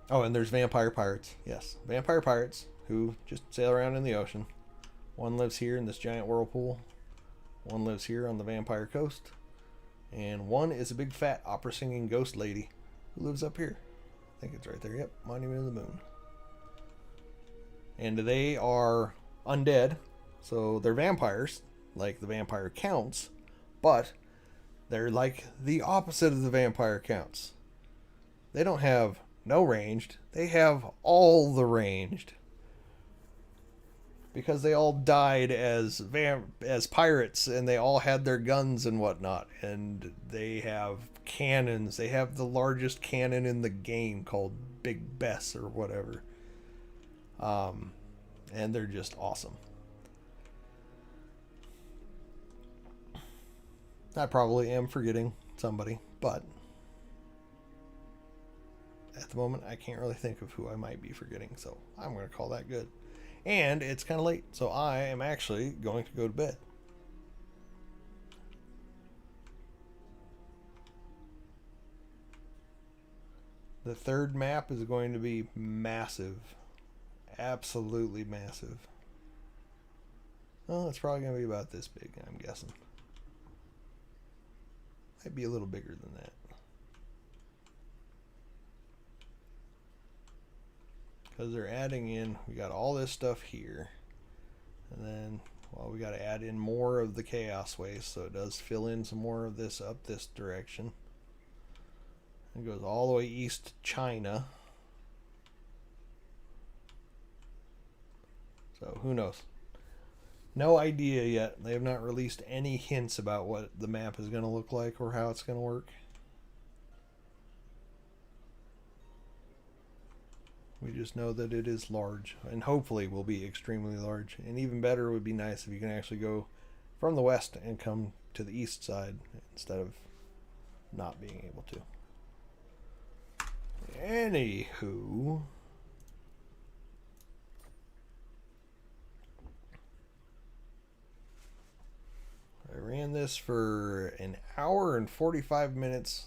Oh, and there's vampire pirates. Yes, vampire pirates who just sail around in the ocean. One lives here in this giant whirlpool. One lives here on the vampire coast. And one is a big fat opera singing ghost lady who lives up here. I think it's right there. Yep, Monument of the Moon. And they are undead, so they're vampires, like the vampire counts, but they're like the opposite of the vampire counts. They don't have no ranged, they have all the ranged. Because they all died as pirates, and they all had their guns and whatnot, and they have cannons. They have the largest cannon in the game called Big Bess or whatever. And they're just awesome. I probably am forgetting somebody, but at the moment I can't really think of who I might be forgetting, so I'm going to call that good. And it's kind of late, so I am actually going to go to bed. The third map is going to be massive. Absolutely massive. Well, it's probably going to be about this big, I'm guessing. Might be a little bigger than that. Because they're adding in, we got all this stuff here. And then, well, we got to add in more of the chaos waste, so it does fill in some more of this up this direction. It goes all the way east to China. So who knows? No idea yet. They have not released any hints about what the map is going to look like or how it's going to work. We just know that it is large, and hopefully will be extremely large. And even better, it would be nice if you can actually go from the west and come to the east side instead of not being able to. Anywho, I ran this for an hour and 45 minutes,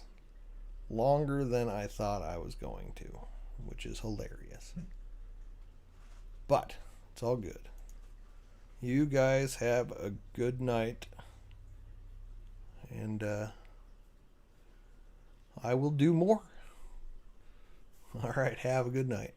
longer than I thought I was going to, which is hilarious. But it's all good. You guys have a good night, and I will do more. All right, have a good night.